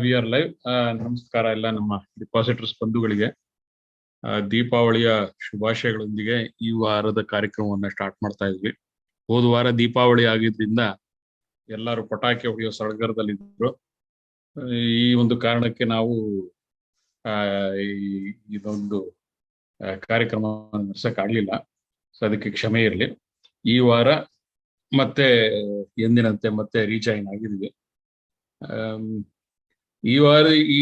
We are live. ನಮಸ್ಕಾರ ಎಲ್ಲ ನಮ್ಮ ಡಿಪಾಸಿಟರ್ಸ್ ಬಂಧುಗಳಿಗೆ. ದೀಪಾವಳಿಯ ಶುಭಾಶಯಗಳೊಂದಿಗೆ ಈ ವಾರದ ಕಾರ್ಯಕ್ರಮವನ್ನ ಸ್ಟಾರ್ಟ್ ಮಾಡ್ತಾ ಇದ್ವಿ. ಹೋದ ವಾರ ದೀಪಾವಳಿ ಆಗಿದ್ರಿಂದ ಎಲ್ಲರೂ ಪಟಾಕಿ ಹೊಡೆಯೋ ಸಡಗರದಲ್ಲಿದ್ರು. ಈ ಒಂದು ಕಾರಣಕ್ಕೆ ನಾವು ಇದೊಂದು ಕಾರ್ಯಕ್ರಮ ನಡೆಸಕ್ ಆಗ್ಲಿಲ್ಲ. ಸೊ ಅದಕ್ಕೆ ಕ್ಷಮೆ ಇರಲಿ. ಈ ವಾರ ಮತ್ತೆ ಎಂದಿನಂತೆ ಮತ್ತೆ ರೀಜಾಯಿನ್ ಆಗಿದ್ವಿ. ಈ ವಾರ ಈ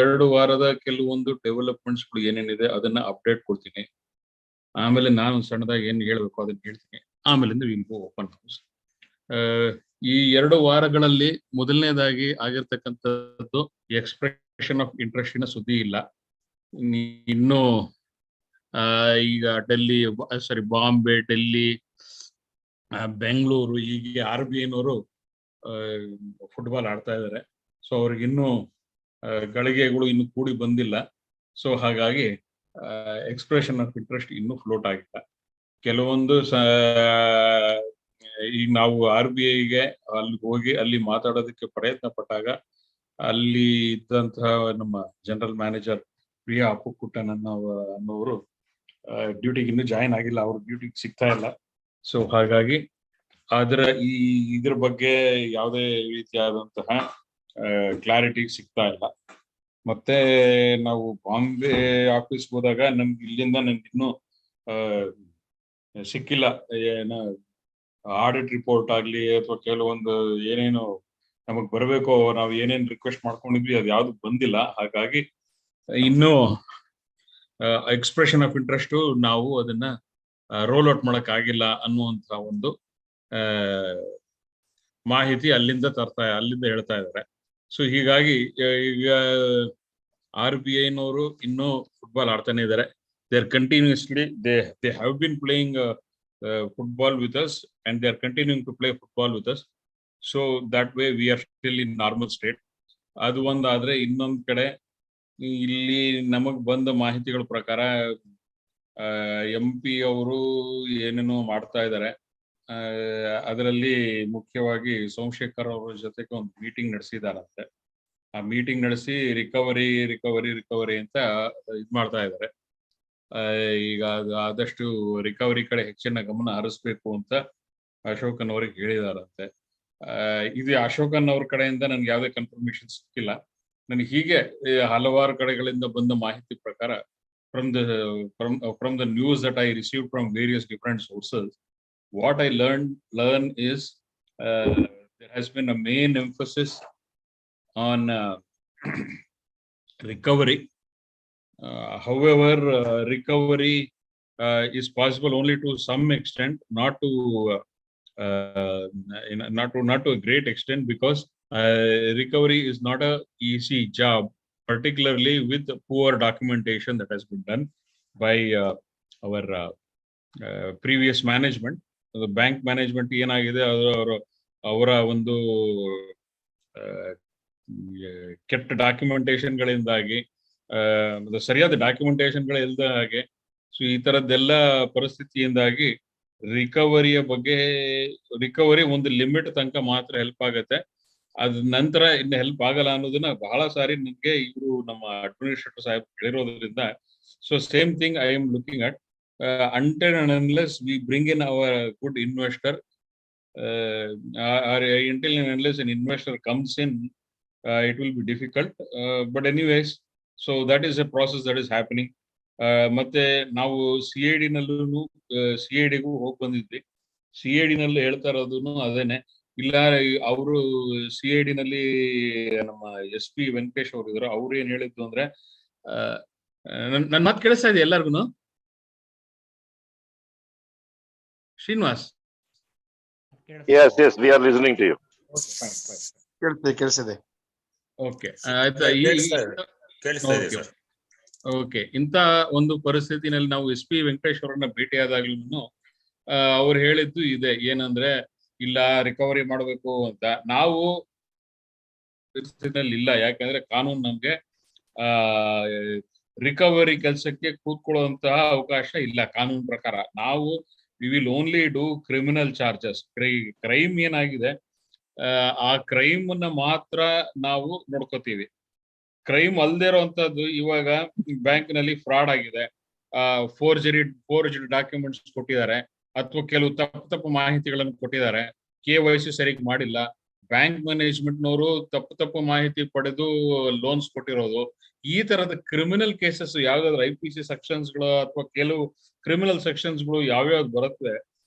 ಎರಡು ವಾರದ ಕೆಲವೊಂದು ಡೆವಲಪ್ಮೆಂಟ್ಸ್ಗಳು ಏನೇನಿದೆ ಅದನ್ನ ಅಪ್ಡೇಟ್ ಕೊಡ್ತೀನಿ. ಆಮೇಲೆ ನಾನು ಸಣ್ಣದಾಗಿ ಏನ್ ಹೇಳ್ಬೇಕು ಅದನ್ನ ಹೇಳ್ತೀನಿ. ಆಮೇಲಿಂದ ವಿಲ್ ಗೋ ಓಪನ್ ಹೌಸ್. ಈ 2 ವಾರಗಳಲ್ಲಿ ಮೊದಲನೇದಾಗಿ ಆಗಿರ್ತಕ್ಕಂಥದ್ದು ಎಕ್ಸ್ಪ್ರೆಷನ್ ಆಫ್ ಇಂಟ್ರೆಸ್ಟಿನ ಸುದ್ದಿ ಇಲ್ಲ. ಇನ್ನು ಈಗ ಬಾಂಬೆ, ಡೆಲ್ಲಿ, ಬೆಂಗಳೂರು, ಈಗ RBIನವರು ಫುಟ್ಬಾಲ್ ಆಡ್ತಾ ಇದ್ದಾರೆ. ಸೊ ಅವ್ರಿಗಿನ್ನೂ ಗಳಿಗೆಗಳು ಇನ್ನು ಕೂಡಿ ಬಂದಿಲ್ಲ. ಸೊ ಹಾಗಾಗಿ ಎಕ್ಸ್ಪ್ರೆಷನ್ ಆಫ್ ಇಂಟ್ರೆಸ್ಟ್ ಇನ್ನೂ ಫ್ಲೋಟ್ ಆಗಿಲ್ಲ. ಕೆಲವೊಂದು ಈಗ ನಾವು RBIಗೆ ಅಲ್ಲಿ ಹೋಗಿ ಅಲ್ಲಿ ಮಾತಾಡೋದಕ್ಕೆ ಪ್ರಯತ್ನ ಪಟ್ಟಾಗ ಅಲ್ಲಿ ಇದ್ದಂತಹ ನಮ್ಮ ಜನರಲ್ ಮ್ಯಾನೇಜರ್ ಪ್ರಿಯಾ ಅಪ್ಪುಕುಟ್ಟನ್ ಅನ್ನೋರು ಡ್ಯೂಟಿಗೆ ಇನ್ನೂ ಜಾಯಿನ್ ಆಗಿಲ್ಲ, ಅವ್ರ ಡ್ಯೂಟಿಗೆ ಸಿಗ್ತಾ ಇಲ್ಲ. ಸೊ ಹಾಗಾಗಿ ಇದ್ರ ಬಗ್ಗೆ ಯಾವುದೇ ರೀತಿಯಾದಂತಹ ಕ್ಲಾರಿಟಿ ಸಿಗ್ತಾ ಇಲ್ಲ. ಮತ್ತೆ ನಾವು ಬಾಂಬೆ ಆಫೀಸ್ ಹೋದಾಗ ಇಲ್ಲಿಂದ ನನ್ಗೆ ಇನ್ನೂ ಸಿಕ್ಕಿಲ್ಲ. ಆಡಿಟ್ ರಿಪೋರ್ಟ್ ಆಗ್ಲಿ ಅಥವಾ ಕೆಲವೊಂದು ಏನೇನು ನಮಗ್ ಬರಬೇಕು, ನಾವು ಏನೇನು ರಿಕ್ವೆಸ್ಟ್ ಮಾಡ್ಕೊಂಡಿದ್ವಿ ಅದು ಯಾವ್ದು ಬಂದಿಲ್ಲ. ಹಾಗಾಗಿ ಇನ್ನೂ ಎಕ್ಸ್ಪ್ರೆಷನ್ ಆಫ್ ಇಂಟ್ರೆಸ್ಟ್ ನಾವು ಅದನ್ನ ರೋಲ್ ಔಟ್ ಮಾಡಕ್ ಆಗಿಲ್ಲ ಅನ್ನುವಂತ ಒಂದು ಮಾಹಿತಿ ಅಲ್ಲಿಂದ ಹೇಳ್ತಾ ಇದ್ದಾರೆ. ಸೊ ಹೀಗಾಗಿ ಈಗ RBIನವರು ಇನ್ನೂ ಫುಟ್ಬಾಲ್ ಆಡ್ತಾನೆ ಇದ್ದಾರೆ. They are continuously they have been playing football with us and they are continuing to play football with us. So that way we are still in normal state. ಅದು ಒಂದಾದ್ರೆ, ಇನ್ನೊಂದ್ ಕಡೆ ಇಲ್ಲಿ ನಮಗ್ ಬಂದ ಮಾಹಿತಿಗಳ ಪ್ರಕಾರ MP ಅವರು ಏನೇನೋ ಮಾಡ್ತಾ ಇದ್ದಾರೆ. ಅದರಲ್ಲಿ ಮುಖ್ಯವಾಗಿ ಸೋಮಶೇಖರ್ ಅವರ ಜೊತೆಗೆ ಒಂದು ಮೀಟಿಂಗ್ ನಡೆಸಿದಾರಂತೆ. ಆ ಮೀಟಿಂಗ್ ನಡೆಸಿ ರಿಕವರಿ ಅಂತ ಇದ್ ಮಾಡ್ತಾ ಇದ್ದಾರೆ. ಈಗ ಆದಷ್ಟು ರಿಕವರಿ ಕಡೆ ಹೆಚ್ಚಿನ ಗಮನ ಹರಿಸ್ಬೇಕು ಅಂತ ಅಶೋಕನ್ ಅವ್ರಿಗೆ ಹೇಳಿದಾರಂತೆ. ಇದು ಅಶೋಕನ್ ಅವ್ರ ಕಡೆಯಿಂದ ನನ್ಗೆ ಯಾವುದೇ ಕನ್ಫರ್ಮೇಶನ್ ಸಿಕ್ಕಿಲ್ಲ. ನನಗೆ ಹೀಗೆ ಹಲವಾರು ಕಡೆಗಳಿಂದ ಬಂದ ಮಾಹಿತಿ ಪ್ರಕಾರ from the news that I received from various different sources, what I learn is there has been a main emphasis on recovery. However, recovery is possible only to some extent, not to a great extent, because recovery is not a easy job, particularly with the poor documentation that has been done by our previous management. The bank management ಏನಾಗಿದೆ, ಅವರ ಒಂದು ಕೆಟ್ಟ ಡಾಕ್ಯುಮೆಂಟೇಶನ್ಗಳಿಂದಾಗಿ, ಸರಿಯಾದ ಡಾಕ್ಯುಮೆಂಟೇಶನ್ಗಳು ಇಲ್ಲದ ಹಾಗೆ, so ಈ ತರದ್ದೆಲ್ಲ ಪರಿಸ್ಥಿತಿಯಿಂದಾಗಿ recovery ಒಂದು limit ತನಕ ಮಾತ್ರ ಹೆಲ್ಪ್ ಆಗತ್ತೆ. ಅದ ನಂತರ ಇನ್ನು ಹೆಲ್ಪ್ ಆಗಲ್ಲ ಅನ್ನೋದನ್ನ ಬಹಳ ಸಾರಿ ನಿಮ್ಗೆ ಇವರು ನಮ್ಮ ಅಡ್ಮಿನಿಸ್ಟ್ರೇಟರ್ ಸಾಹೇಬ್ ಹೇಳಿರೋದ್ರಿಂದ, so same thing I am looking at. until and unless we bring in our good investor, or until and unless an investor comes in, it will be difficult. But anyways, so that is a process that is happening. ಮತ್ತೆ ನಾವು CID ನಲ್ಲೂ CIDಗೂ ಹೋಗಿ ಬಂದಿದ್ವಿ. CID ನಲ್ಲಿ ಹೇಳ್ತಾ ಇರೋದನ್ನು ಅದೇನೆ. ಇಲ್ಲ, ಅವರು CID ನಲ್ಲಿ ನಮ್ಮ SP ವೆಂಕಟೇಶ್ ಅವರು ಇದ್ರು. ಅವ್ರು ಏನ್ ಹೇಳಿದ್ದು ಅಂದ್ರೆ, ನನ್ ಮಾತು ಕೇಳಿಸ್ತಾ ಇದೆ ಎಲ್ಲಾರ್ಗು? Srinivas? Yes, we are listening to you. ಕೇಳಿಸಿದೆ. ಓಕೆ, ಆಯ್ತಾ? ಓಕೆ, ಇಂಥ ಒಂದು ಪರಿಸ್ಥಿತಿನಲ್ಲಿ ನಾವು SP ವೆಂಕಟೇಶ್ ಅವರನ್ನ ಭೇಟಿಯಾದಾಗ್ಲೂ ಅವ್ರು ಹೇಳಿದ್ದು ಇದೆ, ಏನಂದ್ರೆ ಇಲ್ಲ ರಿಕವರಿ ಮಾಡಬೇಕು ಅಂತ. ನಾವು ಪರಿಸ್ಥಿತಿನಲ್ಲಿ ಇಲ್ಲ, ಯಾಕಂದ್ರೆ ಕಾನೂನು ನಮ್ಗೆ ರಿಕವರಿ ಕೆಲಸಕ್ಕೆ ಕೂತ್ಕೊಳ್ಳುವಂತಹ ಅವಕಾಶ ಇಲ್ಲ ಕಾನೂನು ಪ್ರಕಾರ. ನಾವು we will only do criminal charges. Crime ಏನಾಗಿದೆ ಆ ಕ್ರೈಮ್ ನ ಮಾತ್ರ ನಾವು ನೋಡ್ಕೋತೀವಿ. ಕ್ರೈಮ್ ಅಲ್ದೇ ಇರುವಂತದ್ದು, ಇವಾಗ ಬ್ಯಾಂಕ್ ನಲ್ಲಿ ಫ್ರಾಡ್ ಆಗಿದೆ, ಫೋರ್ಜರಿ ಡಾಕ್ಯುಮೆಂಟ್ಸ್ ಕೊಟ್ಟಿದ್ದಾರೆ, ಅಥವಾ ಕೆಲವು ತಪ್ಪು ಮಾಹಿತಿಗಳನ್ನು ಕೊಟ್ಟಿದ್ದಾರೆ, KYC ಸರಿಯಾಗಿ ಮಾಡಿಲ್ಲ, ಬ್ಯಾಂಕ್ ಮ್ಯಾನೇಜ್ಮೆಂಟ್ ನವರು ತಪ್ಪು ಮಾಹಿತಿ ಪಡೆದು ಲೋನ್ಸ್ ಕೊಟ್ಟಿರೋದು, ಈ ತರದ ಕ್ರಿಮಿನಲ್ ಕೇಸಸ್ ಯಾವ್ದಾದ್ರು IPC ಸೆಕ್ಷನ್ಸ್ ಗಳು ಅಥವಾ ಕೆಲವು ಕ್ರಿಮಿನಲ್ ಸೆಕ್ಷನ್ಸ್ ಗಳು ಯಾವ್ಯಾವ್ದು ಬರುತ್ತೆ,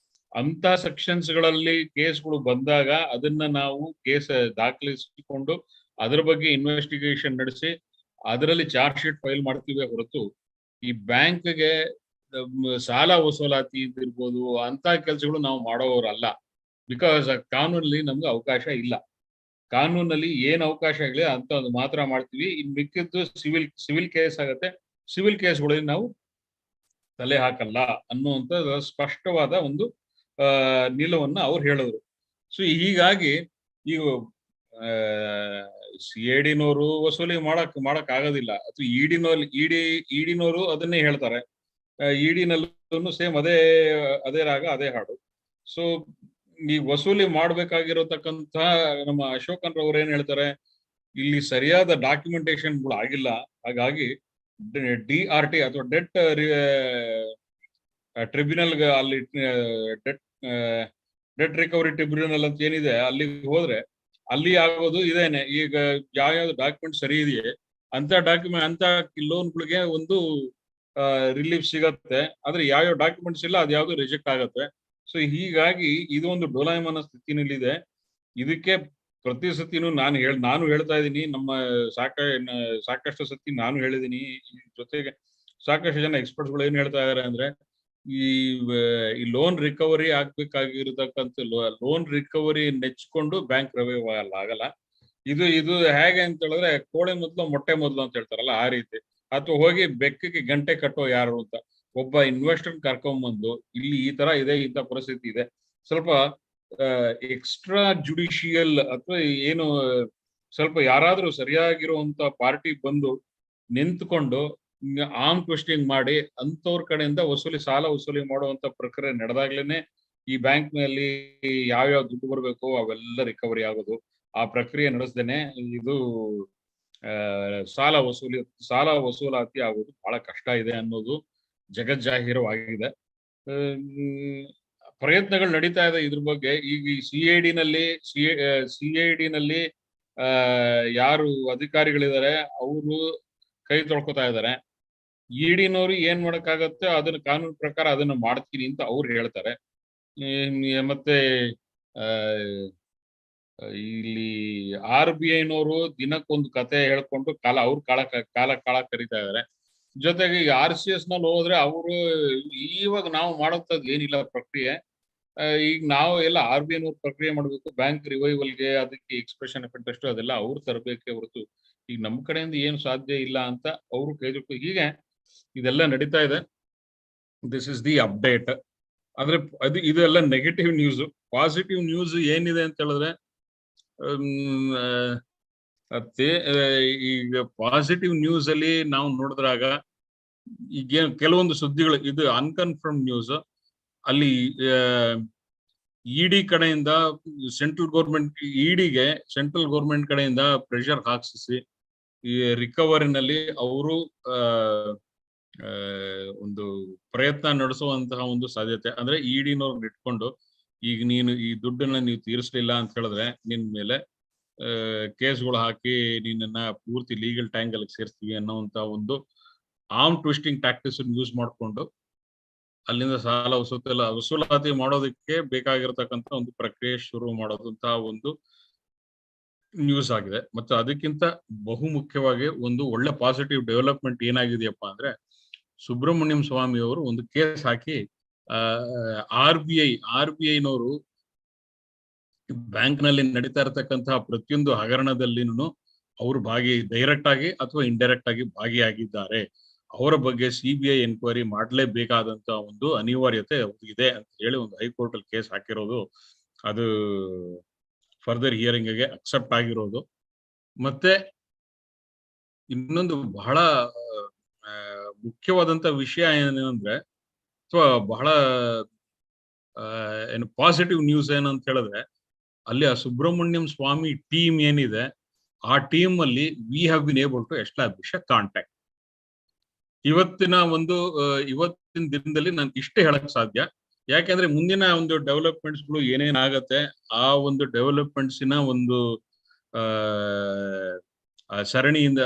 ಅಂತ ಸೆಕ್ಷನ್ಸ್ ಗಳಲ್ಲಿ ಕೇಸ್ಗಳು ಬಂದಾಗ ಅದನ್ನ ನಾವು ಕೇಸ್ ದಾಖಲಿಸಿಕೊಂಡು ಅದರ ಬಗ್ಗೆ ಇನ್ವೆಸ್ಟಿಗೇಷನ್ ನಡೆಸಿ ಅದರಲ್ಲಿ ಚಾರ್ಜ್ ಶೀಟ್ ಫೈಲ್ ಮಾಡ್ತೀವಿ ಹೊರತು ಈ ಬ್ಯಾಂಕ್ಗೆ ಸಾಲ ವಸೂಲಾತಿ ಇರ್ಬೋದು ಅಂತ ಕೆಲಸಗಳು ನಾವು ಮಾಡೋರಲ್ಲ. ಬಿಕಾಸ್ ಕಾನೂನಲ್ಲಿ ನಮ್ಗೆ ಅವಕಾಶ ಇಲ್ಲ. ಕಾನೂನಲ್ಲಿ ಏನ್ ಅವಕಾಶ ಆಗಲಿ ಅಂತ ಒಂದು ಮಾತ್ರ ಮಾಡ್ತೀವಿ. ಇನ್ ಮಿಕ್ಕಿದ್ದು ಸಿವಿಲ್ ಕೇಸ್ ಆಗತ್ತೆ, ಸಿವಿಲ್ ಕೇಸ್ಗಳಲ್ಲಿ ನಾವು ತಲೆ ಹಾಕಲ್ಲ ಅನ್ನುವಂತ ಸ್ಪಷ್ಟವಾದ ಒಂದು ನಿಲುವನ್ನ ಅವ್ರು ಹೇಳಿದ್ರು. ಸೊ ಹೀಗಾಗಿ ಈಗ CID-ನವರು ವಸೂಲಿ ಮಾಡಕ್ ಆಗೋದಿಲ್ಲ, ಅಥವಾ ಇಡಿನವರು ಅದನ್ನೇ ಹೇಳ್ತಾರೆ. ಇಡಿನಲ್ಲೂ ಸೇಮ್ ಅದೇ ರಾಗ ಅದೇ ಹಾಡು. ಸೊ ಈ ವಸೂಲಿ ಮಾಡ್ಬೇಕಾಗಿರತಕ್ಕಂತ ನಮ್ಮ ಅಶೋಕನ್ ರವ್ರು ಏನ್ ಹೇಳ್ತಾರೆ, ಇಲ್ಲಿ ಸರಿಯಾದ ಡಾಕ್ಯುಮೆಂಟೇಶನ್ಗಳು ಆಗಿಲ್ಲ, ಹಾಗಾಗಿ DRT ಅಥವಾ ಡೆಟ್ ಟ್ರಿಬ್ಯುನಲ್ ಅಲ್ಲಿ ಡೆಟ್ ರಿಕವರಿ ಟ್ರಿಬ್ಯುನಲ್ ಅಂತ ಏನಿದೆ ಅಲ್ಲಿಗೆ ಹೋದ್ರೆ ಅಲ್ಲಿ ಆಗೋದು ಇದೇನೆ. ಈಗ ಯಾವ್ಯಾವ್ದು ಡಾಕ್ಯುಮೆಂಟ್ ಸರಿ ಇದೆಯೇ ಅಂತ ಲೋನ್ಗಳಿಗೆ ಒಂದು ರಿಲೀಫ್ ಸಿಗತ್ತೆ, ಆದ್ರೆ ಯಾವ್ಯಾವ ಡಾಕ್ಯುಮೆಂಟ್ಸ್ ಇಲ್ಲ ಅದ್ಯಾವ್ದು ರಿಜೆಕ್ಟ್ ಆಗತ್ತೆ. ಸೊ ಹೀಗಾಗಿ ಇದು ಒಂದು ಡೋಲಾಯಮಾನ ಸ್ಥಿತಿನಲ್ಲಿದೆ. ಇದಕ್ಕೆ ಪ್ರತಿ ಸತಿನೂ ನಾನು ಹೇಳ್ತಾ ಇದ್ದೀನಿ, ನಮ್ಮ ಸಾಕಷ್ಟು ಸತಿ ನಾನು ಹೇಳಿದೀನಿ. ಜೊತೆಗೆ ಸಾಕಷ್ಟು ಜನ ಎಕ್ಸ್ಪರ್ಟ್ಸ್ ಗಳು ಏನ್ ಹೇಳ್ತಾ ಇದಾರೆ ಅಂದ್ರೆ, ಈ ಲೋನ್ ರಿಕವರಿ ಆಗ್ಬೇಕಾಗಿರತಕ್ಕಂಥ ಲೋನ್ ರಿಕವರಿ ನೆಚ್ಕೊಂಡು ಬ್ಯಾಂಕ್ ರೆವೆನ್ಯೂ ಆಗಲ್ಲ. ಇದು ಹೇಗೆ ಅಂತ ಹೇಳಿದ್ರೆ, ಕೋಳೆ ಮೊದಲು ಮೊಟ್ಟೆ ಮೊದಲು ಅಂತ ಹೇಳ್ತಾರಲ್ಲ ಆ ರೀತಿ, ಅಥವಾ ಹೋಗಿ ಬೆಕ್ಕಕ್ಕೆ ಗಂಟೆ ಕಟ್ಟೋ ಯಾರು ಅಂತ ಒಬ್ಬ ಇನ್ವೆಸ್ಟರ್ ಕರ್ಕೊಂಡ್ಬಂದು ಇಲ್ಲಿ ಈ ತರ ಇದೆ, ಇಂಥ ಪರಿಸ್ಥಿತಿ ಇದೆ, ಸ್ವಲ್ಪ ಎಕ್ಸ್ಟ್ರಾ ಜುಡಿಷಿಯಲ್ ಅಥವಾ ಏನು ಸ್ವಲ್ಪ ಯಾರಾದ್ರೂ ಸರಿಯಾಗಿರುವಂತ ಪಾರ್ಟಿ ಬಂದು ನಿಂತ್ಕೊಂಡು ಆರ್ಮ್ ಟ್ವಿಸ್ಟಿಂಗ್ ಮಾಡಿ ಅಂತವ್ರ ಕಡೆಯಿಂದ ಸಾಲ ವಸೂಲಿ ಮಾಡುವಂತ ಪ್ರಕ್ರಿಯೆ ನಡೆದಾಗ್ಲೇನೆ ಈ ಬ್ಯಾಂಕ್ ನಲ್ಲಿ ಯಾವ್ಯಾವ ದುಡ್ಡು ಬರಬೇಕು ಅವೆಲ್ಲ ರಿಕವರಿ ಆಗೋದು. ಆ ಪ್ರಕ್ರಿಯೆ ನಡೆಸ್ದೇನೆ ಇದು ಸಾಲ ವಸೂಲಾತಿ ಆಗೋದು ಬಹಳ ಕಷ್ಟ ಇದೆ ಅನ್ನೋದು ಜಗಜ್ಜಾಹೀರವಾಗಿದೆ. ಪ್ರಯತ್ನಗಳು ನಡೀತಾ ಇದೆ ಇದ್ರ ಬಗ್ಗೆ. ಈಗ ಈ CID ನಲ್ಲಿ ಯಾರು ಅಧಿಕಾರಿಗಳಿದ್ದಾರೆ ಅವರು ಕೈ ತೊಳ್ಕೊತಾ ಇದ್ದಾರೆ. ಇಡಿನವರು ಏನ್ ಮಾಡಕ್ಕಾಗತ್ತೆ ಅದನ್ನ ಕಾನೂನು ಪ್ರಕಾರ ಅದನ್ನ ಮಾಡ್ತೀನಿ ಅಂತ ಅವ್ರು ಹೇಳ್ತಾರೆ. ಮತ್ತೆ ಇಲ್ಲಿ RBI-ನವರು ದಿನಕ್ಕೊಂದು ಕತೆ ಹೇಳ್ಕೊಂಡು ಕಾಲ ಕರೀತಾ ಇದಾರೆ. ಜೊತೆಗೆ ಈಗ RCS ನಲ್ಲಿ ಹೋದ್ರೆ ಅವರು ಇವಾಗ ನಾವು ಮಾಡೋಂಥದ್ದು ಏನಿಲ್ಲ ಪ್ರಕ್ರಿಯೆ. ಈಗ ನಾವು ಎಲ್ಲ RBI-ನವ್ರು ಪ್ರಕ್ರಿಯೆ ಮಾಡ್ಬೇಕು, ಬ್ಯಾಂಕ್ ರಿವೈವಲ್ಗೆ ಅದಕ್ಕೆ ಎಕ್ಸ್ಪ್ರೆಷನ್ ಆಫ್ ಇಂಟ್ರೆಸ್ಟ್ ಅದೆಲ್ಲ ಅವ್ರು ತರಬೇಕೆ ಹೊರತು ಈಗ ನಮ್ ಕಡೆಯಿಂದ ಏನು ಸಾಧ್ಯ ಇಲ್ಲ ಅಂತ ಅವರು ಕೈದಿಟ್ಟು ಹೀಗೆ ಇದೆಲ್ಲ ನಡೀತಾ ಇದೆ. This is the update. ಆದ್ರೆ ಇದೆಲ್ಲ ನೆಗೆಟಿವ್ ನ್ಯೂಸ್. ಪಾಸಿಟಿವ್ ನ್ಯೂಸ್ ಏನಿದೆ ಅಂತ ಹೇಳಿದ್ರೆ, ಈಗ ಪಾಸಿಟಿವ್ ನ್ಯೂಸ್ ಅಲ್ಲಿ ನಾವು ನೋಡಿದ್ರಾಗ ಈಗ ಕೆಲವೊಂದು ಸುದ್ದಿಗಳು, ಇದು ಅನ್ಕನ್ಫರ್ಮ್ ನ್ಯೂಸ್. ಅಲ್ಲಿ ಇಡಿ ಕಡೆಯಿಂದ ಸೆಂಟ್ರಲ್ ಗೌರ್ಮೆಂಟ್ ಕಡೆಯಿಂದ ಪ್ರೆಷರ್ ಹಾಕಿಸಿ ಈ ರಿಕವರಿನಲ್ಲಿ ಅವರು ಒಂದು ಪ್ರಯತ್ನ ನಡೆಸುವಂತಹ ಒಂದು ಸಾಧ್ಯತೆ. ಅಂದ್ರೆ ಇಡಿನವ್ರನ್ನ ಇಟ್ಕೊಂಡು ಈಗ ನೀನು ಈ ದುಡ್ಡನ್ನ ನೀವು ತೀರಿಸಲಿಲ್ಲ ಅಂತ ಹೇಳಿದ್ರೆ ನಿನ್ ಮೇಲೆ ಕೇಸ್ಗಳು ಹಾಕಿ ನಿನ್ನನ್ನ ಪೂರ್ತಿ ಲೀಗಲ್ ಟ್ಯಾಂಗಲ್ ಸೇರಿಸ್ತೀವಿ ಅನ್ನೋಂತ ಒಂದು ಆರ್ಮ್ ಟ್ವಿಸ್ಟಿಂಗ್ ಟ್ಯಾಕ್ಟಿಕ್ಸ್ ಯೂಸ್ ಮಾಡಿಕೊಂಡು ಅಲ್ಲಿಂದ ಸಾಲ ವಸೂಲಾತಿ ಮಾಡೋದಕ್ಕೆ ಬೇಕಾಗಿರ್ತಕ್ಕಂಥ ಒಂದು ಪ್ರಕ್ರಿಯೆ ಶುರು ಮಾಡೋದಂತಹ ಒಂದು ನ್ಯೂಸ್ ಆಗಿದೆ. ಮತ್ತೆ ಅದಕ್ಕಿಂತ ಬಹು ಮುಖ್ಯವಾಗಿ ಒಂದು ಒಳ್ಳೆ ಪಾಸಿಟಿವ್ ಡೆವಲಪ್ಮೆಂಟ್ ಏನಾಗಿದೆಯಪ್ಪ ಅಂದ್ರೆ, ಸುಬ್ರಹ್ಮಣ್ಯಂ ಸ್ವಾಮಿ ಅವರು ಒಂದು ಕೇಸ್ ಹಾಕಿ RBI-ನವರು ಬ್ಯಾಂಕ್ ನಲ್ಲಿ ನಡೀತಾ ಇರತಕ್ಕಂತಹ ಪ್ರತಿಯೊಂದು ಹಗರಣದಲ್ಲಿನೂ ಅವರು ಡೈರೆಕ್ಟ್ ಆಗಿ ಅಥವಾ ಇಂಡೈರೆಕ್ಟ್ ಆಗಿ ಭಾಗಿಯಾಗಿದ್ದಾರೆ, ಅವರ ಬಗ್ಗೆ CBI ಎನ್ಕ್ವೈರಿ ಮಾಡಲೇಬೇಕಾದಂತ ಒಂದು ಅನಿವಾರ್ಯತೆ ಇದೆ ಅಂತ ಹೇಳಿ ಒಂದು ಹೈಕೋರ್ಟ್ ಅಲ್ಲಿ ಕೇಸ್ ಹಾಕಿರೋದು, ಅದು ಫರ್ದರ್ ಹಿಯರಿಂಗ್ ಗೆ ಅಕ್ಸೆಪ್ಟ್ ಆಗಿರೋದು. ಮತ್ತೆ ಇನ್ನೊಂದು ಬಹಳ ಮುಖ್ಯವಾದಂತ ವಿಷಯ ಏನಂದ್ರೆ, ಅಥವಾ ಬಹಳ ಏನು ಪಾಸಿಟಿವ್ ನ್ಯೂಸ್ ಏನಂತ ಹೇಳಿದ್ರೆ, ಅಲ್ಲಿ ಆ ಸುಬ್ರಹ್ಮಣ್ಯಂ ಸ್ವಾಮಿ ಟೀಮ್ ಏನಿದೆ, ಆ ಟೀಮ್ ಅಲ್ಲಿ we have been able to establish a contact. ಇವತ್ತಿನ ದಿನದಲ್ಲಿ ನಾನು ಇಷ್ಟೇ ಹೇಳಕ್ ಸಾಧ್ಯ. ಯಾಕೆಂದ್ರೆ ಮುಂದಿನ ಒಂದು ಡೆವಲಪ್ಮೆಂಟ್ಸ್ ಗಳು ಏನೇನಾಗತ್ತೆ, ಆ ಒಂದು ಡೆವಲಪ್ಮೆಂಟ್ಸಿನ ಒಂದು ಸರಣಿಯಿಂದ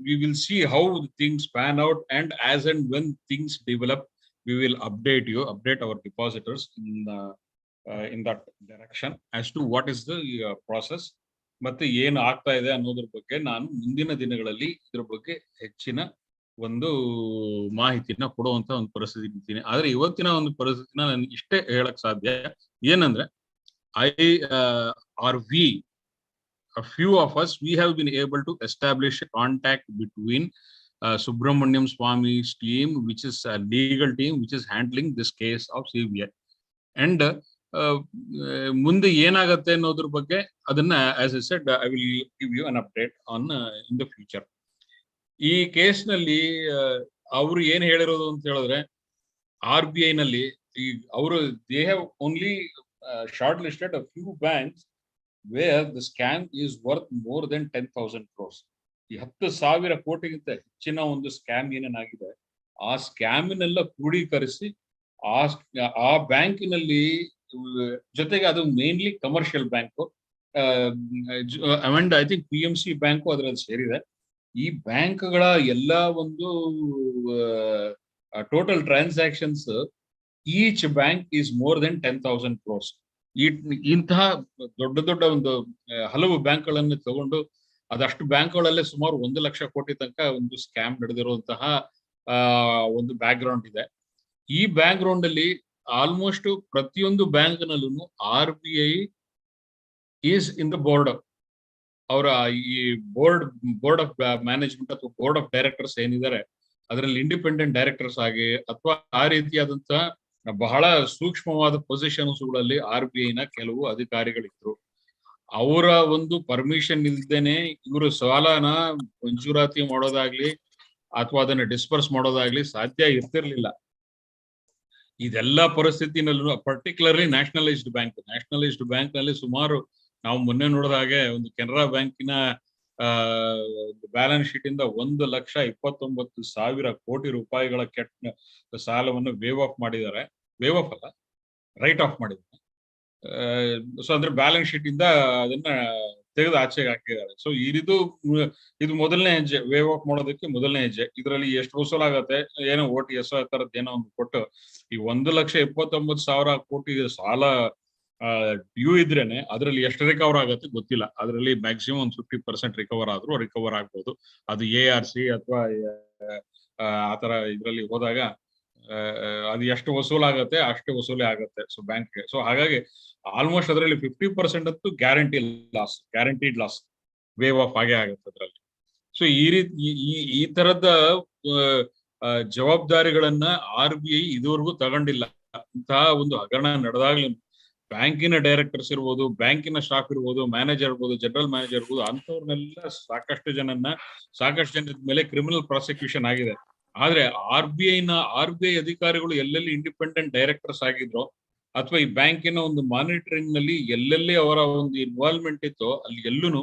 we will see how things pan out, and as and when things develop, we will update our depositors in that direction as to what is the process, ಮತ್ತೆ ಏನು ಆಗ್ತಾ ಇದೆ ಅನ್ನೋದ್ರ ಬಗ್ಗೆ ನಾನು ಮುಂದಿನ ದಿನಗಳಲ್ಲಿ ಇದ್ರ ಬಗ್ಗೆ ಹೆಚ್ಚಿನ ಒಂದು ಮಾಹಿತಿನ ಕೊಡುವಂತ ಒಂದು ಪರಿಸ್ಥಿತಿ ಇದ್ದೀನಿ. ಆದ್ರೆ ಇವತ್ತಿನ ಒಂದು ಪರಿಸ್ಥಿತಿನ ನಾನು ಇಷ್ಟೇ ಹೇಳಕ್ ಸಾಧ್ಯ ಏನಂದ್ರೆ, a few of us, we have been able to establish a contact between Subramaniam Swami's team, which is a legal team which is handling this case of CBI. And ಮುಂದೆ ಏನಾಗತ್ತೆ ಅನ್ನೋದ್ರ ಬಗ್ಗೆ ಅದನ್ನ, as I said, I will give you an update on in the future. ಈ case ನಲ್ಲಿ ಅವರು ಏನ್ ಹೇಳಿರೋದು ಅಂತ ಹೇಳಿದ್ರೆ, RBI ನಲ್ಲಿ ಅವರು they have only shortlisted a few banks where the scam is worth more than 10,000 crores. ಈ 10,000 ಕೋಟಿಗಿಂತ ಹೆಚ್ಚಿನ ಒಂದು ಸ್ಕ್ಯಾಮ್ ಏನೇನಾಗಿದೆ, ಆ ಸ್ಕ್ಯಾಮಿನೆಲ್ಲ ಕ್ರೋಢೀಕರಿಸಿ ಆ ಬ್ಯಾಂಕಿನಲ್ಲಿ, ಜೊತೆಗೆ ಅದು mainly commercial bank, and I think PMC bank ಅದರಲ್ಲಿ ಸೇರಿದೆ. ಈ ಬ್ಯಾಂಕ್ಗಳ ಎಲ್ಲ ಒಂದು total transactions, each bank is more than 10,000 crores. ಇಂತಹ ದೊಡ್ಡ ಒಂದು ಹಲವು ಬ್ಯಾಂಕ್ಗಳನ್ನು ತಗೊಂಡು, ಅದಷ್ಟು ಬ್ಯಾಂಕ್ಗಳಲ್ಲೇ ಸುಮಾರು 1 ಲಕ್ಷ ಕೋಟಿ ತನಕ ಒಂದು ಸ್ಕ್ಯಾಮ್ ನಡೆದಿರುವಂತಹ ಒಂದು ಬ್ಯಾಕ್ ಗ್ರೌಂಡ್ ಇದೆ. ಈ ಬ್ಯಾಕ್ ಗ್ರೌಂಡ್ ಅಲ್ಲಿ ಆಲ್ಮೋಸ್ಟ್ ಪ್ರತಿಯೊಂದು ಬ್ಯಾಂಕ್ ನಲ್ಲೂ RBI is in the board. ಅವರ ಈ ಬೋರ್ಡ್ ಆಫ್ ಮ್ಯಾನೇಜ್ಮೆಂಟ್ ಅಥವಾ ಬೋರ್ಡ್ ಆಫ್ ಡೈರೆಕ್ಟರ್ಸ್ ಏನಿದ್ದಾರೆ, ಅದರಲ್ಲಿ ಇಂಡಿಪೆಂಡೆಂಟ್ ಡೈರೆಕ್ಟರ್ಸ್ ಆಗಿ ಅಥವಾ ಆ ರೀತಿಯಾದಂತಹ ಬಹಳ ಸೂಕ್ಷ್ಮವಾದ ಪೊಸಿಷನ್ಸ್ ಗಳಲ್ಲಿ RBI ನ ಕೆಲವು ಅಧಿಕಾರಿಗಳಿದ್ರು. ಅವರ ಒಂದು ಪರ್ಮಿಷನ್ ಇಲ್ದೇನೆ ಇವರು ಸಾಲನ ಮಂಜೂರಾತಿ ಮಾಡೋದಾಗ್ಲಿ ಅಥವಾ ಅದನ್ನ ಡಿಸ್ಪರ್ಸ್ ಮಾಡೋದಾಗ್ಲಿ ಸಾಧ್ಯ ಇರ್ತಿರ್ಲಿಲ್ಲ. ಇದೆಲ್ಲ ಪರಿಸ್ಥಿತಿನಲ್ಲೂ ಪರ್ಟಿಕ್ಯುಲರ್ಲಿ ನ್ಯಾಷನಲೈಸ್ಡ್ ಬ್ಯಾಂಕ್ ನಲ್ಲಿ ಸುಮಾರು ನಾವು ಮೊನ್ನೆ ನೋಡಿದ ಹಾಗೆ ಒಂದು ಕೆನರಾ ಬ್ಯಾಂಕಿನ ಬ್ಯಾಲೆನ್ಸ್ ಶೀಟ್ ಇಂದ 1,29,000 ಕೋಟಿ ರೂಪಾಯಿಗಳ ಸಾಲವನ್ನು ವೇವ್ ಆಫ್ ಮಾಡಿದ್ದಾರೆ. ವೇವ್ ಆಫ್ ಅಲ್ಲ, ರೈಟ್ ಆಫ್ ಮಾಡಿದ್ದಾರೆ. ಸೊ ಅಂದ್ರೆ ಬ್ಯಾಲೆನ್ಸ್ ಶೀಟ್ ಇಂದ ಅದನ್ನ ತೆಗೆದು ಆಚೆಗೆ ಹಾಕಿದ್ದಾರೆ. ಸೊ ಇದು ಮೊದಲನೇ ಹೆಜ್ಜೆ, ವೇವ್ ಆಫ್ ಮಾಡೋದಕ್ಕೆ ಮೊದಲನೇ ಹೆಜ್ಜೆ. ಇದರಲ್ಲಿ ಎಷ್ಟು ವಸೂಲಾಗತ್ತೆ, ಏನೋ OTS ತರದ್ ಏನೋ ಒಂದು ಕೊಟ್ಟು ಈ 1,29,000 ಕೋಟಿ ಸಾಲ ಡ್ಯೂ ಇದ್ರೇನೆ ಅದರಲ್ಲಿ ಎಷ್ಟು ರಿಕವರ್ ಆಗತ್ತೆ ಗೊತ್ತಿಲ್ಲ. ಅದರಲ್ಲಿ ಮ್ಯಾಕ್ಸಿಮಮ್ ಒಂದು 50% ರಿಕವರ್ ಆಗ್ಬೋದು. ಅದು ARC ಅಥವಾ ಆತರ ಇದ್ರಲ್ಲಿ ಹೋದಾಗ ಅದು ಎಷ್ಟು ವಸೂಲಾಗತ್ತೆ ಅಷ್ಟೇ ವಸೂಲಿ ಆಗತ್ತೆ ಸೊ ಬ್ಯಾಂಕ್ಗೆ. ಸೊ ಹಾಗಾಗಿ ಆಲ್ಮೋಸ್ಟ್ ಅದರಲ್ಲಿ 50% ಅಂತೂ ಗ್ಯಾರಂಟಿಡ್ ಲಾಸ್ ವೇವ್ ಆಫ್ ಆಗೇ ಆಗುತ್ತೆ ಅದರಲ್ಲಿ. ಸೊ ಈ ರೀತಿ ಈ ತರದ ಜವಾಬ್ದಾರಿಗಳನ್ನ RBI ಇದುವರೆಗೂ ತಗೊಂಡಿಲ್ಲ. ಇಂತಹ ಒಂದು ಹಗರಣ ನಡೆದಾಗ್ಲೂ ಬ್ಯಾಂಕಿನ ಡೈರೆಕ್ಟರ್ಸ್ ಇರ್ಬೋದು, ಬ್ಯಾಂಕಿನ ಸ್ಟಾಫ್ ಇರ್ಬೋದು, ಮ್ಯಾನೇಜರ್ ಇರ್ಬೋದು, ಜನರಲ್ ಮ್ಯಾನೇಜರ್ ಇರ್ಬೋದು, ಅಂತವ್ರನ್ನೆಲ್ಲ ಸಾಕಷ್ಟು ಜನದ ಮೇಲೆ ಕ್ರಿಮಿನಲ್ ಪ್ರಾಸಿಕ್ಯೂಷನ್ ಆಗಿದೆ. ಆದ್ರೆ RBI ಅಧಿಕಾರಿಗಳು ಎಲ್ಲೆಲ್ಲಿ ಇಂಡಿಪೆಂಡೆಂಟ್ ಡೈರೆಕ್ಟರ್ಸ್ ಆಗಿದ್ರು ಅಥವಾ ಈ ಬ್ಯಾಂಕಿನ ಒಂದು ಮಾನಿಟರಿಂಗ್ ನಲ್ಲಿ ಎಲ್ಲೆಲ್ಲಿ ಅವರ ಒಂದು ಇನ್ವಾಲ್ವ್ಮೆಂಟ್ ಇತ್ತು, ಅಲ್ಲಿ ಎಲ್ಲೂ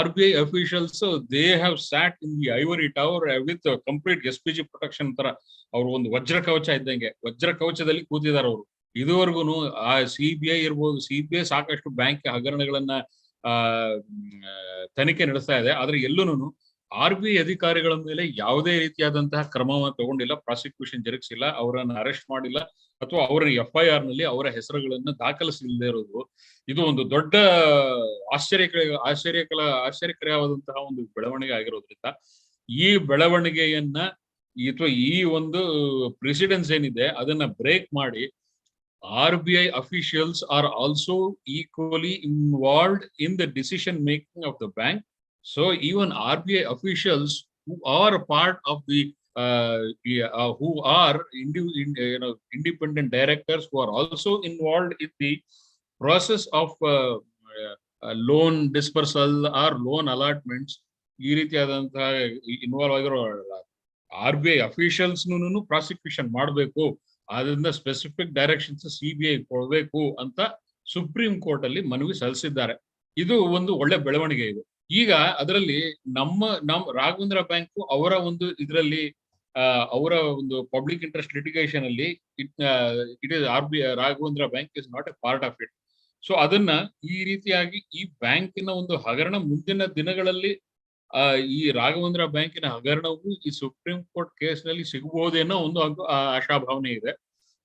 RBI officials they have sat in the ivory tower with complete SPG protection ತರ. ಅವರು ಒಂದು ವಜ್ರ ಕವಚ ಇದ್ದಂಗೆ ವಜ್ರ ಕವಚದಲ್ಲಿ ಕೂತಿದ್ದಾರೆ ಅವರು. ಇದುವರೆಗೂ ಆ CBI ಇರ್ಬೋದು, CBI ಸಾಕಷ್ಟು ಬ್ಯಾಂಕ್ ಹಗರಣಗಳನ್ನ ತನಿಖೆ ನಡೆಸ್ತಾ ಇದೆ. ಆದ್ರೆ ಎಲ್ಲೂನು RBI ಅಧಿಕಾರಿಗಳ ಮೇಲೆ ಯಾವುದೇ ರೀತಿಯಾದಂತಹ ಕ್ರಮವನ್ನು ತಗೊಂಡಿಲ್ಲ, ಪ್ರಾಸಿಕ್ಯೂಷನ್ ಜರುಗಿಸಿಲ್ಲ, ಅವರನ್ನ ಅರೆಸ್ಟ್ ಮಾಡಿಲ್ಲ ಅಥವಾ ಅವರ FIR ನಲ್ಲಿ ಅವರ ಹೆಸರುಗಳನ್ನ ದಾಖಲಿಸಲಿಲ್ಲದೆ ಇರೋದು ಇದು ಒಂದು ದೊಡ್ಡ ಆಶ್ಚರ್ಯಕರವಾದಂತಹ ಒಂದು ಬೆಳವಣಿಗೆ ಆಗಿರೋದ್ರಿಂದ ಈ ಬೆಳವಣಿಗೆಯನ್ನ ಅಥವಾ ಈ ಒಂದು ಪ್ರೆಸಿಡೆನ್ಸ್ ಏನಿದೆ ಅದನ್ನ ಬ್ರೇಕ್ ಮಾಡಿ RBI officials are also equally involved in the decision making of the bank. So even RBI officials who are part of the who are independent directors who are also involved in the process of loan dispersal or loan allotments, ಈ ರೀತಿಯಾದಂತಹ involve ಆಗಿರೋ RBI officials prosecution ಮಾಡಬೇಕು, ಅದರಿಂದ specific directions CBI ಕೊಡಬೇಕು ಅಂತ supreme court ಅಲ್ಲಿ ಮನವಿ ಸಲ್ಲಿಸಿದ್ದಾರೆ. ಇದು ಒಂದು ಒಳ್ಳೆ ಬೆಳವಣಿಗೆ ಇದು. ಈಗ ಅದರಲ್ಲಿ ನಮ್ಮ ರಾಘವೇಂದ್ರ ಬ್ಯಾಂಕ್ ಅವರ ಒಂದು ಇದರಲ್ಲಿ ಅವರ ಒಂದು ಪಬ್ಲಿಕ್ ಇಂಟ್ರೆಸ್ಟ್ ಲಿಟಿಗೇಷನ್ ಅಲ್ಲಿ it is Raghavendra bank is not A part of it. So ಅದನ್ನ ಈ ರೀತಿಯಾಗಿ ಈ ಬ್ಯಾಂಕಿನ ಒಂದು ಹಗರಣ ಮುಂದಿನ ದಿನಗಳಲ್ಲಿ ಈ ರಾಘವೇಂದ್ರ ಬ್ಯಾಂಕಿನ ಹಗರಣವು ಈ ಸುಪ್ರೀಂ ಕೋರ್ಟ್ ಕೇಸ್ ನಲ್ಲಿ ಸಿಗಬಹುದೇನೋ ಒಂದು ಆಶಾಭಾವನೆ ಇದೆ.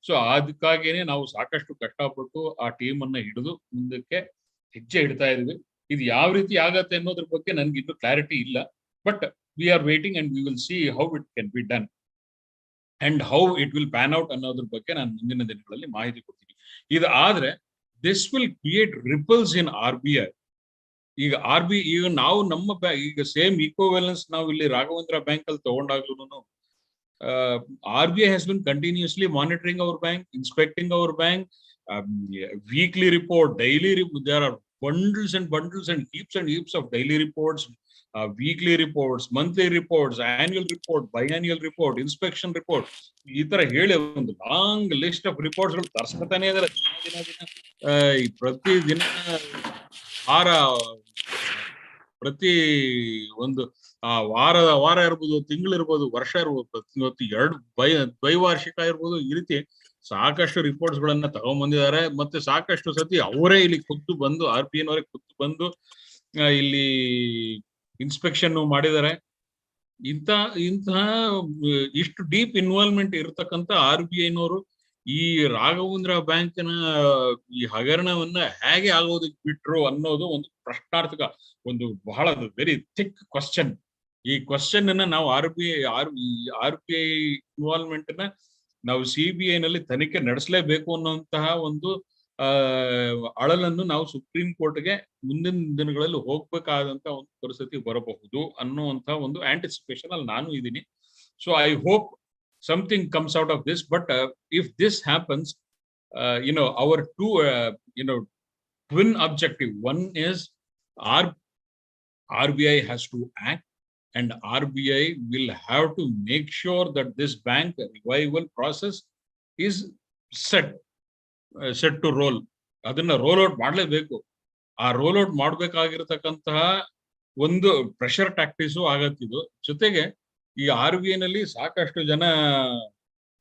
ಸೊ ಅದಕ್ಕಾಗಿಯೇ ನಾವು ಸಾಕಷ್ಟು ಕಷ್ಟಪಟ್ಟು ಆ ಟೀಮ್ ಅನ್ನ ಹಿಡಿದು ಮುಂದಕ್ಕೆ ಹೆಜ್ಜೆ ಇಡ್ತಾ ಇದೀವಿ. ಇದು ಯಾವ ರೀತಿ ಆಗತ್ತೆ ಅನ್ನೋದ್ರ ಬಗ್ಗೆ ನನ್ಗೆ ಇನ್ನೂ ಕ್ಲಾರಿಟಿ ಇಲ್ಲ. But we are waiting and we will see how it can be done and how it will PAN out ಅನ್ನೋದ್ರ ಬಗ್ಗೆ ನಾನು ಮುಂದಿನ ದಿನಗಳಲ್ಲಿ ಮಾಹಿತಿ ಕೊಡ್ತೀನಿ. ಇದು ಆದ್ರೆ this will create repels in RBI. ಈಗ ಈಗ ನಾವು ನಮ್ಮ ಈಗ ಸೇಮ್ ಈಕ್ವಲೆನ್ಸ್ ನಾವು ಇಲ್ಲಿ ರಾಘವೇಂದ್ರ ಬ್ಯಾಂಕ್ ಅಲ್ಲಿ ತಗೊಂಡಾಗ್ಲೂ RBI has been continuously monitoring our bank, inspecting our bank, weekly report, daily report. There are bundles and bundles and heaps of daily reports, weekly reports, monthly reports, annual report, biannual report, inspection report. ಈ ತರ ಹೇಳಿ ಒಂದು long list of reports ಗಳು ತರಿಸ್ಕೊತಾನೆ ಇದಾರೆ. ಪ್ರತಿ ದಿನ ಪ್ರತಿ ಒಂದು ವಾರ ಇರ್ಬೋದು, ತಿಂಗಳಿರ್ಬೋದು, ವರ್ಷ ಇರ್ಬೋದು, ಎರಡು ದ್ವೈವಾರ್ಷಿಕ ಇರ್ಬೋದು, ಈ ರೀತಿ ಸಾಕಷ್ಟು ರಿಪೋರ್ಟ್ಸ್ ಗಳನ್ನ ತಗೊಂಡ್ಬಂದಿದ್ದಾರೆ. ಮತ್ತೆ ಸಾಕಷ್ಟು ಸತಿ ಅವರೇ ಇಲ್ಲಿ ಖುದ್ದು ಬಂದು RBI ಖುದ್ದು ಬಂದು ಇಲ್ಲಿ ಇನ್ಸ್ಪೆಕ್ಷನ್ ಮಾಡಿದ್ದಾರೆ. ಇಂತಹ ಇಷ್ಟು ಡೀಪ್ ಇನ್ವಾಲ್ವ್ಮೆಂಟ್ ಇರತಕ್ಕಂತ RBI ಈ ರಾಘವೇಂದ್ರ ಬ್ಯಾಂಕಿನ ಈ ಹಗರಣವನ್ನ ಹೇಗೆ ಆಗೋದಕ್ಕೆ ಬಿಟ್ರು ಅನ್ನೋದು ಒಂದು ಪ್ರಶ್ನಾರ್ಥಕ, ಒಂದು ಬಹಳ ವೆರಿ ಥಿಕ್ ಕ್ವಶನ್. ಈ ಕ್ವಶನ್ ಅನ್ನ ನಾವು RBI ಇನ್ವಾಲ್ವ್ಮೆಂಟ್ ನ ನಾವು CBI ನಲ್ಲಿ ತನಿಖೆ ನಡೆಸಲೇಬೇಕು ಅನ್ನುವಂತಹ ಒಂದು ಅಳಲನ್ನು ನಾವು ಸುಪ್ರೀಂ ಕೋರ್ಟ್ಗೆ ಮುಂದಿನ ದಿನಗಳಲ್ಲಿ ಹೋಗ್ಬೇಕಾದಂತ ಒಂದು ಪರಿಸ್ಥಿತಿ ಬರಬಹುದು ಅನ್ನುವಂತ ಒಂದು ಆಂಟಿಸಿಪೇಷನ್ ಅಲ್ಲಿ ನಾನು ಇದ್ದೀನಿ. So I hope something comes out of this, but if this happens, our two twin objective, one is RBI has to act, and RBI will have to make sure that this bank revival process is set to roll. ಅದನ್ನ roll out ಮಾಡಲೇಬೇಕು. ಆ roll out ಮಾಡ್ಬೇಕಾಗಿರತಕ್ಕಂತಹ ಒಂದು pressure ಟ್ಯಾಕ್ಟಿಸು ಆಗತ್ತಿದು. ಜೊತೆಗೆ ಈ RBI ನಲ್ಲಿ ಸಾಕಷ್ಟು ಜನ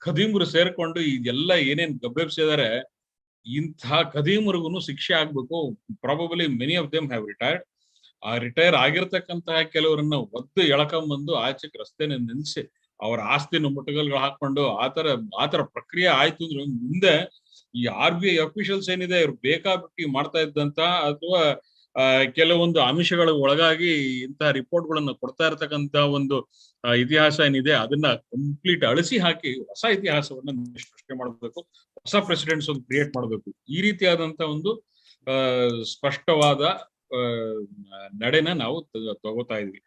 ಖದೀಮರು ಸೇರ್ಕೊಂಡು ಇದೆಲ್ಲ ಏನೇನ್ ಗಬ್ಬೆಬ್ಸಿದ್ದಾರೆ, ಇಂತಹ ಖದೀಮರಿಗೂ ಶಿಕ್ಷೆ ಆಗ್ಬೇಕು. Probably many of them have retired. ಆ ರಿಟೈರ್ ಆಗಿರ್ತಕ್ಕಂತಹ ಕೆಲವರನ್ನ ಒದ್ದು ಎಳ್ಕೊಂಬಂದು ಆಚೆಗೆ ರಸ್ತೆ ನಿಲ್ಲಿಸಿ ಅವರ ಆಸ್ತಿನ ಮುಟ್ಟುಗಲ್ಗಳು ಹಾಕೊಂಡು ಆತರ ಪ್ರಕ್ರಿಯೆ ಆಯ್ತು ಅಂದ್ರೆ ಮುಂದೆ ಈ RBI ಅಫಿಷಿಯಲ್ಸ್ ಏನಿದೆ ಇವ್ರು ಬೇಕಾಬಿಟ್ಟಿ ಮಾಡ್ತಾ ಇದ್ದಂತ ಅಥವಾ ಕೆಲವೊಂದು ಅಂಶಗಳ ಒಳಗಾಗಿ ಇಂತಹ ರಿಪೋರ್ಟ್ ಗಳನ್ನ ಕೊಡ್ತಾ ಇರ್ತಕ್ಕಂತ ಒಂದು ಇತಿಹಾಸ ಏನಿದೆ ಅದನ್ನ ಕಂಪ್ಲೀಟ್ ಅಳಿಸಿ ಹಾಕಿ ಹೊಸ ಇತಿಹಾಸವನ್ನ ಸೃಷ್ಟಿ ಮಾಡಬೇಕು, ಹೊಸ ಪ್ರೆಸಿಡೆಂಟ್ಸ್ ಒಂದು ಕ್ರಿಯೇಟ್ ಮಾಡಬೇಕು. ಈ ರೀತಿಯಾದಂತ ಒಂದು ಸ್ಪಷ್ಟವಾದ ನಡೆನ ನಾವು ತಗೋತಾ ಇದ್ವಿ.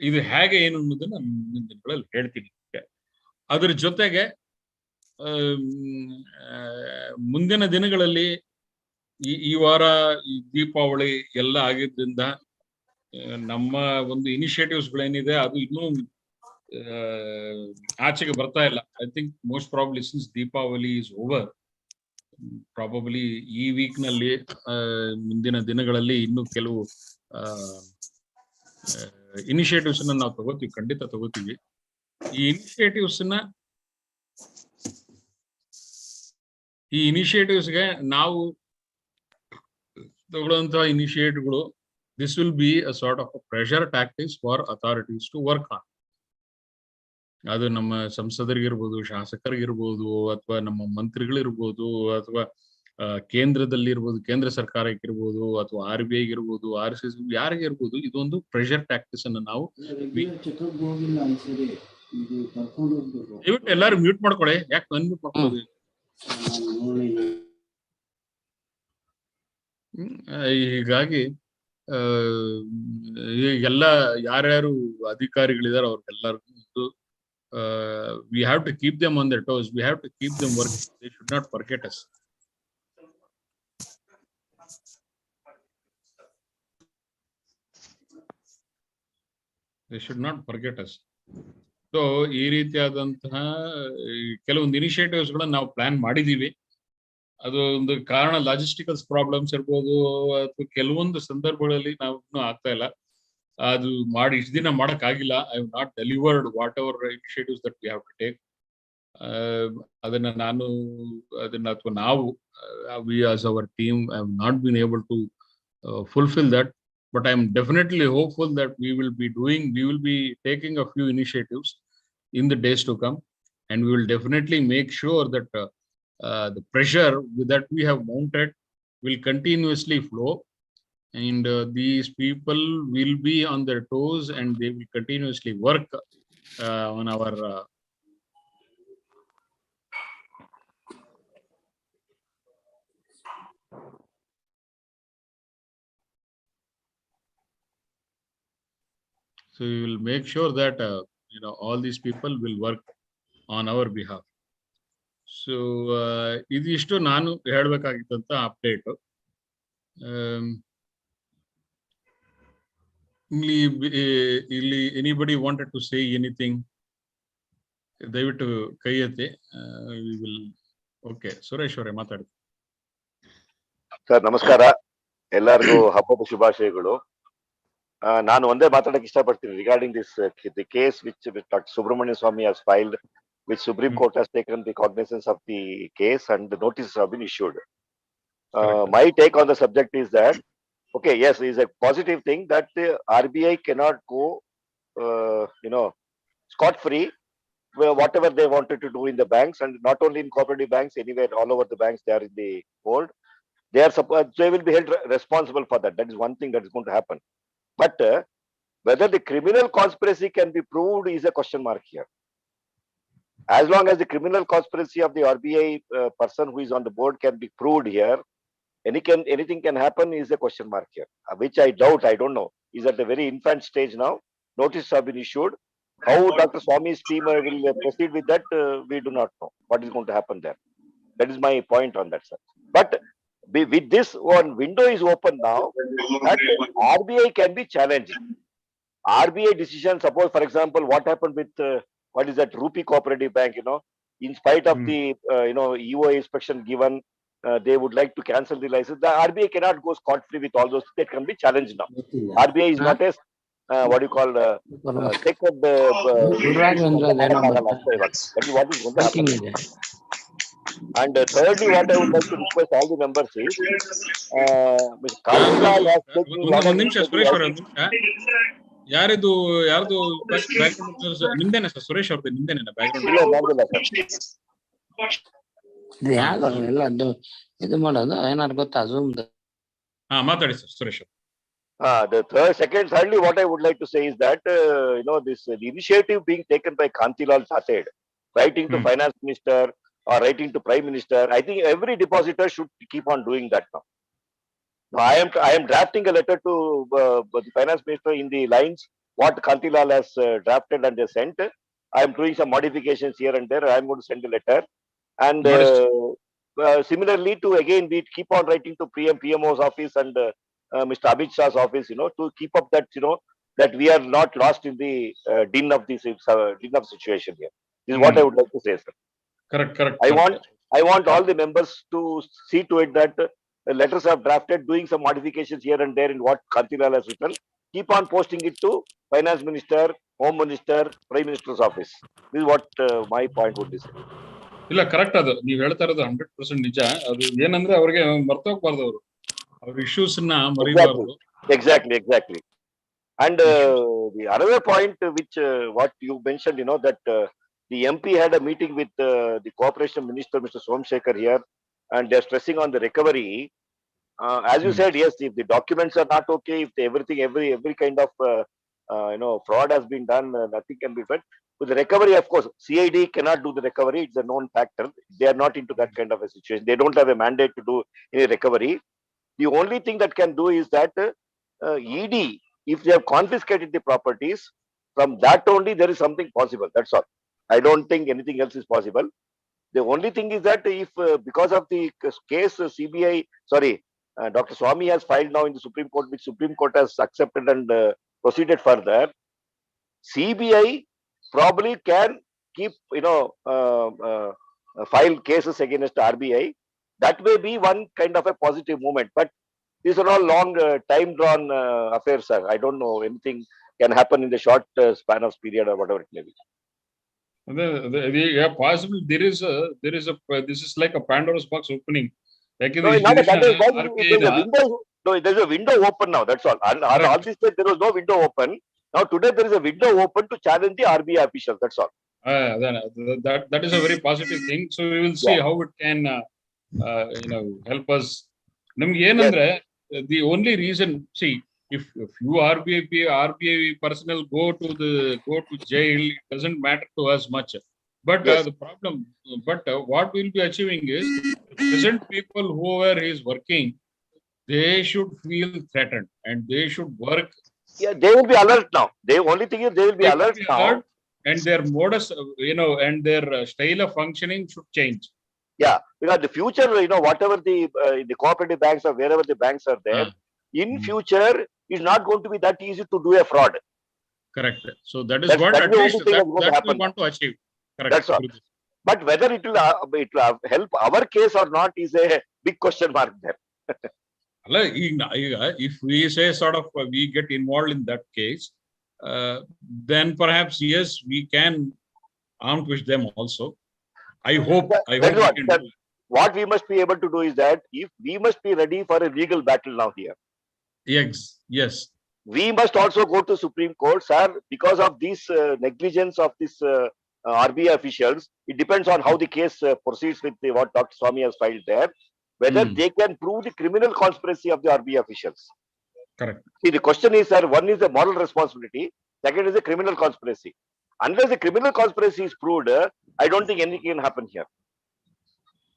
ಇದು ಹೇಗೆ ಏನು ಅನ್ನೋದನ್ನ ಮುಂದಿನ ದಿನಗಳಲ್ಲಿ ಹೇಳ್ತೀನಿ. ಅದ್ರ ಜೊತೆಗೆ ಮುಂದಿನ ದಿನಗಳಲ್ಲಿ ಈ ವಾರ ಈ ದೀಪಾವಳಿ ಎಲ್ಲ ಆಗಿದ್ರಿಂದ ನಮ್ಮ ಒಂದು ಇನಿಷಿಯೇಟಿವ್ಸ್ ಗಳೇನಿದೆ ಅದು ಇನ್ನೂ ಆಚೆಗೆ ಬರ್ತಾ ಇಲ್ಲ. I think most probably since Deepavali is over, probably ಈ ವೀಕ್ ನಲ್ಲಿ ಮುಂದಿನ ದಿನಗಳಲ್ಲಿ ಇನ್ನು ಕೆಲವು ಇನಿಷಿಯೇಟಿವ್ಸ್ ನಾವು ತಗೋತೀವಿ, ಖಂಡಿತ ತಗೋತೀವಿ. ಈ ಇನಿಷಿಯೇಟಿವ್ಸ್ಗೆ ನಾವು ತಗೊಳ್ಳುವಂತಹ ಇನಿಷಿಯೇಟಿವ್ಗಳು, this will be a sort of a pressure tactics for authorities to work on. ಅದು ನಮ್ಮ ಸಂಸದರಿಗಿರ್ಬೋದು, ಶಾಸಕರಿಗಿರ್ಬೋದು, ಅಥವಾ ನಮ್ಮ ಮಂತ್ರಿಗಳಿರ್ಬೋದು, ಅಥವಾ ಕೇಂದ್ರದಲ್ಲಿ ಇರ್ಬೋದು, ಕೇಂದ್ರ ಸರ್ಕಾರಕ್ಕಿರ್ಬೋದು, ಅಥವಾ RBI ಇರ್ಬೋದು, RCC ಯಾರಿಗಿರ್ಬೋದು, ಇದೊಂದು ಪ್ರೆಷರ್ ಟ್ಯಾಕ್ಟಿಕ್ಸ್ ಅನ್ನು ನಾವು ದಯವಿಟ್ಟು ಎಲ್ಲಾರು ಮ್ಯೂಟ್ ಮಾಡ್ಕೊಳ್ಳಿ. ಯಾಕೆ ಅನ್ಮ್ಯೂಟ್ ಮಾಡ್ಕೊಳ್ಳೋದು? ಹೀಗಾಗಿ ಎಲ್ಲ ಯಾರ್ಯಾರು ಅಧಿಕಾರಿಗಳಿದಾರೆ ಅವ್ರಿಗೆಲ್ಲರಿಗೂ we have to keep them on their toes, we have to keep them working, they should not forget us. They should not forget us. So ಈ ರೀತಿಯಾದಂತಹ ಕೆಲವೊಂದು ಇನಿಷಿಯೇಟಿವ್ಸ್ ಗಳನ್ನ ನಾವು ಪ್ಲಾನ್ ಮಾಡಿದೀವಿ. ಅದು ಒಂದು ಕಾರಣ ಲಾಜಿಸ್ಟಿಕಲ್ಸ್ ಪ್ರಾಬ್ಲಮ್ಸ್ ಇರ್ಬೋದು, ಅಥವಾ ಕೆಲವೊಂದು ಸಂದರ್ಭಗಳಲ್ಲಿ ನಾವು ಇನ್ನೂ ಆಗ್ತಾ ಇಲ್ಲ. ಅದು ಮಾಡಿ ಇಷ್ಟು ದಿನ ಮಾಡಕ್ ಆಗಿಲ್ಲ. I have not delivered whatever initiatives that we have to take. ಅದನ್ನ ಅಥವಾ ನಾವು we as our team have not been able to fulfill that, but I am definitely hopeful that we will be taking a few initiatives in the days to come, and we will definitely make sure that the pressure that we have mounted will continuously flow, and these people will be on their toes and they will continuously work on our so we will make sure that all these people will work on our behalf. So ಇದಿಷ್ಟು ನಾನು ಹೇಳಬೇಕಾಗಿದ್ದಂತ update. ಇಲ್ಲಿ anybody wanted to say anything, ದಯವಿಟ್ಟು ಕೈ ಎತ್ತಿ. Okay, Suresh ಅವರೇ ಮಾತಾಡಿ. Sir ನಮಸ್ಕಾರ, ಎಲ್ಲರಿಗೂ ಹಬ್ಬದ ಶುಭಾಶಯಗಳು. ನಾನು ಒಂದೇ ಮಾತಾಡಕ್ಕೆ ಇಷ್ಟಪಡ್ತೀನಿ regarding this the case which Dr. Subramanian Swamy has filed, which Supreme Court has taken the cognizance of the case and the notices have been issued. My take on the subject is that, okay, yes, it is a positive thing that the RBI cannot go, scot-free whatever they wanted to do in the banks, and not only in cooperative banks, anywhere all over the banks they are in the fold. They will be held responsible for that. That is one thing that is going to happen. But whether the criminal conspiracy can be proved is a question mark here. As long as the criminal conspiracy of the RBI person who is on the board can be proved here, anything can happen is a question mark here, which I doubt. I don't know. Is at a very infant stage now. Notices have been issued. How Dr. Swamy's team will proceed with that, we do not know what is going to happen there. That is my point on that, sir. But with this one window is open now, that RBI can be challenging. RBI decision, suppose for example, what happened with what is that Rupee Cooperative Bank, in spite of the EOA inspection given, they would like to cancel the license. The RBI cannot go scot-free with all those. That can be challenged now. RBI is not a what you call sacred that is what is going to happen. And thirdly, what I would like to request all the members is, ಒಂದ್ ನಿಮಿಷ ಸುರೇಶ್ ಅವರೇ, ಒಂದ್ ನಿಮಿಷ. ಯಾರ್ದು ನಿಮ್ದೇನೆ sir? Suresh ಅವ್ರದ್ದು ನಿಮ್ದೇನೆ background? ಎಲ್ಲ ಇದು ಮಾಡೋದು ಏನಾರು ಗೊತ್ತಾ Zoom? ಮಾತಾಡಿ sir Suresh. Thirdly, what I would like to say is that the initiative being taken by Kantilal Thathed, writing to Finance Minister or writing to Prime Minister, I think every depositor should keep on doing that now. I am drafting a letter to the Finance Minister in the lines what Kantilal has drafted and they sent. I am doing some modifications here and there. I am going to send a letter. And similarly to, again, we keep on writing to PMO's office and Mr. Amit Shah's office, to keep up that, that we are not lost in the din of this din of situation here. This is what I would like to say, sir. Correct. I want all the members to see to it that letters are drafted, doing some modifications here and there in what Kantilal has written. Keep on posting it to Finance Minister, Home Minister, Prime Minister's office. This is what my point would be. ಇಲ್ಲ, correct. ಅದು ನೀವ್ ಹೇಳ್ತಾ ಇರೋದು 100% ನಿಜ. ಅದು ಏನಂದ್ರೆ ಅವ್ರಿಗೆ ಮರ್ತೋಗ್ಬಾರ್ದು, ಅವ್ರ ಇಶ್ಯೂಸ್ ನ ಮರಿಬಾರ್ದು. Exactly. And the another point which what you mentioned, that the MP had a meeting with the Corporation Minister, Mr. Somsekhar here, and they're stressing on the recovery. As you said, yes, if the documents are not okay, if every kind of fraud has been done, nothing can be fed. With the recovery, of course, CID cannot do the recovery. It's a known factor. They are not into that kind of a situation. They don't have a mandate to do any recovery. The only thing that can do is that ED, if they have confiscated the properties, from that only there is something possible. That's all. I don't think anything else is possible. The only thing is that if because of the case CBI, Dr. Swamy has filed now in the Supreme Court, which Supreme Court has accepted and proceeded further, CBI probably can keep, file cases against RBI. That may be one kind of a positive movement. But these are all long, time drawn affairs, sir. I don't know anything can happen in the short span of period or whatever it may be. Yeah, possible. This is like a Pandora's box opening. Like No, this not decision, that is why RBI there's a window. No, there's a window open now. That's all. And all this day, there was no window open. Now today there is a window open to challenge the RBI officials. That's all. that is a very positive thing. So we will see how it can help us. The only reason, see, if you RBI personnel go to jail, it doesn't matter to us much. But the problem, what we'll be achieving is the present people whoever is working, they should feel threatened and they should work. Yeah, they will be alert now. The only thing is they will be alert now. And their modus, and their style of functioning should change. Yeah, because the future, whatever the cooperative banks or wherever the banks are there, in future is not going to be that easy to do a fraud. Correct. So that is what at least that we want to achieve. Correct. That's all. But whether it will help our case or not is a big question mark there. If we say sort of we get involved in that case, then perhaps yes, we can ambush them also. I hope. What we must be able to do is that if we must be ready for a legal battle now here. Yes. We must also go to Supreme Court, sir, because of this negligence of this RBI officials. It depends on how the case proceeds with what Dr. Swami has filed there, whether they can prove the criminal conspiracy of the RBI officials. Correct. See, the question is, sir, one is the moral responsibility, second is the criminal conspiracy. Unless the criminal conspiracy is proved, I don't think anything can happen here.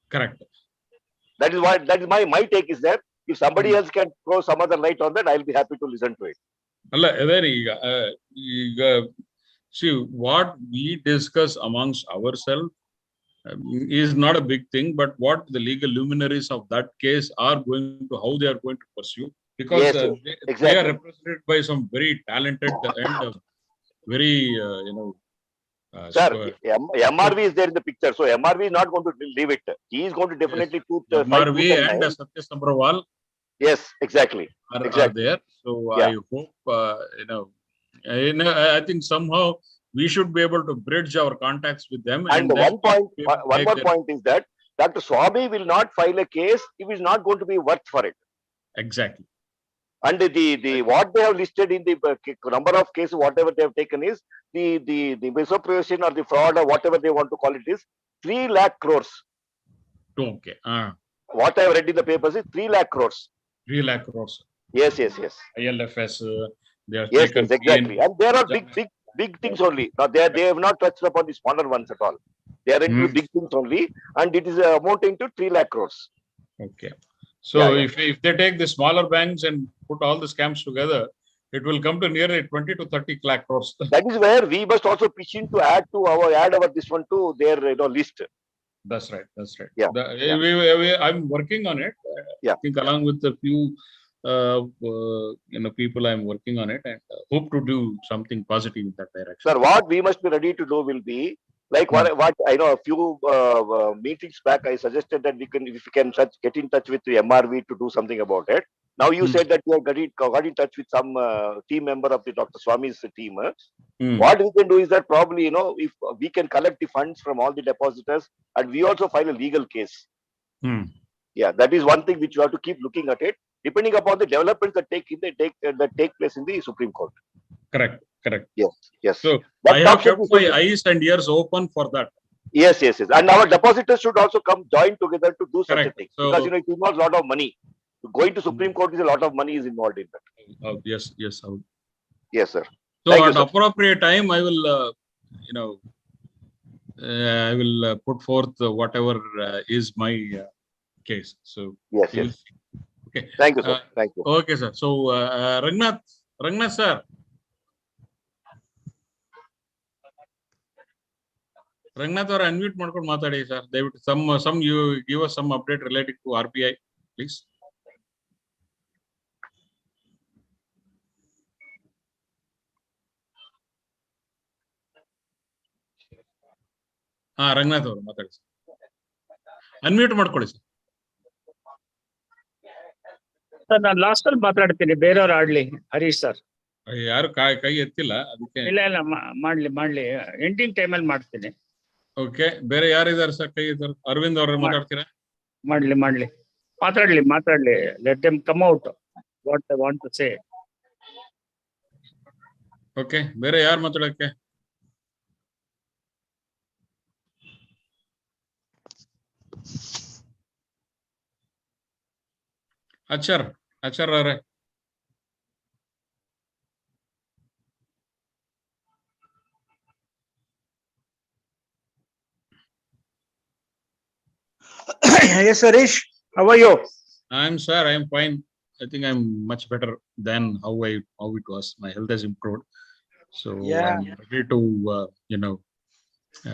Correct. That is my take is that if somebody else can throw some other light on that, I'll be happy to listen to it. See, what we discuss amongst ourselves is not a big thing, but what the legal luminaries of that case are going to, how they are going to pursue, because they are represented by some very talented and very, sir, MRV is there in the picture, so MRV is not going to leave it. He is going to definitely MRV and Satya Sabrawal. Yes, exactly. Are there. So I hope, I think somehow we should be able to bridge our contacts with them. And one more point is that Dr. Swami will not file a case if it is not going to be worth for it. Exactly. And the what they have listed in the number of cases, whatever they have taken is the misappropriation or the fraud or whatever they want to call it is 3 lakh crores. Okay. What I have read in the papers is 3 lakh crores. 3 lakh crores. Yes. ILFS. They are exactly. And there are big things only. Now they have not touched upon the smaller ones at all. They are into big things only, and it is amounting to 3 lakh crores. Okay. So if they take the smaller banks and put all the scams together, it will come to nearly 20 to 30 lakh crores. That is where we must also pitch in to add our this one to their list. That's right. Yeah. I'm working on it. I think along with a few people, I'm working on it and hope to do something positive in that direction. Sir, what we must be ready to do will be like what I know. A few meetings back, I suggested that if we can get in touch with the MRV to do something about it. Now you said that you have got in touch with some team member of the Dr. Swami's team. What we can do is that probably if we can collect the funds from all the depositors and we also file a legal case. Yeah, that is one thing which you have to keep looking at it, depending upon the developments that take place in the Supreme Court. Correct. Yes. So I have kept my eyes and ears open for that. Yes. And our depositors should also join together to do such a thing. So, because it involves a lot of money. Going to Supreme Court is a lot of money is involved in that. Yes. Yes, sir. So at appropriate time, I will, I will put forth whatever is my case. So yes. Okay. Thank you, sir. Thank you. Okay, sir. So Rangnath sir. Rangnath or unmute ಮಾಡ್ಕೊಂಡು ಮಾತಾಡಿ sir. Some you give us some update related to RBI, please. Ranganath ಅವರು ಮಾತಾಡಿ sir. Unmute ಮಾಡ್ಕೊಳ್ಳಿ sir. Sir ನಾನು last ಅಲ್ಲಿ ಮಾತಾಡ್ತೀನಿ, ಬೇರೆಯವ್ರು ಆಡ್ಲಿ. Harish sir ಯಾರು ಕೈ ಎತ್ತಿಲ್ಲ ಅದಕ್ಕೆ. ಇಲ್ಲ ಮಾಡ್ಲಿ ಎಂಡಿಂಗ್ ಟೈಮಲ್ಲಿ ಮಾಡ್ತೀನಿ. ಓಕೆ, ಬೇರೆ ಯಾರಿದ್ದಾರೆ ಸರ್ ಕೈ ಎತ್ತರು? ಅರವಿಂದ್ ಅವ್ರ ಮಾತಾಡ್ತೀರಾ? ಮಾಡ್ಲಿ ಮಾತಾಡ್ಲಿ. Let them come out what they want to say. Okay, ಬೇರೆ ಯಾರು ಮಾತಾಡಕ್ಕೆ? ಆಚಾರ್ ಅವರೇ. Yes, Harish. How are you? I am fine. I think I'm much better than how it was. My health has improved, so Yeah. I'm ready to do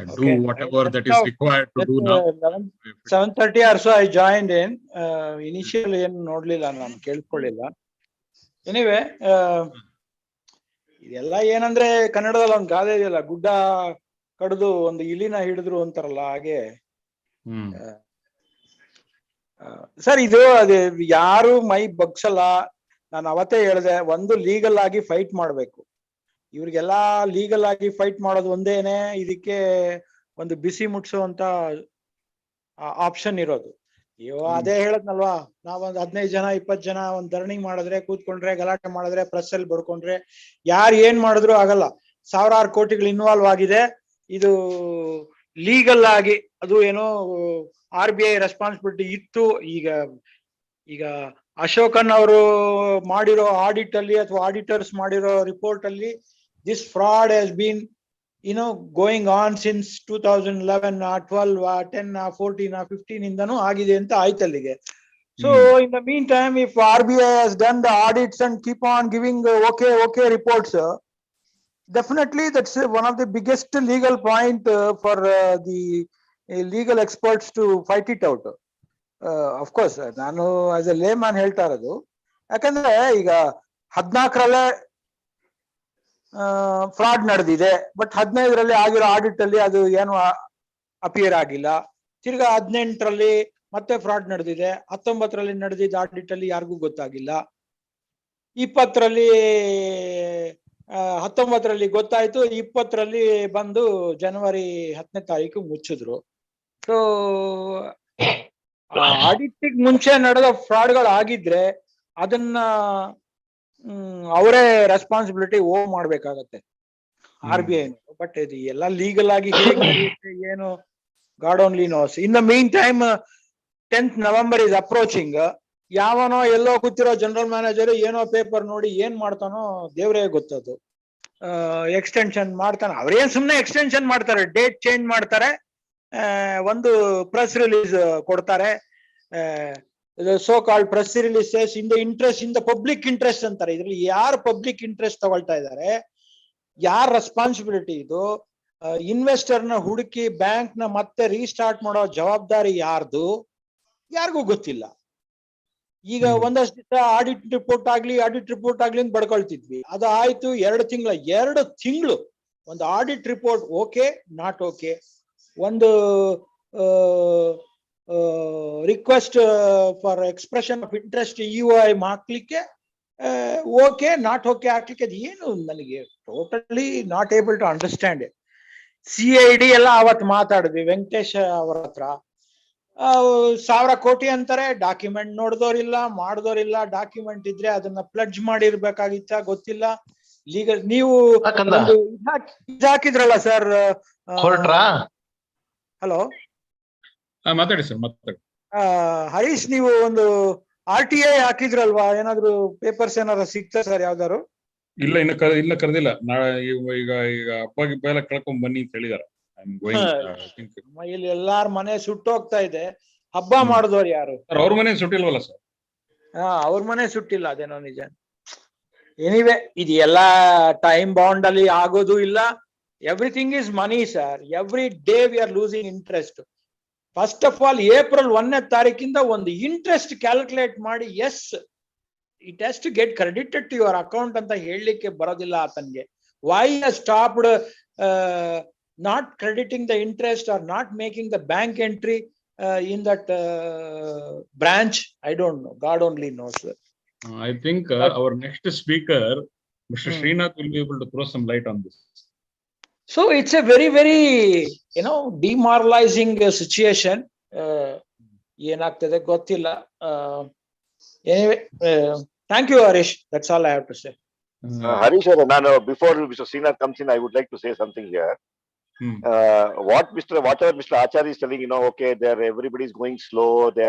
Okay. whatever that is required to do now. 7:30 or so I joined in. Initially ಏನು ನೋಡ್ಲಿಲ್ಲ, ನಾನು ಕೇಳ್ಕೊಳ್ಳಿಲ್ಲ. Anyway, ಇದೆಲ್ಲ ಏನಂದ್ರೆ ಕನ್ನಡದಲ್ಲಿ ಒಂದು ಗಾದೆ ಇದೆಯಲ್ಲ, ಗುಡ್ಡ ಕಡಿದು ಒಂದು ಇಲಿನ ಹಿಡಿದ್ರು ಅಂತಾರಲ್ಲ, ಹಾಗೆ. ಸರ್, ಇದು ಅದೇ ಯಾರು ಮೈ ಬಗ್ಸಲ್ಲ. ನಾನು ಅವತ್ತೇ ಹೇಳಿದೆ, ಒಂದು ಲೀಗಲ್ ಆಗಿ ಫೈಟ್ ಮಾಡ್ಬೇಕು. ಇವ್ರಿಗೆಲ್ಲಾ ಲೀಗಲ್ ಆಗಿ ಫೈಟ್ ಮಾಡೋದು ಒಂದೇನೆ ಇದಕ್ಕೆ ಒಂದು ಬಿಸಿ ಮುಟ್ಸುವಂತ ಆಪ್ಷನ್ ಇರೋದು. ಅದೇ ಹೇಳದ್ನಲ್ವಾ, ನಾವೊಂದ್ 15 ಜನ 20 ಜನ ಒಂದ್ ಧರಣಿ ಮಾಡಿದ್ರೆ, ಕೂತ್ಕೊಂಡ್ರೆ, ಗಲಾಟೆ ಮಾಡಿದ್ರೆ, ಪ್ರೆಸ್ ಅಲ್ಲಿ ಬಡ್ಕೊಂಡ್ರೆ ಯಾರು ಏನ್ ಮಾಡಿದ್ರು ಆಗಲ್ಲ. ಸಾವಿರಾರು ಕೋಟಿಗಳು ಇನ್ವಾಲ್ವ್ ಆಗಿದೆ. ಇದು ಲೀಗಲ್ ಆಗಿ ಅದು ಏನೋ RBI ರೆಸ್ಪಾನ್ಸಿಬಿಲಿಟಿ ಇತ್ತು. ಈಗ ಅಶೋಕನ್ ಅವರು ಮಾಡಿರೋ ಆಡಿಟ್ ಅಲ್ಲಿ ಅಥವಾ ಆಡಿಟರ್ಸ್ ಮಾಡಿರೋ ರಿಪೋರ್ಟ್ ಅಲ್ಲಿ this fraud has been going on since 2011, 12, 10, 14, 15 ಇಂದನೂ ಆಗಿದೆ ಅಂತ ಆಯ್ತು ಅಲ್ಲಿಗೆ. So in the meantime, if RBI has done the audits and keep on giving okay reports, definitely that's one of the biggest legal point for the legal experts to fight it out. Of course, ನಾನು as a layman ಹೇಳ್ತಾ ಇರೋದು, ಯಾಕಂದ್ರೆ ಈಗ 14ರಲ್ಲೇ fraud ನಡೆದಿದೆ, but 15ರಲ್ಲಿ ಆಗಿರೋ audit ಅಲ್ಲಿ ಅದು ಏನು ಅಪಿಯರ್ ಆಗಿಲ್ಲ. ತಿರ್ಗಾ 18ರಲ್ಲಿ ಮತ್ತೆ ಫ್ರಾಡ್ ನಡೆದಿದೆ, 19ರಲ್ಲಿ ನಡೆದಿದ್ದ ಆಡಿಟ್ ಅಲ್ಲಿ ಯಾರಿಗೂ ಗೊತ್ತಾಗಿಲ್ಲ. 19ರಲ್ಲಿ ಗೊತ್ತಾಯ್ತು, 20ರಲ್ಲಿ ಬಂದು ಜನವರಿ 10ನೇ ತಾರೀಕು ಮುಚ್ಚಿದ್ರು. ಸೊ ಆಡಿಟ್ ಮುಂಚೆ ನಡೆದ ಫ್ರಾಡ್ಗಳು ಆಗಿದ್ರೆ ಅದನ್ನ ಅವರೇ ರೆಸ್ಪಾನ್ಸಿಬಿಲಿಟಿ ಮಾಡ್ಬೇಕಾಗತ್ತೆ RBI. ಬಟ್ ಇದು ಎಲ್ಲ ಲೀಗಲ್ ಆಗಿ ಹೇಗೆ ನಡೆಯುತ್ತೆ ಏನು, God only knows. In the mean time 10th November is approaching. ಯಾವನೋ ಎಲ್ಲೋ ಕೂತಿರೋ ಜನರಲ್ ಮ್ಯಾನೇಜರ್ ಏನೋ ಪೇಪರ್ ನೋಡಿ ಏನ್ ಮಾಡ್ತಾನೋ ದೇವ್ರೇ ಗೊತ್ತದು. ಎಕ್ಸ್ಟೆನ್ಷನ್ ಮಾಡ್ತಾನೆ. ಅವ್ರೇನ್ ಸುಮ್ನೆ ಎಕ್ಸ್ಟೆನ್ಷನ್ ಮಾಡ್ತಾರೆ, ಡೇಟ್ ಚೇಂಜ್ ಮಾಡ್ತಾರೆ, ಒಂದು ಪ್ರೆಸ್ ರಿಲೀಸ್ ಕೊಡ್ತಾರೆ. So called press releases in the interest, in the public interest ಅಂತಾರೆ. ಇದ್ರಲ್ಲಿ ಯಾರು ಪಬ್ಲಿಕ್ ಇಂಟ್ರೆಸ್ಟ್ ತಗೊಳ್ತಾ ಇದ್ದಾರೆ, ಯಾರ ರೆಸ್ಪಾನ್ಸಿಬಿಲಿಟಿ ಇದು, ಇನ್ವೆಸ್ಟರ್ ನ ಹುಡುಕಿ ಬ್ಯಾಂಕ್ ನ ಮತ್ತೆ ರೀಸ್ಟಾರ್ಟ್ ಮಾಡೋ ಜವಾಬ್ದಾರಿ ಯಾರ್ದು, ಯಾರಿಗೂ ಗೊತ್ತಿಲ್ಲ. ಈಗ ಒಂದಷ್ಟು ದಿವಸ ಆಡಿಟ್ ರಿಪೋರ್ಟ್ ಆಗ್ಲಿ ಅಂತ ಬಡ್ಕೊಳ್ತಿದ್ವಿ. ಅದು ಆಯ್ತು 2 ತಿಂಗಳು ಒಂದು audit report okay not okay, ಒಂದು request for expression of interest EOI ಹಾಕ್ಲಿಕ್ಕೆ ಓಕೆ ನಾಟ್ ಓಕೆ ಹಾಕ್ಲಿಕ್ಕೆ, ಅದು ಏನು ನನಗೆ totally not able to understand. CID ಎಲ್ಲ ಅವತ್ತು ಮಾತಾಡಿದ್ವಿ ವೆಂಕಟೇಶ್ ಅವರ ಹತ್ರ. 1000 ಕೋಟಿ ಅಂತಾರೆ, ಡಾಕ್ಯುಮೆಂಟ್ ನೋಡಿದೋರಿಲ್ಲ, ಮಾಡಿದೋರಿಲ್ಲ. ಡಾಕ್ಯುಮೆಂಟ್ ಇದ್ರೆ ಅದನ್ನ ಪ್ಲಡ್ಜ್ ಮಾಡಿರ್ಬೇಕಾಗಿತ್ತ ಗೊತ್ತಿಲ್ಲ. ಲೀಗಲ್ ನೀವು ಹಾಕಿದ್ರಲ್ಲ ಸರ್. ಹಲೋ, ಮಾತಾಡಿ ಸರ್, ಮಾತಾಡಿ. ಹರೀಶ್, ನೀವು ಒಂದು RTI ಹಾಕಿದ್ರಲ್ವಾ, ಏನಾದ್ರು ಪೇಪರ್ಸ್ ಏನಾದ್ರು ಸಿಗ್ತಾ ಸರ್ ಯಾವ್ದಾರು? ಇಲ್ಲ, ಇಲ್ಲ ಕರೆದಿಲ್ಲ. ಈಗ ಹಬ್ಬ ಗಿಬ್ಬ ಎಲ್ಲ ಕಳ್ಕೊಂಡ್ ಬನ್ನಿ ಅಂತ ಹೇಳಿದಾರೆ. ಇಲ್ಲಿ ಎಲ್ಲಾರ ಮನೆ ಸುಟ್ಟೋಗ್ತಾ ಇದೆ. ಹಬ್ಬ ಮಾಡಿದವ್ರು ಯಾರು? ಅವ್ರ ಮನೆ ಸುಟ್ಟಿಲ್ವಲ್ಲ ಸರ್? ಅವ್ರ ಮನೆ ಸುಟ್ಟಿಲ್ಲ, ಅದೇನೋ ನಿಜ. ಎನಿವೆ, ಇದು ಎಲ್ಲಾ ಟೈಮ್ ಬೌಂಡ್ ಅಲ್ಲಿ ಆಗೋದು ಇಲ್ಲ. Everything is money sir. Every day we are losing interest. First of all April 1ನೇ ತಾರೀಕಿಂದ ಒಂದು ಇಂಟ್ರೆಸ್ಟ್ ಕ್ಯಾಲ್ಕುಲೇಟ್ ಮಾಡಿ, as it has to get credited to your account ಅಂತ ಹೇಳಲಿಕ್ಕೆ ಬರೋದಿಲ್ಲ ಆತನ್ಗೆ. Why has stopped not crediting the interest or not making the bank entry in that branch. I don't know. God only knows. I think But- our next speaker, Mr. Hmm. Srinath, will be able to throw some light on this. So it's a very, very, demoralizing situation. ಏನಾಗ್ತದೆ ಗೊತ್ತಿಲ್ಲ. Anyway, thank you, Harish. That's all I have to say. Harish, before Mr. Srinath comes in, I would like to say something here. Hmm. Whatever Mr. Acharya is telling, okay, everybody is going slow, they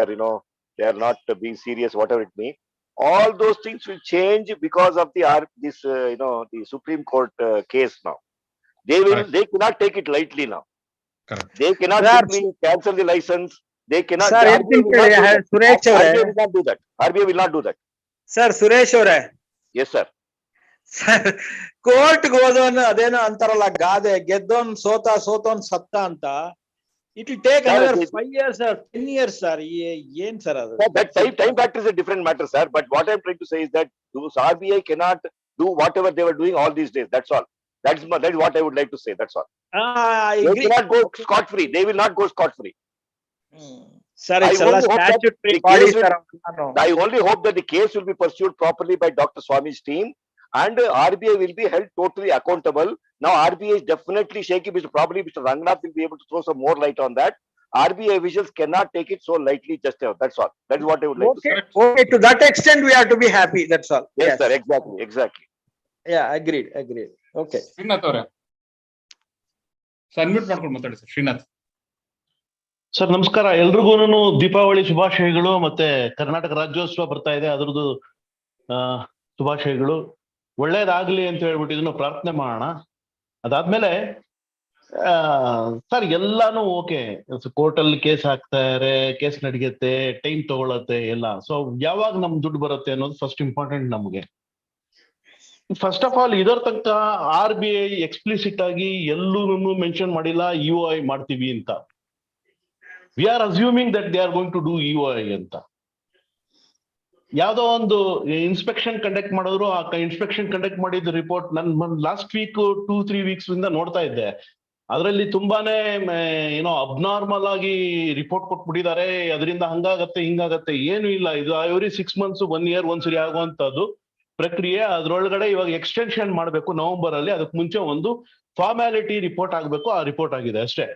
are not being serious, whatever it means. All those things will change because of the Supreme Court case now. They cannot take it lightly now. Correct. They cannot Sir, simply cancel the license. They cannot. Sir, the RBI will not do that. Suresh RBI ಅವರೇ, will not do that. RBI will not do that. Sir Suresh ಅವರೇ, Yes, sir. Sir, ಕೋರ್ಟ್ಗೆ ಹೋದವನು ಅದೇನೋ ಅಂತಾರಲ್ಲ ಗಾದೆ, ಗೆದ್ದೋನ್ ಸೋತೋನ್ ಸತ್ತ ಅಂತ. It will take Sir, another 5 years or 10 years, sir. ಏನ್ sir ಅದು? Sir, that time factor is a different matter, sir. But what I'm trying to say is that those RBI cannot do whatever they were doing all these days. That's all. That is what I would like to say. That's all. I They agree. cannot go scot free. They will not go scot free. Sir, I it's ಎಲ್ಲ only hope that statutory the body, case will- sir. I only hope that the case will be pursued properly by Dr. Swami's team, and RBI will be held totally accountable. Now RBI is definitely shaky. Probably Mr. Rangnath will be able to throw some more light on that. RBI officials cannot take it so lightly. Just that's all. That's what I would like to say. Okay, to that extent we have to be happy. That's all. Yes, sir. Exactly. Yeah, agreed. Okay. Srinath ಅವರೇ, unmute ಮಾಡ್ಕೊಂಡು ಮಾತಾಡಿ sir. Srinath. Sir ನಮಸ್ಕಾರ, ಎಲ್ರಿಗೂ ದೀಪಾವಳಿ ಶುಭಾಶಯಗಳು. ಮತ್ತೆ ಕರ್ನಾಟಕ ರಾಜ್ಯೋತ್ಸವ ಬರ್ತಾ ಇದೆ, ಅದ್ರದ್ದು ಶುಭಾಶಯಗಳು. ಒಳ್ಳೇದಾಗ್ಲಿ ಅಂತ ಹೇಳ್ಬಿಟ್ಟು ಇದನ್ನು ಪ್ರಾರ್ಥನೆ ಮಾಡೋಣ. ಅದಾದ್ಮೇಲೆ ಸರ್ ಎಲ್ಲಾನು ಓಕೆ, ಕೋರ್ಟಲ್ಲಿ ಕೇಸ್ ಹಾಕ್ತಾರೆ, ಕೇಸ್ ನಡೆಯುತ್ತೆ, ಟೈಮ್ ತಗೊಳತ್ತೆ ಎಲ್ಲ. ಸೊ ಯಾವಾಗ ನಮ್ ದುಡ್ಡು ಬರುತ್ತೆ ಅನ್ನೋದು ಫಸ್ಟ್ ಇಂಪಾರ್ಟೆಂಟ್ ನಮ್ಗೆ. ಫಸ್ಟ್ ಆಫ್ ಆಲ್ ಇದರ ತನಕ RBI ಎಕ್ಸ್ಪ್ಲಿಸಿಟ್ ಆಗಿ ಎಲ್ಲೂ ಮೆನ್ಷನ್ ಮಾಡಿಲ್ಲ EOI ಮಾಡ್ತೀವಿ ಅಂತ. We are assuming that they are going to do EOI ಅಂತ. ಯಾವ್ದೋ ಒಂದು ಇನ್ಸ್ಪೆಕ್ಷನ್ ಕಂಡಕ್ಟ್ ಮಾಡಿದ್ರು, ಆ ಇನ್ಸ್ಪೆಕ್ಷನ್ ಕಂಡಕ್ಟ್ ಮಾಡಿದ ರಿಪೋರ್ಟ್ ನನ್ ಲಾಸ್ಟ್ ವೀಕ್ 2-3 ವೀಕ್ಸ್ ಇಂದ ನೋಡ್ತಾ ಇದ್ದೆ. ಅದರಲ್ಲಿ ತುಂಬಾನೇ ಅಬ್ನಾರ್ಮಲ್ ಆಗಿ ರಿಪೋರ್ಟ್ ಕೊಟ್ಬಿಟ್ಟಿದ್ದಾರೆ. ಅದರಿಂದ ಹಂಗಾಗತ್ತೆ ಹಿಂಗಾಗತ್ತೆ, ಏನು ಇಲ್ಲ. ಇದು ಎವ್ರಿ 6 months 1 year ಒಂದ್ಸರಿ ಆಗುವಂತದ್ದು ಪ್ರಕ್ರಿಯೆ. ಅದ್ರೊಳಗಡೆ ಇವಾಗ ಎಕ್ಸ್ಟೆನ್ಷನ್ ಮಾಡ್ಬೇಕು ನವೆಂಬರ್ ಅಲ್ಲಿ. ಅದಕ್ಕೆ ಮುಂಚೆ ಒಂದು ಫಾರ್ಮ್ಯಾಲಿಟಿ ರಿಪೋರ್ಟ್ ಆಗ್ಬೇಕು, ಆ ರಿಪೋರ್ಟ್ ಆಗಿದೆ ಅಷ್ಟೇ.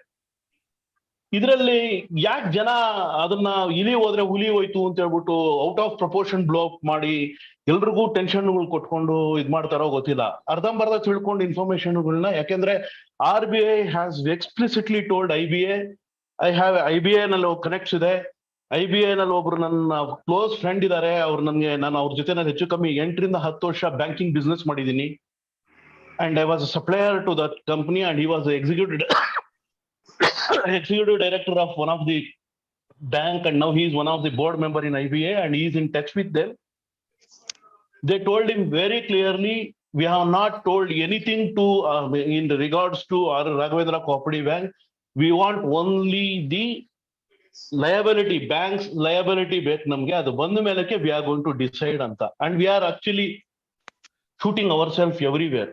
ಇದರಲ್ಲಿ ಯಾಕೆ ಜನ ಅದನ್ನ ಇಲಿ ಹೋದ್ರೆ ಹುಲಿ ಹೋಯ್ತು ಅಂತ ಹೇಳ್ಬಿಟ್ಟು out of proportion blow up ಮಾಡಿ ಎಲ್ರಿಗೂ ಟೆನ್ಷನ್ಗಳು ಕೊಟ್ಕೊಂಡು ಇದ್ ಮಾಡ್ತಾರೋ ಗೊತ್ತಿಲ್ಲ. ಅರ್ಧಂಬರ್ಧ ತಿಳ್ಕೊಂಡು ಇನ್ಫಾರ್ಮೇಶನ್ಗಳನ್ನ, ಯಾಕೆಂದ್ರೆ RBI has explicitly told IBA ನಲ್ಲಿ ಕನೆಕ್ಟ್ಸ್ ಇದೆ. IBA ನಲ್ಲಿ ಒಬ್ರು ನನ್ನ ಕ್ಲೋಸ್ ಫ್ರೆಂಡ್ ಇದ್ದಾರೆ. ನಾನು ಅವ್ರ ಜೊತೆ ಹೆಚ್ಚು ಕಮ್ಮಿ 8 ರಿಂದ 10 ವರ್ಷ ಬ್ಯಾಂಕಿಂಗ್ ಬಿಸ್ನೆಸ್ ಮಾಡಿದ್ದೀನಿ. And I was a supplier to that company, and he was executive director of one of the bank, and now he is one of the board member in IBA, and he is in touch with them. They told him very clearly, we have not told anything to in regards to our Raghavendra Cooperative Bank. We want only the liability, banks liability ಬೇಕು ನಮ್ಗೆ. ಅದು ಬಂದ ಮೇಲಕ್ಕೆ we are going to decide ಅಂತ. And we are actually shooting ourselves everywhere.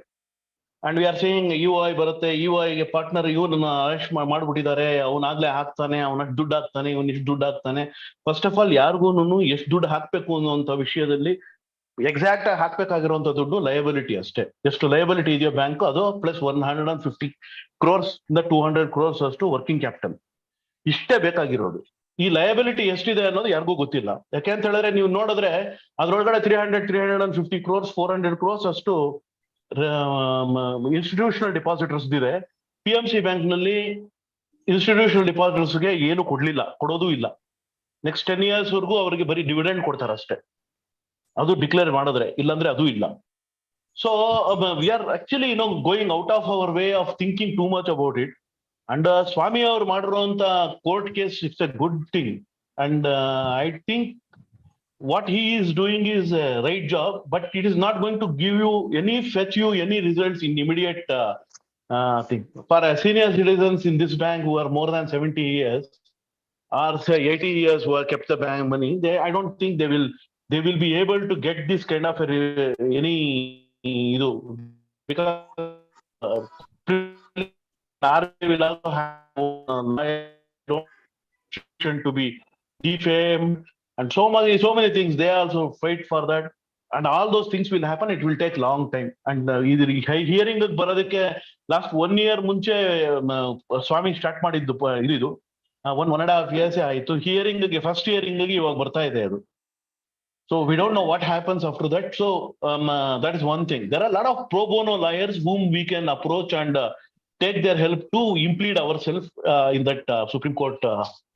And we are saying EOI ಬರುತ್ತೆ, EOI ಗೆ partner ಇವನನ್ನ arrest ಮಾಡ್ಬಿಟ್ಟಿದ್ದಾರೆ, ಅವನಾಗ್ಲೇ ಹಾಕ್ತಾನೆ, ಅವನಷ್ಟು ದುಡ್ಡು ಹಾಕ್ತಾನೆ, ಇವನ್ ಇಷ್ಟು ದುಡ್ಡು ಹಾಕ್ತಾನೆ. ಫಸ್ಟ್ ಆಫ್ ಆಲ್ ಯಾರಿಗೂ ಎಷ್ಟು ದುಡ್ಡು ಹಾಕ್ಬೇಕು ಅನ್ನುವಂತ ವಿಷಯದಲ್ಲಿ ಎಕ್ಸಾಕ್ಟ್ ಆಗಿ ಹಾಕ್ಬೇಕಾಗಿರುವಂತ ದುಡ್ಡು ಲಯಬಿಲಿಟಿ ಅಷ್ಟೇ. ಎಷ್ಟು ಲಯಬಿಲಿಟಿ ಇದೆಯೋ ಬ್ಯಾಂಕ್ ಅದು ಪ್ಲಸ್ 150 crores ಇಂದ 200 crores ಅಷ್ಟು ವರ್ಕಿಂಗ್ ಕ್ಯಾಪಿಟಲ್, ಇಷ್ಟೇ ಬೇಕಾಗಿರೋದು. ಈ ಲಯಬಿಲಿಟಿ ಎಷ್ಟಿದೆ ಅನ್ನೋದು ಯಾರಿಗೂ ಗೊತ್ತಿಲ್ಲ. ಯಾಕೆಂತ ಹೇಳಿದ್ರೆ ನೀವು ನೋಡಿದ್ರೆ ಅದ್ರೊಳಗಡೆ 350 crores 400 crores ಅಷ್ಟು ಇನ್ಸ್ಟಿಟ್ಯೂಷನಲ್ ಡಿಪಾಸಿಟರ್ಸ್ ಇದೆ. PMC ಬ್ಯಾಂಕ್ ನಲ್ಲಿ ಇನ್ಸ್ಟಿಟ್ಯೂಷನಲ್ ಡಿಪಾಸಿಟರ್ಸ್ಗೆ ಏನು ಕೊಡೋದು ಇಲ್ಲ. ನೆಕ್ಸ್ಟ್ 10 years ವರೆಗೂ ಅವರಿಗೆ ಬರೀ ಡಿವಿಡೆಂಡ್ ಕೊಡ್ತಾರೆ ಅಷ್ಟೇ, ಅದು ಡಿಕ್ಲೇರ್ ಮಾಡಿದ್ರೆ, ಇಲ್ಲಾಂದ್ರೆ ಅದು ಇಲ್ಲ. So we are actually going out of our way of thinking too much about it. And Swamy ಅವರು ಮಾಡಿರುವಂತ court case it's a good thing, and I think what he is doing is a right job, but it is not going to fetch you any results in immediate thing. For senior citizens in this bank who are more than 70 years or say 80 years who have kept the bank money, I don't think they will be able to get this kind of any because RBI will also have to be defamed and so many things. They also fight for that, and all those things will happen. It will take long time. And hearing ಬರೋದಕ್ಕೆ last 1 year ಮುಂಚೆ ಸ್ವಾಮಿ start ಮಾಡಿದ್ದು ಇದು 1.5 years ಆಯ್ತು. Hearing first hearing ಇವಾಗ ಬರ್ತಾ ಇದೆ ಅದು. So we don't know what happens after that. So that is one thing. There are a lot of pro bono lawyers whom we can approach and take their help to implead ourselves in that Supreme Court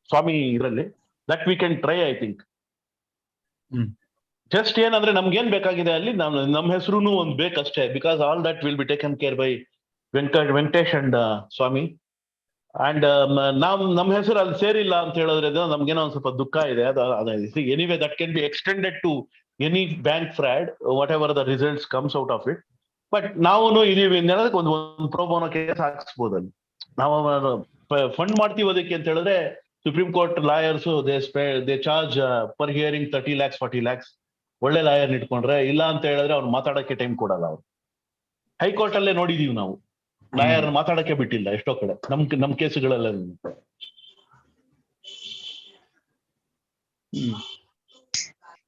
Swami iralli. That we can try, I think. Just ಏನಂದ್ರೆ ನಮ್ಗೆ ಏನ್ ಬೇಕಾಗಿದೆ ಅಲ್ಲಿ ನಮ್ಮ ಹೆಸರುನು ಒಂದು ಬೇಕಷ್ಟೇ, because all that will be taken care by Venkatesh and Swami. And ನಮ್ಮ ಹೆಸರು ಅಲ್ಲಿ ಸೇರಿಲ್ಲ ಅಂತ ಹೇಳಿದ್ರೆ ನಮ್ಗೇನೋ ಒಂದ್ ಸ್ವಲ್ಪ ದುಃಖ ಇದೆ. Anyway that can be extended to any bank fraud, whatever the results comes out of it. But ನಾವು ಇದೀವಿ ಅನ್ನೋದಕ್ಕೆ ಒಂದು ಪ್ರೋಬೋನೋ ಕೇಸ್ ಹಾಕ್ಸ್ಬೋದು ಅಲ್ಲಿ. ನಾವು ಫಂಡ್ ಮಾಡ್ತೀವಿ ಅದಕ್ಕೆ ಅಂತ ಹೇಳಿದ್ರೆ supreme court lawyers they charge per hearing 30 lakhs 40 lakhs. ಒಳ್ಳೆ ಲಾಯರ್ ಇಟ್ಕೊಂಡ್ರೆ, ಇಲ್ಲ ಅಂತ ಹೇಳಿದ್ರೆ ಅವ್ರು ಮಾತಾಡಕ್ಕೆ ಟೈಮ್ ಕೊಡಲ್ಲ. ಅವ್ರು ಹೈಕೋರ್ಟ್ ಅಲ್ಲೇ ನೋಡಿದೀವಿ ನಾವು, ಲಾಯರ್ ಮಾತಾಡಕ್ಕೆ ಬಿಟ್ಟಿಲ್ಲ ಎಷ್ಟೋ ಕಡೆ ನಮ್ ಕೇಸುಗಳೆಲ್ಲ.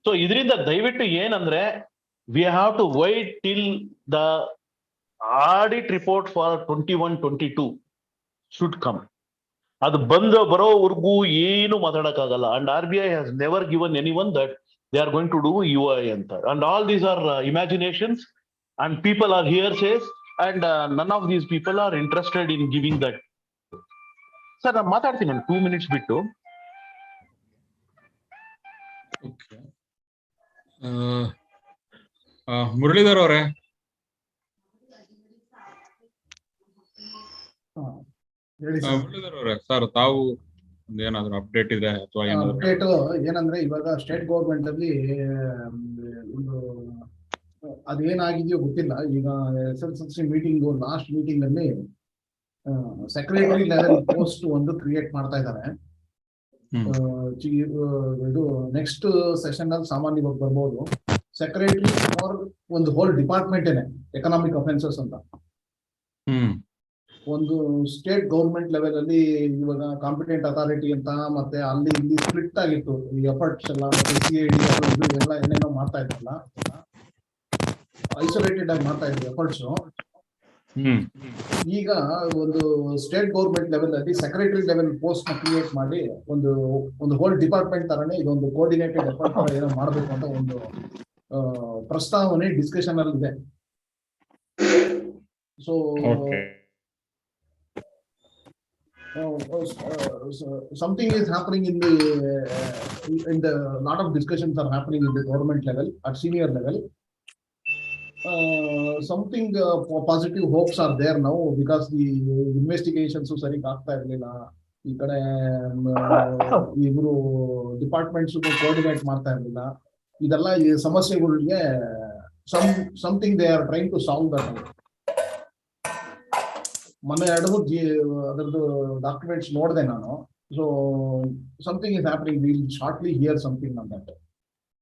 ಸೊ ಇದರಿಂದ ದಯವಿಟ್ಟು ಏನಂದ್ರೆ we have to wait till the audit report for 21-22 should come. ಅದು ಬರೋವರೆಗೂ ಏನು ಮಾತಾಡಕ್ಕಾಗಲ್ಲ. And RBI has never given anyone that they are going to do UI ಅಂತ. And all these are imaginations and people are hearsays. And none of these people are interested in giving that. Sir, ನಾನು ಮಾತಾಡ್ತೀನಿ ಒಂದು 2 minutes ಬಿಟ್ಟು. Okay. Muralidhar ಅವರೇ, ಮುರಳೀಧರ್ ಅವರೇ, sir ತಾವು ಏನಾದ್ರು update ಇದೆ ಅಥವಾ ಅಪ್ಡೇಟ್ ಏನಂದ್ರೆ ಇವಾಗ ಸ್ಟೇಟ್ ಗೌರ್ಮೆಂಟ್ ಅಲ್ಲಿ ಒಂದು ಅದೇನಾಗಿದೆಯೋ ಗೊತ್ತಿಲ್ಲ. ಈಗ SSLC ಮೀಟಿಂಗ್ ಲಾಸ್ಟ್ ಮೀಟಿಂಗ್ ಅಲ್ಲಿ ಸೆಕ್ರೆಟರಿ ಲೆವೆಲ್ ಪೋಸ್ಟ್ ಒಂದು ಕ್ರಿಯೇಟ್ ಮಾಡ್ತಾ ಇದ್ದಾರೆ. ಇದು ನೆಕ್ಸ್ಟ್ ಸೆಷನ್ ಅಲ್ಲಿ ಸಾಮಾನ್ಯವಾಗಿ ಬರ್ಬೋದು. ಸೆಕ್ರೆಟರಿ ಫಾರ್ ಒಂದು ಹೋಲ್ ಡಿಪಾರ್ಟ್ಮೆಂಟ್ ಏನೇ ಎಕನಾಮಿಕ್ ಅಫೆನ್ಸಸ್ ಅಂತ ಒಂದು ಸ್ಟೇಟ್ ಗೌರ್ಮೆಂಟ್ ಲೆವೆಲ್ ಅಲ್ಲಿ ಇವಾಗ ಕಾಂಪಿಟೆಂಟ್ ಅಥಾರಿಟಿ ಅಂತ ಮತ್ತೆ ಅಲ್ಲಿ ಇಲ್ಲಿ ಸ್ಪ್ಲಿಟ್ ಆಗಿತ್ತು ಈ ಎಫರ್ಟ್ಸ್ ಎಲ್ಲ. ಮತ್ತೆ CID ಎಲ್ಲ ಏನೇನೋ ಮಾಡ್ತಾ ಇದ್ರಲ್ಲ, ಐಸೋಲೇಟೆಡ್ ಆಗಿ ಮಾಡ್ತಾ ಇದ್ರು ಎಫರ್ಟ್ಸ್. ಈಗ ಒಂದು ಸ್ಟೇಟ್ ಗೌರ್ಮೆಂಟ್ ಲೆವೆಲ್ ಅಲ್ಲಿ ಸೆಕ್ರೆಟರಿ ಲೆವೆಲ್ ಪೋಸ್ಟ್ ನ ಕ್ರಿಯೇಟ್ ಮಾಡಿ ಒಂದು ಹೋಲ್ ಡಿಪಾರ್ಟ್ಮೆಂಟ್ ತರನೇ ಇದೊಂದು ಕೋಆರ್ಡಿನೇಟೆಡ್ ಎಫರ್ಟ್ ಏನೋ ಮಾಡಬೇಕು ಅಂತ ಒಂದು ಪ್ರಸ್ತಾವನೆ ಡಿಸ್ಕಷನ್ ಅಲ್ಲಿ ಇದೆ. So something is happening in the lot of discussions are happening in the government level at senior level. Something positive hopes are there now because the investigations ಸರಿ ಆಗ್ತಾ ಇರ್ಲಿಲ್ಲ. ಈ ಕಡೆ ಇವರು ಡಿಪಾರ್ಟ್ಮೆಂಟ್ಸ್ ಕೋಆರ್ಡಿನೇಟ್ ಮಾಡ್ತಾ ಇರ್ಲಿಲ್ಲ. ಇದೆಲ್ಲ ಈ ಸಮಸ್ಯೆಗಳಿಗೆ something they are trying to solve that. ಮೊನ್ನೆ 2-3 ಅದರದ್ದು ಡಾಕ್ಯುಮೆಂಟ್ಸ್ ನೋಡಿದೆ ನಾನು. So something is happening. Will shortly hear something on that.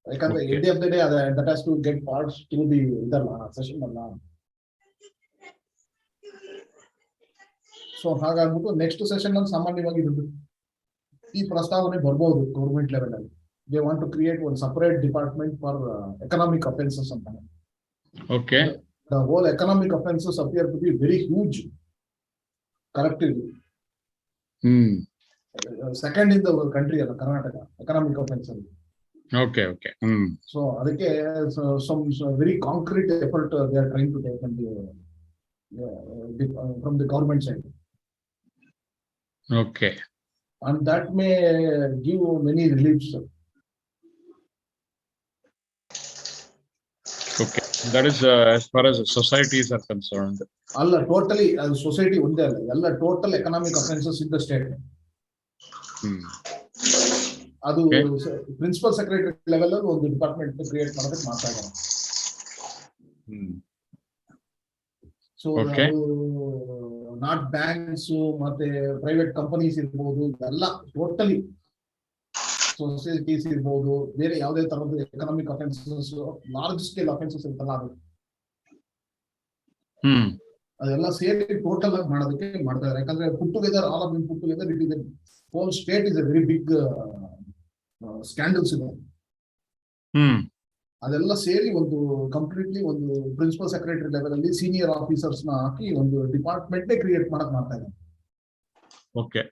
ಯಾಕಂದ್ರೆ end of the day that has to get parts to the ಇದಲ್ಲ ಸೆಷನ್ ಅಲ್ಲ. ಸೊ ಹಾಗಾಗ್ಬಿಟ್ಟು ನೆಕ್ಸ್ಟ್ ಸೆಷನ್ ಅಲ್ಲಿ ಸಾಮಾನ್ಯವಾಗಿ ಈ ಪ್ರಸ್ತಾವನೆ ಬರ್ಬೋದು ಗೌರ್ಮೆಂಟ್ ಲೆವೆಲ್ ಅಲ್ಲಿ. ದೇ ವಾಂಟ್ ಟು ಕ್ರಿಯೇಟ್ ಒಂದು separate department for economic offences ಅಂತಾನೆ. Okay. The whole economic offences appear to be very huge collectively. Second in the country ಅಲ್ಲ ಕರ್ನಾಟಕ ಎಕನಾಮಿಕ್ ಅಫೆನ್ಸ್ ಅಲ್ಲಿ. Okay. So ಅದಕ್ಕೆ some very concrete effort they are trying to take from the government side. Okay. And that may give many reliefs. Okay. That is as far as societies are concerned. ಅಲ್ಲ totally society ಒಂದೇ ಅಲ್ಲ, ಎಲ್ಲ total economic offences in the state. ಅದು principal secretary level ಅಲ್ಲಿ ಒಂದು department create ಮಾಡೋದಕ್ಕೆ ಮಾಡ್ತಾ ಇದ್ದಾರೆ. ಸೊ ನಾಟ್ ಬ್ಯಾಂಕ್ಸ್ ಮತ್ತೆ ಪ್ರೈವೇಟ್ ಕಂಪನೀಸ್ ಇರ್ಬೋದು, ಎಲ್ಲ ಟೋಟಲಿ ಸೊಸೈಟೀಸ್ ಇರ್ಬೋದು, ಬೇರೆ ಯಾವುದೇ ತರದ್ದು economic offences large scale offences ಇರ್ತಲ್ಲ ಅದು ಅದೆಲ್ಲ ಸೇರಿ ಟೋಟಲ್ ಆಗಿ ಮಾಡೋದಕ್ಕೆ ಮಾಡ್ತಾ ಇದ್ದಾರೆ. ಯಾಕಂದ್ರೆ put together all of them put together it is whole state is a very big scandals ಇದೆ. ಅದೆಲ್ಲ ಸೇರಿ ಒಂದು ಕಂಪ್ಲೀಟ್ಲಿ ಒಂದು ಪ್ರಿನ್ಸಿಪಲ್ ಸೆಕ್ರೆಟರಿ ಲೆವೆಲ್ ಅಲ್ಲಿ ಸೀನಿಯರ್ ಆಫೀಸರ್ಸ್ ನ ಹಾಕಿ ಒಂದು ಡಿಪಾರ್ಟ್ಮೆಂಟ್ ಕ್ರಿಯೇಟ್ ಮಾಡಕ್ ಮಾಡ್ತಾ ಇದ್ದಾರೆ. Okay.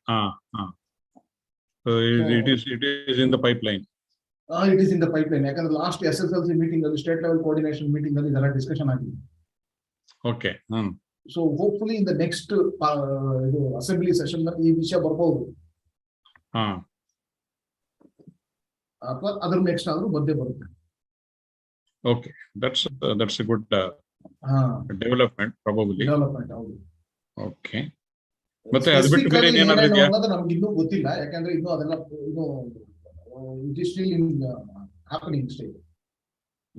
It is in the pipeline. It is in the pipeline. ಯಾಕಂದ್ರೆ ಲಾಸ್ಟ್ SSLC ಮೀಟಿಂಗ್ ಅಲ್ಲಿ ಸ್ಟೇಟ್ ಲೆವೆಲ್ ಕೋಆರ್ಡಿನೇಷನ್ ಮೀಟಿಂಗ್ ಅಲ್ಲಿ ಇದೆಲ್ಲ ಡಿಸ್ಕಷನ್ ಆಗಿದೆ. Okay. So hopefully in the next ಇದು ಅಸೆಂಬ್ಲಿ ಸೆಷನ್ ನಲ್ಲಿ ಈ ವಿಷಯ ಬರ್ಬಹುದು. ಅಥವಾ ಅದ್ರ ನೆಕ್ಸ್ಟ್ ಆದ್ರೂ ಬಂದೇ ಬರುತ್ತೆ. Okay, that's a good development probably. Development ಹೌದು. ಓಕೆ. ಮತ್ತೆ ಅದು ಬಿಟ್ಟು ಬೇರೆ ಏನಾದ್ರು ಇದೆಯಾ? ನಮ್ಗೆ ಇನ್ನೂ ಗೊತ್ತಿಲ್ಲ. ಯಾಕಂದ್ರೆ ಇನ್ನೂ ಅದೆಲ್ಲ ಇನ್ನು it is still in happening stage,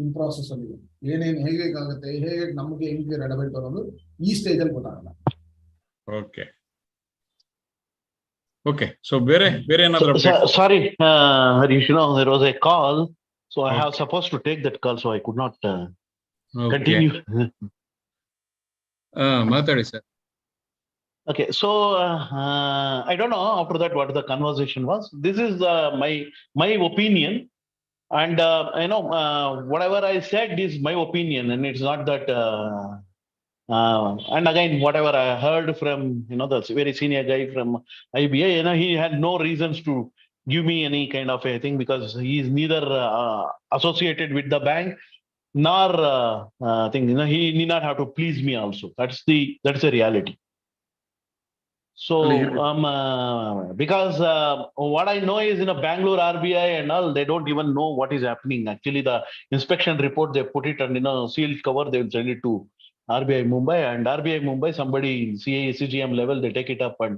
in process ಅಲ್ಲಿ ಇದೆ. ಏನೇನು ಹೇಗೆ ಆಗುತ್ತೆ, ಹೇಗೆ ನಮಗೆ ಹೆಂಗೆ ರೆಡವೆಂಟ್ ಅನ್ನೋದು ಈ ಸ್ಟೇಜ್ ಅಲ್ಲಿ ಗೊತ್ತಾಗಲ್ಲ. ಓಕೆ. Okay, so ಬೇರೆ ಏನಾದ್ರು sorry, Harish, there was a call, so I have supposed to take that call, so I could not continue. ಮಾತಾಡಿ sir. Okay, so I don't know after that what the conversation was. This is my opinion, and whatever I said is my opinion, and it's not that. And again, whatever I heard from the very senior guy from IBA, he had no reasons to give me any kind of a thing, because he is neither associated with the bank nor thing. He need not have to please me also. That's the reality. So because what I know is Bangalore RBI and all, they don't even know what is happening. Actually, the inspection report, they put it and sealed cover, they will send it to RBI Mumbai, and RBI Mumbai, somebody CGM level, they take it up and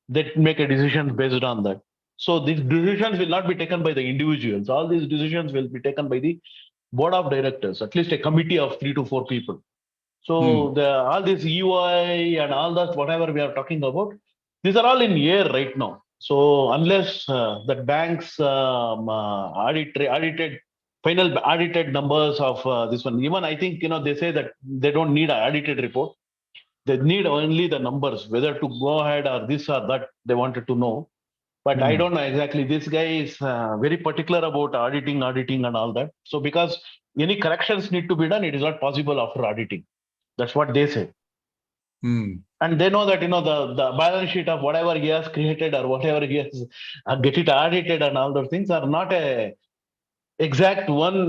they make a decision based on that. So these decisions will not be taken by the individuals. All these decisions will be taken by the board of directors, at least a committee of 3 to 4 people. So all this EY and all that, whatever we are talking about, these are all in air right now. So unless the banks final audited numbers of this one, even I think they say that they don't need an audited report. They need only the numbers, whether to go ahead or this or that, they wanted to know. But I don't know exactly. This guy is very particular about auditing and all that. So because any corrections need to be done, it is not possible after auditing. That's what they say. And they know that the balance sheet of whatever he has created or whatever he has get it audited and all those things are not a exact one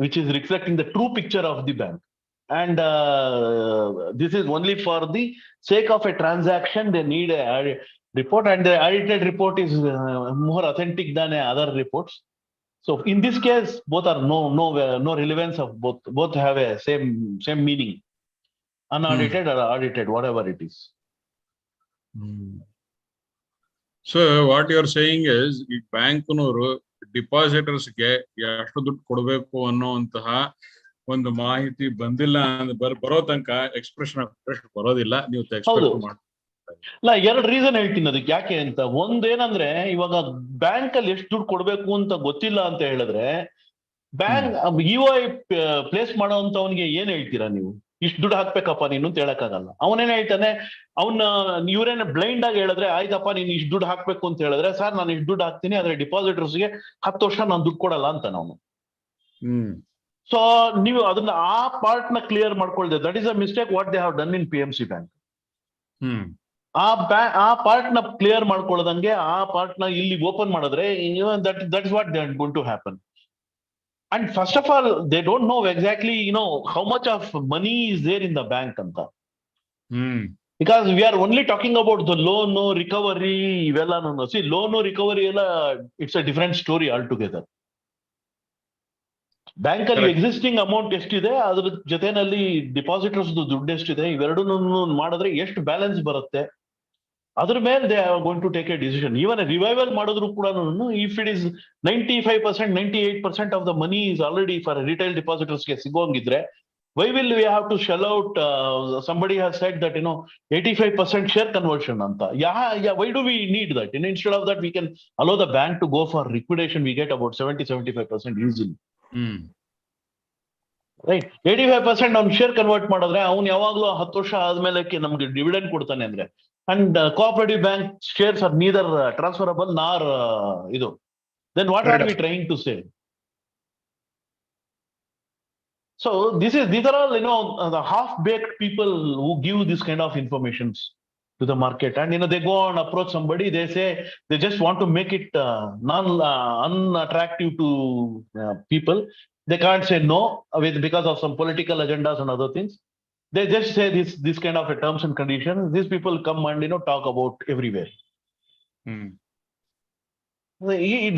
which is reflecting the true picture of the bank. And this is only for the sake of a transaction. They need a report, and the audited report is more authentic than other reports. So in this case, both are no relevance of both. Both have a same meaning, unaudited or audited, whatever it is. So what you are saying is, ಈ ಬ್ಯಾಂಕ್ನವರು ಡಿಪಾಸಿಟರ್ಸ್ಗೆ ಎಷ್ಟು ದುಡ್ಡು ಕೊಡಬೇಕು ಅನ್ನೋಂತಹ ಒಂದು ಮಾಹಿತಿ ಬಂದಿಲ್ಲ, ಬರೋ ತನಕ ಎಕ್ಸ್ಪ್ರೆಷನ್ ಆಫ್ ಇಂಟ್ರೆಸ್ಟ್ ಬರೋದಿಲ್ಲ. ನೀವು ಇಲ್ಲ, 2 ರೀಸನ್ ಹೇಳ್ತೀನಿ ಅದಕ್ಕೆ ಯಾಕೆ ಅಂತ. ಒಂದೇನಂದ್ರೆ, ಇವಾಗ ಬ್ಯಾಂಕ್ ಅಲ್ಲಿ ಎಷ್ಟು ದುಡ್ಡು ಕೊಡ್ಬೇಕು ಅಂತ ಗೊತ್ತಿಲ್ಲ ಅಂತ ಹೇಳಿದ್ರೆ, ಬ್ಯಾಂಕ್ EY ಪ್ಲೇಸ್ ಮಾಡೋಂಥವ್ನಿಗೆ ಏನ್ ಹೇಳ್ತೀರಾ ನೀವು? ಇಷ್ಟು ದುಡ್ಡು ಹಾಕ್ಬೇಕಪ್ಪ ನೀನು ಅಂತ ಹೇಳಕ್ಕಾಗಲ್ಲ. ಅವನೇನ್ ಹೇಳ್ತಾನೆ, ಇವ್ರೇನ ಬ್ಲೈಂಡ್ ಆಗಿ ಹೇಳಿದ್ರೆ, ಆಯ್ತಪ್ಪ ನೀನ್ ಇಷ್ಟು ದುಡ್ಡು ಹಾಕ್ಬೇಕು ಅಂತ ಹೇಳಿದ್ರೆ, ಸರ್ ನಾನು ಇಷ್ಟು ದುಡ್ಡು ಹಾಕ್ತೀನಿ, ಆದ್ರೆ ಡಿಪಾಸಿಟರ್ಸ್ಗೆ 10 ವರ್ಷ ನಾನು ದುಡ್ಡು ಕೊಡಲ್ಲ ಅಂತ ನಾವು. ಸೊ ನೀವು ಅದನ್ನ ಆ ಪಾರ್ಟ್ ನ ಕ್ಲಿಯರ್ ಮಾಡ್ಕೊಳ್ದೆ. That is a mistake what they have done in PMC bank. ಆ ಪಾರ್ಟ್ ನ ಕ್ಲಿಯರ್ ಮಾಡ್ಕೊಳ್ಳೋದಂಗೆ ಆ ಪಾರ್ಟ್ ನ ಇಲ್ಲಿ ಓಪನ್ ಮಾಡಿದ್ರೆ, that is what they are going to happen. And first of all, they don't know exactly, how much of money is there in the bank anta. Because we are only talking about the loan recovery, ivella no. See, loan recovery ella, it's a different story altogether. Bank ಅಲ್ಲಿ existing amount ಎಷ್ಟಿದೆ, ಅದ್ರ ಜೊತೆನಲ್ಲಿ ಡಿಪಾಸಿಟರ್ಸ್ ದುಡ್ಡು ಎಷ್ಟಿದೆ, ಇವೆರಡನ್ನೂ ಮಾಡಿದ್ರೆ ಎಷ್ಟು balance ಬರುತ್ತೆ, ಅದ್ರ ಮೇಲೆ they are going to take a decision. Even a revival ಮಾಡಿದ್ರು ಕೂಡ, if it is 95%, 98% of the money is already for retail depositors ಗೆ ಸಿಗೋಂಗಿದ್ರೆ, why will we have to shell out? Somebody has said that 85% share conversion anta. Yeah, why do we need that? Instead of that, we can allow the bank to go for liquidation. We get about 70-75% easily. Right 85% ಅವ್ನು share convert ಮಾಡಿದ್ರೆ ಅವ್ನು ಯಾವಾಗ್ಲೂ 10 ವರ್ಷ ಆದ್ಮೇಲೆ ನಮ್ಗೆ dividend ಕೊಡ್ತಾನೆ ಅಂದ್ರೆ. And cooperative bank shares are neither transferable nor ಇದು. Then what are we trying to say? So these are all, the half-baked people who give this kind of informations to the market, and they go and approach somebody. They say they just want to make it unattractive to people. They can't say no because of some political agendas and other things. They just say this kind of a terms and conditions. These people come and talk about everywhere.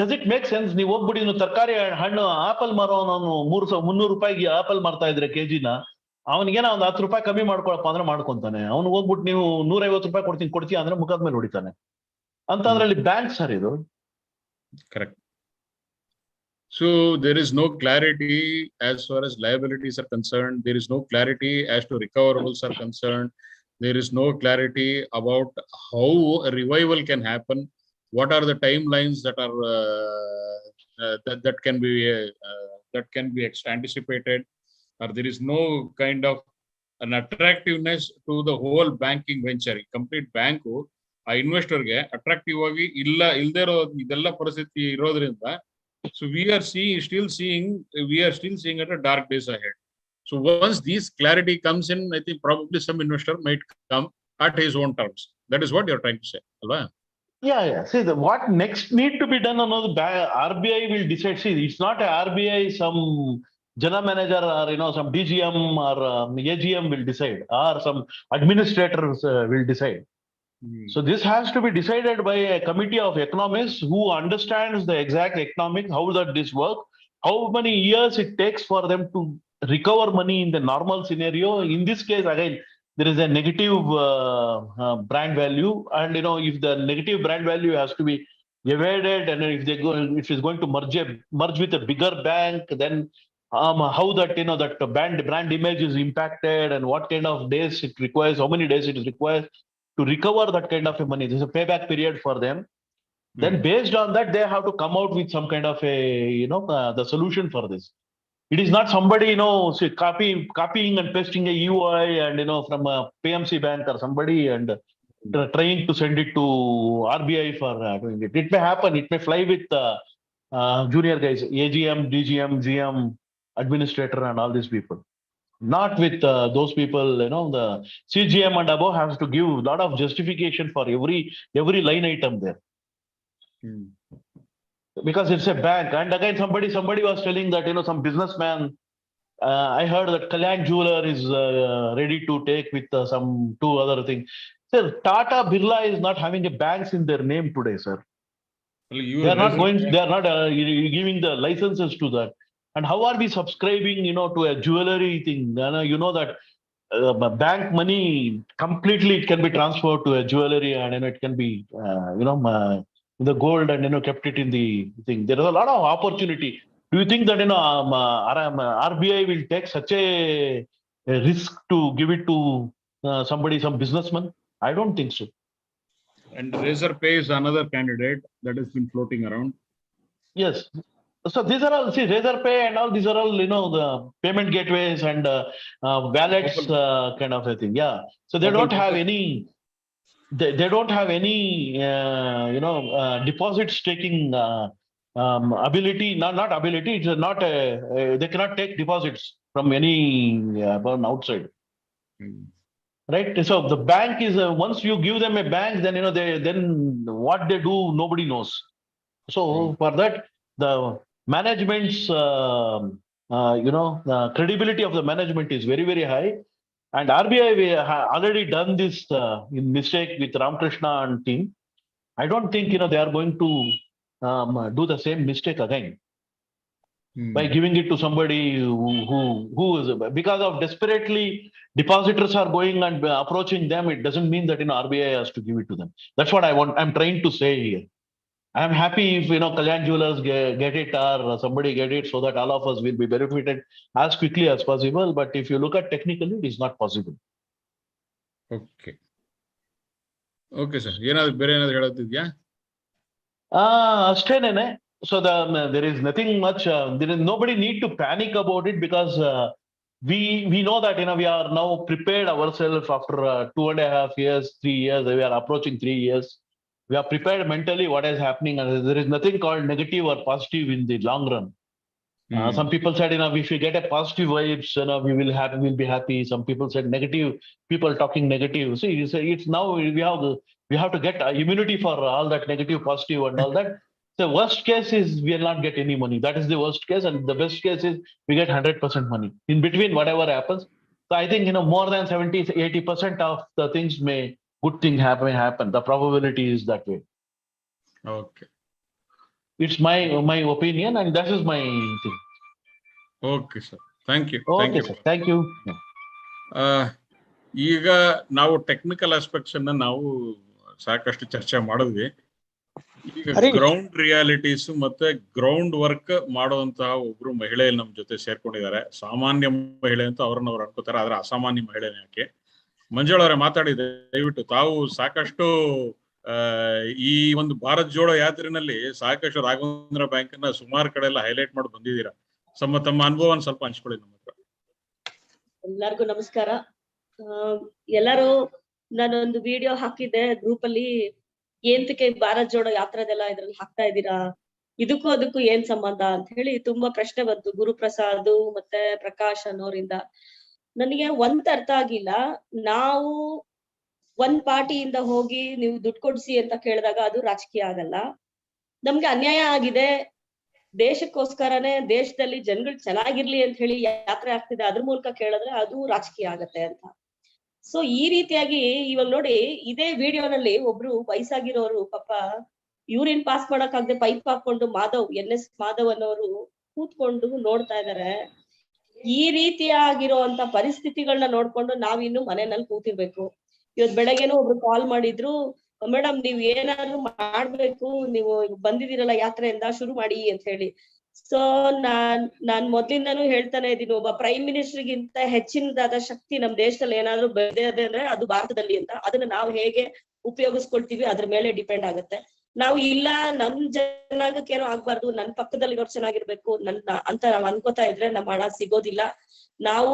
Does it make sense? ನೀವು ಹೋಗ್ಬಿಡಿ ತರಕಾರಿ ಹಣ್ಣು apple ಮಾರೋ ನಾನು 300 ರೂಪಾಯಿಗೆ apple ಮಾರ್ತಾ ಇದ್ರೆ ಕೆಜಿನ, ಅವನಿಗೇನ ಒಂದು 10 ರೂಪಾಯಿ ಕಮ್ಮಿ ಮಾಡ್ಕೊಳಪ್ಪ ಅಂದ್ರೆ ಮಾಡ್ಕೊಂತಾನೆ. ಅವ್ನು ಹೋಗ್ಬಿಟ್ಟು ನೀವು 150 ರೂಪಾಯಿ ಕೊಡ್ತೀಯ ಅಂದ್ರೆ ಮುಖದ ಮೇಲೆ ಹೊಡಿತಾನೆ. ಅಂತದ್ರಲ್ಲಿ ಬ್ಯಾಂಕ್ ಸರ್ ಇದು. Correct. So there is no clarity as far as liabilities are concerned. There is no clarity as to recoverables are concerned. There is no clarity about how a revival can happen. What are the timelines that are that can be anticipated, or there is no kind of an attractiveness to the whole banking venture. Complete bank ಆ investor ಗೆ attractive ಆಗಿ ಇಲ್ಲದೆ ಇರೋ ಇದೆಲ್ಲ ಪರಿಸ್ಥಿತಿ ಇರೋದ್ರಿಂದ, so we are still seeing at a dark days ahead. So once this clarity comes in, I think probably some investor might come at his own terms. That is what you're trying to say, alva? Yeah. See, what next need to be done, RBI will decide. See, it's not a RBI, some general manager or some DGM or AGM will decide, or some administrators will decide. So this has to be decided by a committee of economists who understands the exact economic, how that this work, how many years it takes for them to recover money in the normal scenario. In this case, again, there is a negative brand value, and if the negative brand value has to be evaded, and if it's going to merge with a bigger bank, then how that that brand image is impacted, and what kind of days it requires, how many days it requires to recover that kind of money. There's a payback period for them. Then based on that, they have to come out with some kind of a the solution for this. It is not somebody copying and pasting a UI and from a PMC bank or somebody and trying to send it to RBI for doing it. It may happen. It may fly with junior guys, AGM, DGM, GM, administrator, and all these people. Not with those people. The CGM and above has to give a lot of justification for every line item there. Because it's a bank. And again, somebody was telling that some businessman, I heard that Kalyan Jeweler is ready to take with some 2 other things. Sir, Tata Birla is not having a banks in their name today, sir. They are not giving the licenses to that. And how are we subscribing to a jewelry thing? That bank money completely it can be transferred to a jewelry, and it can be the gold, and kept it in the thing. There is a lot of opportunity. Do you think that RBI will take such a risk to give it to some businessman? I don't think so. And Razorpay is another candidate that has been floating around. Yes. So these are all, see, Razorpay and all, these are all, the payment gateways and wallets kind of a thing. Yeah. So they don't have any, they don't have any, deposit taking ability, not ability. It's not they cannot take deposits from any outside. Right. So the bank is once you give them a bank, then then what they do nobody knows. So for that, the management's credibility of the management is very, very high. And RBI already done this mistake with Ramkrishna and team. I don't think they are going to do the same mistake again by giving it to somebody who is, because of desperately depositors are going and approaching them. It doesn't mean that RBI has to give it to them. That's what I'm trying to say here. I'm happy if Kalyan Jewelers get it, or somebody get it, so that all of us will be benefited as quickly as possible. But if you look at technically, it is not possible. Okay. Okay, sir. ಬೇರೆ ಏನಾದ್ರು ಹೇಳೋದಿದ್ಯಾ? ಅಷ್ಟೇನೇನೆ. So there is nothing much. There is nobody need to panic about it, because we know that we are now prepared ourselves after 2.5 years, 3 years. We are approaching 3 years. We are prepared mentally what is happening, and there is nothing called negative or positive in the long run. Some people said, if you get a positive vibes, we'll be happy. Some people said negative, people talking negative. See, it's now we have to get immunity for all that negative, positive, and all that. The worst case is we will not get any money. That is the worst case, and the best case is we get 100% money. In between, whatever happens. So I think more than 70-80% of the things good thing happen. The probability is that way. Okay. It's my opinion, and that is my thing. Okay, sir. Thank you. Okay, sir. Thank you. ಈಗ ನಾವು technical aspects ಅನ್ನ ನಾವು ಸಾಕಷ್ಟು ಚರ್ಚೆ ಮಾಡಿದ್ವಿ. ಈಗ ground realities ಮತ್ತೆ ground work ಮಾಡುವಂತಹ ಒಬ್ರು ಮಹಿಳೆ ನಮ್ ಜೊತೆ ಸೇರ್ಕೊಂಡಿದ್ದಾರೆ. ಸಾಮಾನ್ಯ ಮಹಿಳೆ ಅಂತ ಅವ್ರನ್ನ ಅವ್ರು ಅನ್ಕೋತಾರೆ, ಆದ್ರೆ ಅಸಾಮಾನ್ಯ ಮಹಿಳೆ ಯಾಕೆ? ಮಂಜುಳಾ ಅವರೇ ಮಾತಾಡಿ, ದಯವಿಟ್ಟು ತಾವು ಸಾಕಷ್ಟು ಈ ಒಂದು ಭಾರತ್ ಜೋಡೋ ಯಾತ್ರೆನಲ್ಲಿ ಸಾಕಷ್ಟು ರಾಘವೇಂದ್ರ ಬ್ಯಾಂಕ್ ಅನ್ನ ಸುಮಾರು ಕಡೆ ಎಲ್ಲ ಹೈಲೈಟ್ ಮಾಡಿ ಬಂದಿದ್ದೀರಾ. ತಮ್ಮ ಅನುಭವನ ಸ್ವಲ್ಪ ಹಂಚ್ಕೊಳ್ಳಿ ನಮ್ಮ ಹತ್ರ. ಎಲ್ಲರಿಗೂ ನಮಸ್ಕಾರ. ಎಲ್ಲರೂ ನಾನೊಂದು ವಿಡಿಯೋ ಹಾಕಿದ್ದೆ ಗ್ರೂಪ್ ಅಲ್ಲಿ, ಏಂತಕ್ಕೆ ಭಾರತ್ ಜೋಡೋ ಯಾತ್ರೆದೆಲ್ಲ ಇದ್ರಲ್ಲಿ ಹಾಕ್ತಾ ಇದ್ದೀರಾ, ಇದಕ್ಕೂ ಅದಕ್ಕೂ ಏನ್ ಸಂಬಂಧ ಅಂತ ಹೇಳಿ ತುಂಬಾ ಪ್ರಶ್ನೆ ಬಂತು ಗುರುಪ್ರಸಾದ್ ಮತ್ತೆ ಪ್ರಕಾಶ್ ಅನ್ನೋರಿಂದ. ನನಗೆ ಒಂದ್ ಅರ್ಥ ಆಗಿಲ್ಲ. ನಾವು ಒಂದ್ ಪಾರ್ಟಿಯಿಂದ ಹೋಗಿ ನೀವು ದುಡ್ಡು ಕೊಡ್ಸಿ ಅಂತ ಕೇಳಿದಾಗ ಅದು ರಾಜಕೀಯ ಆಗಲ್ಲ. ನಮ್ಗೆ ಅನ್ಯಾಯ ಆಗಿದೆ, ದೇಶಕ್ಕೋಸ್ಕರನೇ, ದೇಶದಲ್ಲಿ ಜನಗಳು ಚೆನ್ನಾಗಿರ್ಲಿ ಅಂತ ಹೇಳಿ ಯಾತ್ರೆ ಆಗ್ತಿದೆ, ಅದ್ರ ಮೂಲಕ ಕೇಳಿದ್ರೆ ಅದು ರಾಜಕೀಯ ಆಗತ್ತೆ ಅಂತ. ಸೊ ಈ ರೀತಿಯಾಗಿ ಇವಾಗ ನೋಡಿ, ಇದೇ ವಿಡಿಯೋನಲ್ಲಿ ಒಬ್ರು ವಯಸ್ಸಾಗಿರೋರು ಪಾಪ ಯೂರಿನ್ ಪಾಸ್ ಮಾಡಕ್ಕಾಗದೆ ಪೈಪ್ ಹಾಕೊಂಡು NS ಮಾಧವ್ ಅನ್ನೋರು ಕೂತ್ಕೊಂಡು ನೋಡ್ತಾ ಇದಾರೆ. ಈ ರೀತಿಯಾಗಿರುವಂತ ಪರಿಸ್ಥಿತಿಗಳನ್ನ ನೋಡ್ಕೊಂಡು ನಾವಿನ್ನು ಮನೆಯಲ್ಲಿ ಕೂತಿರ್ಬೇಕು. ಇವತ್ ಬೆಳಗ್ಗೆನೂ ಒಬ್ರು ಕಾಲ್ ಮಾಡಿದ್ರು, ಮೇಡಮ್ ನೀವ್ ಏನಾದ್ರು ಮಾಡ್ಬೇಕು, ನೀವು ಬಂದಿದ್ದೀರಲ್ಲ ಯಾತ್ರೆಯಿಂದ, ಶುರು ಮಾಡಿ ಅಂತ ಹೇಳಿ. ಸೊ ನಾನ್ ಮೊದ್ಲಿಂದಾನು ಹೇಳ್ತಾನೆ ಇದೀನಿ, ಒಬ್ಬ ಪ್ರೈಮ್ ಮಿನಿಸ್ಟರ್ಗಿಂತ ಹೆಚ್ಚಿನದಾದ ಶಕ್ತಿ ನಮ್ ದೇಶದಲ್ಲಿ ಏನಾದ್ರು ಬೆಳೆದಿದೆ ಅಂದ್ರೆ ಅದು ಭಾರತದಲ್ಲಿ ಅಂತ. ಅದನ್ನ ನಾವು ಹೇಗೆ ಉಪಯೋಗಿಸ್ಕೊಳ್ತೀವಿ ಅದ್ರ ಮೇಲೆ ಡಿಪೆಂಡ್ ಆಗುತ್ತೆ. ನಾವು ಇಲ್ಲ ನಮ್ ಜನಾಂಗಕ್ಕೆ ಏನೋ ಆಗ್ಬಾರ್ದು, ನನ್ ಪಕ್ಕದಲ್ಲಿ ಇರೋರು ಚೆನ್ನಾಗಿರ್ಬೇಕು ಅಂತ ನಾವ್ ಅನ್ಕೋತಾ ಇದ್ರೆ ನಮ್ಮ ಹಣ ಸಿಗೋದಿಲ್ಲ. ನಾವು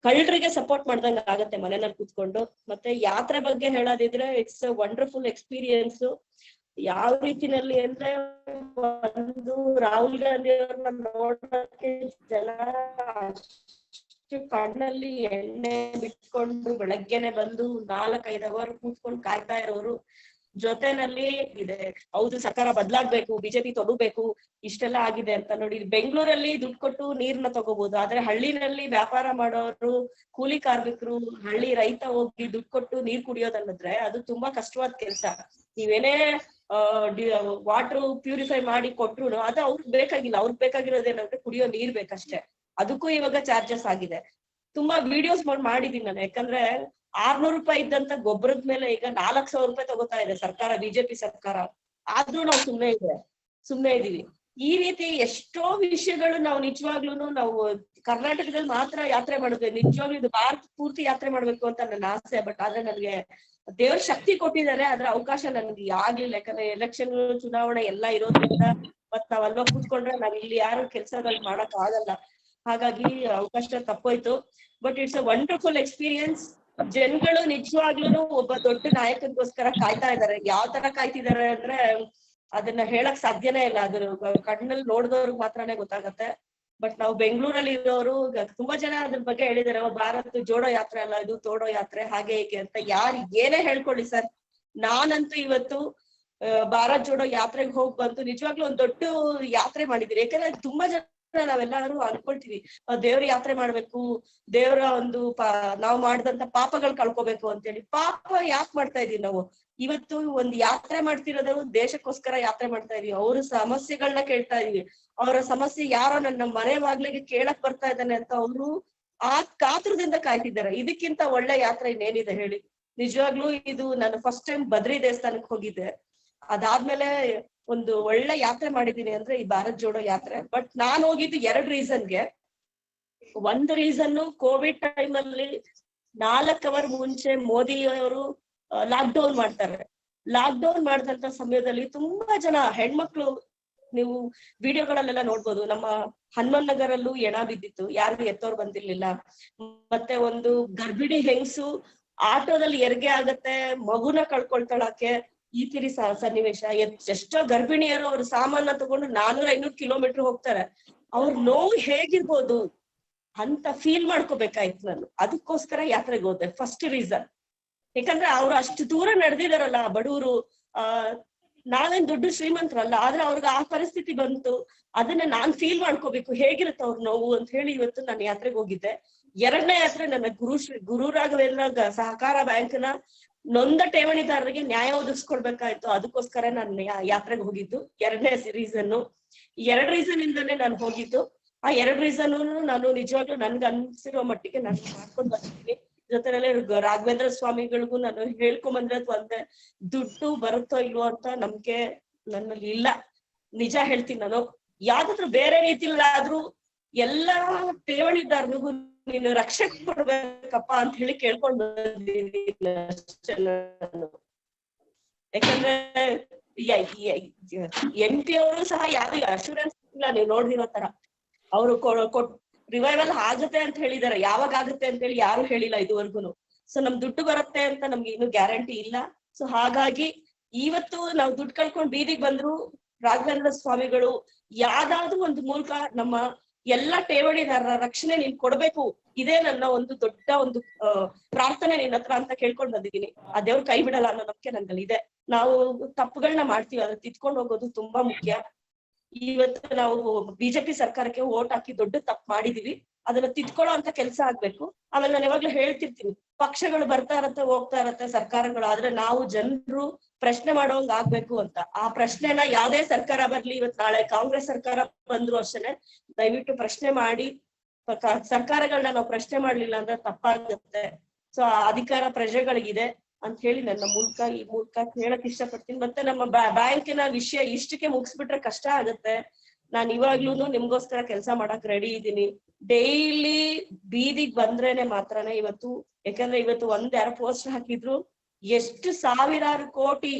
ಕಳ್ಳರಿಗೆ ಸಪೋರ್ಟ್ ಮಾಡ್ದಂಗ ಆಗತ್ತೆ ಮನೆಯಲ್ಲಿ ಕೂತ್ಕೊಂಡು. ಮತ್ತೆ ಯಾತ್ರೆ ಬಗ್ಗೆ ಹೇಳೋದಿದ್ರೆ ಇಟ್ಸ್ ಅ ವಂಡರ್ಫುಲ್ ಎಕ್ಸ್ಪೀರಿಯನ್ಸ್. ಯಾವ ರೀತಿನಲ್ಲಿ ಅಂದ್ರೆ, ಒಂದು ರಾಹುಲ್ ಗಾಂಧಿ ಅವ್ರನ್ನ ನೋಡೋಕೆ ಜನ ಅಷ್ಟು ಕಣ್ಣಲ್ಲಿ ಎಣ್ಣೆ ಬಿಟ್ಕೊಂಡು ಬೆಳಗ್ಗೆನೆ ಬಂದು 4-5 ಅವರ್ ಕೂತ್ಕೊಂಡು ಕಾಯ್ತಾ ಇರೋರು. ಜೊತೆನಲ್ಲಿ ಇದೆ, ಹೌದು ಸರ್ಕಾರ ಬದಲಾಗ್ಬೇಕು, ಬಿಜೆಪಿ ತಗೋಬೇಕು, ಇಷ್ಟೆಲ್ಲ ಆಗಿದೆ ಅಂತ. ನೋಡಿ, ಬೆಂಗಳೂರಲ್ಲಿ ದುಡ್ಡು ಕೊಟ್ಟು ನೀರ್ನ ತಗೋಬಹುದು, ಆದ್ರೆ ಹಳ್ಳಿನಲ್ಲಿ ವ್ಯಾಪಾರ ಮಾಡೋರು, ಕೂಲಿ ಕಾರ್ಮಿಕರು, ಹಳ್ಳಿ ರೈತ ಹೋಗಿ ದುಡ್ಡು ಕೊಟ್ಟು ನೀರ್ ಕುಡಿಯೋದನ್ನದ್ರೆ ಅದು ತುಂಬಾ ಕಷ್ಟವಾದ ಕೆಲಸ. ನೀವೇನೇ ವಾಟರ್ ಪ್ಯೂರಿಫೈ ಮಾಡಿ ಕೊಟ್ರು ಅದು ಅವ್ರಿಗೆ ಬೇಕಾಗಿಲ್ಲ. ಅವ್ರಿಗೆ ಬೇಕಾಗಿರೋದೇನಂದ್ರೆ ಕುಡಿಯೋ ನೀರ್ ಬೇಕಷ್ಟೇ. ಅದಕ್ಕೂ ಇವಾಗ ಚಾರ್ಜಸ್ ಆಗಿದೆ. ತುಂಬಾ ವಿಡಿಯೋಸ್ ಮಾಡಿದೀನಿ ನಾನು. ಯಾಕಂದ್ರೆ 600 ರೂಪಾಯಿ ಇದ್ದಂತ ಗೊಬ್ಬರದ ಮೇಲೆ ಈಗ 4,000 ರೂಪಾಯಿ ತಗೋತಾ ಇದೆ ಸರ್ಕಾರ, ಬಿಜೆಪಿ ಸರ್ಕಾರ. ಆದ್ರೂ ನಾವು ಸುಮ್ನೆ ಇದೀವಿ. ಈ ರೀತಿ ಎಷ್ಟೋ ವಿಷಯಗಳು ನಾವು ನಿಜವಾಗ್ಲೂ ನಾವು ಕರ್ನಾಟಕದಲ್ಲಿ ಮಾತ್ರ ಯಾತ್ರೆ ಮಾಡಿದ್ವಿ. ನಿಜವಾಗ್ಲೂ ಇದು ಭಾರತ ಪೂರ್ತಿ ಯಾತ್ರೆ ಮಾಡ್ಬೇಕು ಅಂತ ನನ್ನ ಆಸೆ. ಬಟ್ ಆದ್ರೆ ನನಗೆ ದೇವ್ರ ಶಕ್ತಿ ಕೊಟ್ಟಿದ್ದಾರೆ, ಅದ್ರ ಅವಕಾಶ ನನ್ಗೆ ಆಗ್ಲಿಲ್ಲ. ಯಾಕಂದ್ರೆ ಎಲೆಕ್ಷನ್, ಚುನಾವಣೆ ಎಲ್ಲ ಇರೋದ್ರಿಂದ ಮತ್ ನಾವಲ್ವಾ ಕೂತ್ಕೊಂಡ್ರೆ ನಾವ್ ಇಲ್ಲಿ ಯಾರು ಕೆಲ್ಸಗಳು ಮಾಡಕ್ ಆಗಲ್ಲ. ಹಾಗಾಗಿ ಅವಕಾಶ ತಪ್ಪೋಯ್ತು. But it's a wonderful experience. ಜನಗಳು ನಿಜವಾಗ್ಲೂ ಒಬ್ಬ ದೊಡ್ಡ ನಾಯಕನಿಗೋಸ್ಕರ ಕಾಯ್ತಾ ಇದಾರೆ. ಯಾವ ತರ ಕಾಯ್ತಿದಾರೆ ಅಂದ್ರೆ ಅದನ್ನ ಹೇಳಕ್ ಸಾಧ್ಯನೇ ಇಲ್ಲ. ಅದ್ರ ಕಣ್ಣಲ್ಲಿ ನೋಡಿದವ್ರಿಗೆ ಮಾತ್ರನೇ ಗೊತ್ತಾಗತ್ತೆ. ಬಟ್ ನಾವು ಬೆಂಗಳೂರಲ್ಲಿ ಇರೋರು ತುಂಬಾ ಜನ ಅದ್ರ ಬಗ್ಗೆ ಹೇಳಿದಾರೆ, ಭಾರತ್ ಜೋಡೋ ಯಾತ್ರೆ ಅಲ್ಲ, ಇದು ತೋಡೋ ಯಾತ್ರೆ, ಹಾಗೆ ಹೀಗೆ ಅಂತ. ಯಾರು ಏನೇ ಹೇಳ್ಕೊಳ್ಳಿ ಸರ್, ನಾನಂತೂ ಇವತ್ತು ಭಾರತ್ ಜೋಡೋ ಯಾತ್ರೆಗೆ ಹೋಗಿ ಬಂತು ನಿಜವಾಗ್ಲೂ ಒಂದ್ ದೊಡ್ಡ ಯಾತ್ರೆ ಮಾಡಿದೀನಿ. ಯಾಕಂದ್ರೆ ತುಂಬಾ ಜನ ನಾವೆಲ್ಲರೂ ಅನ್ಕೊಳ್ತೀವಿ ದೇವ್ರ ಯಾತ್ರೆ ಮಾಡ್ಬೇಕು, ದೇವ್ರ ಒಂದು ನಾವು ಮಾಡಿದಂತ ಪಾಪಗಳು ಕಳ್ಕೊಬೇಕು ಅಂತೇಳಿ. ಪಾಪ ಯಾಕೆ ಮಾಡ್ತಾ ಇದೀವಿ ನಾವು? ಇವತ್ತು ಒಂದ್ ಯಾತ್ರೆ ಮಾಡ್ತಿರೋದು ದೇಶಕ್ಕೋಸ್ಕರ ಯಾತ್ರೆ ಮಾಡ್ತಾ ಇದೀವಿ. ಅವ್ರ ಸಮಸ್ಯೆಗಳನ್ನ ಕೇಳ್ತಾ ಇದೀವಿ. ಅವರ ಸಮಸ್ಯೆ ಯಾರೋ ನನ್ನ ಮನೆ ಬಾಗ್ಲಿಗೆ ಕೇಳಕ್ ಬರ್ತಾ ಇದ್ದಾನೆ ಅಂತ ಅವ್ರು ಕಾತುರದಿಂದ ಕಾಯ್ತಿದ್ದಾರೆ. ಇದಕ್ಕಿಂತ ಒಳ್ಳೆ ಯಾತ್ರೆ ಇನ್ನೇನಿದೆ ಹೇಳಿ? ನಿಜವಾಗ್ಲೂ ಇದು ನಾನು ಫಸ್ಟ್ ಟೈಮ್ ಬದ್ರಿ ದೇವಸ್ಥಾನಕ್ಕೆ ಹೋಗಿದ್ದೆ. ಅದಾದ್ಮೇಲೆ ಒಂದು ಒಳ್ಳೆ ಯಾತ್ರೆ ಮಾಡಿದೀನಿ ಅಂದ್ರೆ ಈ ಭಾರತ್ ಜೋಡೋ ಯಾತ್ರೆ. ಬಟ್ ನಾನ್ ಹೋಗಿದ್ದು 2 ರೀಸನ್ಗೆ. ಒಂದು ರೀಸನ್, ಕೋವಿಡ್ ಟೈಮ್ ಅಲ್ಲಿ 4 ಅವರ್ ಮುಂಚೆ ಮೋದಿ ಅವರು ಲಾಕ್ ಡೌನ್ ಮಾಡ್ತಾರೆ. ಲಾಕ್ ಡೌನ್ ಮಾಡಿದಂತ ಸಮಯದಲ್ಲಿ ತುಂಬಾ ಜನ ಹೆಣ್ಮಕ್ಳು ನೀವು ವಿಡಿಯೋಗಳಲ್ಲೆಲ್ಲ ನೋಡ್ಬೋದು. ನಮ್ಮ ಹನುಮನ್ ನಗರಲ್ಲೂ ಎಣ ಬಿದ್ದಿತ್ತು, ಯಾರಿಗೂ ಎತ್ತೋರ್ ಬಂದಿರ್ಲಿಲ್ಲ. ಮತ್ತೆ ಒಂದು ಗರ್ಭಿಣಿ ಹೆಂಗಸು ಆಟೋದಲ್ಲಿ ಹೆರಿಗೆ ಆಗತ್ತೆ, ಮಗುನ ಕಳ್ಕೊಳ್ತಾಳಕ್ಕೆ, ಈ ತಿರಿ ಸನ್ನಿವೇಶ. ಎಷ್ಟೋ ಗರ್ಭಿಣಿಯರು ಅವ್ರ ಸಾಮಾನ ತಗೊಂಡು 400-500 ಕಿಲೋಮೀಟರ್ ಹೋಗ್ತಾರೆ. ಅವ್ರ ನೋವು ಹೇಗಿರ್ಬೋದು ಅಂತ ಫೀಲ್ ಮಾಡ್ಕೋಬೇಕಾಯ್ತು ನಾನು. ಅದಕ್ಕೋಸ್ಕರ ಯಾತ್ರೆಗೆ ಹೋದೆ, ಫಸ್ಟ್ ರೀಸನ್. ಯಾಕಂದ್ರೆ ಅವ್ರು ಅಷ್ಟು ದೂರ ನಡೆದಿದಾರಲ್ಲ ಬಡವರು, ನಾವೇನ್ ದೊಡ್ಡ ಶ್ರೀಮಂತರಲ್ಲ, ಆದ್ರೆ ಅವ್ರಿಗೆ ಆ ಪರಿಸ್ಥಿತಿ ಬಂತು. ಅದನ್ನ ನಾನ್ ಫೀಲ್ ಮಾಡ್ಕೋಬೇಕು, ಹೇಗಿರುತ್ತೆ ಅವ್ರ ನೋವು ಅಂತ ಹೇಳಿ ಇವತ್ತು ನಾನು ಯಾತ್ರೆಗೆ ಹೋಗಿದ್ದೆ. ಎರಡನೇ ಯಾತ್ರೆ ನನ್ನ ಗುರು ರಾಘವೇಂದ್ರ ಸಹಕಾರ ಬ್ಯಾಂಕ್ನ ನೊಂದ ಠೇವಣಿದಾರರಿಗೆ ನ್ಯಾಯ ಒದಗಿಸ್ಕೊಡ್ಬೇಕಾಯ್ತು. ಅದಕ್ಕೋಸ್ಕರ ನಾನು ಯಾತ್ರೆಗೆ ಹೋಗಿದ್ದು. ಎರಡನೇ ರೀಸನ್ನು. 2 ರೀಸನ್ ಇಂದಾನೆ ನಾನು ಹೋಗಿದ್ದು. ಆ 2 ರೀಸನ್ ನಾನು ನಿಜವಾಗ್ಲೂ ನನ್ಗೆ ಅನ್ಸಿರೋ ಮಟ್ಟಿಗೆ ನಾನು ಮಾಡ್ಕೊಂಡ್ ಬರ್ತೀನಿ. ಜೊತೆಲೆ ರಾಘವೇಂದ್ರ ಸ್ವಾಮಿಗಳಿಗೂ ನಾನು ಹೇಳ್ಕೊಂಬಂದ್ರೆ ಒಂದೇ, ದುಡ್ಡು ಬರುತ್ತೋ ಇಲ್ವೋ ಅಂತ ನಂಬಿಕೆ ನನ್ನಲ್ಲಿ ಇಲ್ಲ. ನಿಜ ಹೇಳ್ತೀನಿ ನಾನು. ಯಾವ್ದಾದ್ರು ಬೇರೆ ರೀತಿಲಾದ್ರೂ ಎಲ್ಲಾ ಠೇವಣಿದಾರನಿಗೂ ನೀನು ರಕ್ಷಣೆ ಕೊಡ್ಬೇಕಪ್ಪ ಅಂತ ಹೇಳಿ ಕೇಳ್ಕೊಂಡ್ ಬಂದಿದ್ದೀನಿ ನಾನು. ಯಾಕಂದ್ರೆ MP ಅವರು ಸಹ ಯಾರು ಅಶೂರೆನ್ಸ್ ಇಲ್ಲ, ನೀವು ನೋಡಿರೋ ತರ. ಅವರು ರಿವೈವಲ್ ಆಗುತ್ತೆ ಅಂತ ಹೇಳಿದಾರೆ, ಯಾವಾಗ ಆಗುತ್ತೆ ಅಂತ ಹೇಳಿ ಯಾರು ಹೇಳಿಲ್ಲ ಇದುವರೆಗೂ. ಸೊ ನಮ್ ದುಡ್ಡು ಬರುತ್ತೆ ಅಂತ ನಮ್ಗೆ ಇನ್ನು ಗ್ಯಾರಂಟಿ ಇಲ್ಲ. ಸೊ ಹಾಗಾಗಿ ಇವತ್ತು ನಾವು ದುಡ್ಡು ಕಳ್ಕೊಂಡ್ ಬೀದಿಗೆ ಬಂದ್ರು ರಾಘವೇಂದ್ರ ಸ್ವಾಮಿಗಳು ಯಾವ್ದಾದ್ರು ಒಂದು ಮೂಲಕ ನಮ್ಮ ಎಲ್ಲಾ ಠೇವಣಿದಾರರ ರಕ್ಷಣೆ ನೀನ್ ಕೊಡ್ಬೇಕು, ಇದೇ ನನ್ನ ಒಂದು ದೊಡ್ಡ ಒಂದು ಪ್ರಾರ್ಥನೆ ನಿನ್ನ ಹತ್ರ ಅಂತ ಕೇಳ್ಕೊಂಡ್ ಬಂದಿದ್ದೀನಿ. ಆ ದೇವ್ರ ಕೈ ಬಿಡಲ್ಲ ಅನ್ನೋ ನಂಬಿಕೆ ನನ್ನಲ್ಲಿ ಇದೆ. ನಾವು ತಪ್ಪುಗಳನ್ನ ಮಾಡ್ತೀವಿ, ಅದ್ರ ತಿದ್ಕೊಂಡ್ ಹೋಗೋದು ತುಂಬಾ ಮುಖ್ಯ. ಇವತ್ತು ನಾವು ಬಿಜೆಪಿ ಸರ್ಕಾರಕ್ಕೆ ವೋಟ್ ಹಾಕಿ ದೊಡ್ಡ ತಪ್ಪು ಮಾಡಿದೀವಿ, ಅದನ್ನ ತಿದ್ಕೊಳ್ಳೋ ಅಂತ ಕೆಲಸ ಆಗ್ಬೇಕು. ಆಮೇಲೆ ನಾನು ಯಾವಾಗ್ಲೂ ಹೇಳ್ತಿರ್ತೀನಿ, ಪಕ್ಷಗಳು ಬರ್ತಾ ಇರತ್ತೆ ಹೋಗ್ತಾ ಇರತ್ತೆ ಸರ್ಕಾರಗಳು, ಆದ್ರೆ ನಾವು ಜನರು ಪ್ರಶ್ನೆ ಮಾಡೋಂಗ್ ಆಗ್ಬೇಕು ಅಂತ. ಆ ಪ್ರಶ್ನೆನ ಯಾವ್ದೇ ಸರ್ಕಾರ ಬರ್ಲಿ, ಇವತ್ ನಾಳೆ ಕಾಂಗ್ರೆಸ್ ಸರ್ಕಾರ ಬಂದ್ರು ಅಷ್ಟೇನೆ, ದಯವಿಟ್ಟು ಪ್ರಶ್ನೆ ಮಾಡಿ. ಸರ್ಕಾರಗಳನ್ನ ನಾವು ಪ್ರಶ್ನೆ ಮಾಡ್ಲಿಲ್ಲ ಅಂದ್ರೆ ತಪ್ಪಾಗುತ್ತೆ. ಸೊ ಆ ಅಧಿಕಾರ ಪ್ರಜೆಗಳಿಗಿದೆ ಅಂತ ಹೇಳಿ ನನ್ನ ಈ ಮೂಲಕ ಹೇಳಕ್ ಇಷ್ಟಪಡ್ತೀನಿ. ಮತ್ತೆ ನಮ್ಮ ಬ್ಯಾಂಕಿನ ವಿಷಯ ಇಷ್ಟಕ್ಕೆ ಮುಗಿಸ್ಬಿಟ್ರೆ ಕಷ್ಟ ಆಗುತ್ತೆ. ನಾನು ಇವಾಗ್ಲೂ ನಿಮ್ಗೋಸ್ಕರ ಕೆಲಸ ಮಾಡಕ್ ರೆಡಿ ಇದ್ದೀನಿ. ಡೈಲಿ ಬೀದಿಗೆ ಬಂದ್ರೇನೆ ಮಾತ್ರನೇ ಇವತ್ತು, ಯಾಕಂದ್ರೆ ಇವತ್ತು ಯಾರೋ ಪೋಸ್ಟ್ ಹಾಕಿದ್ರು, ಎಷ್ಟು ಸಾವಿರಾರು ಕೋಟಿ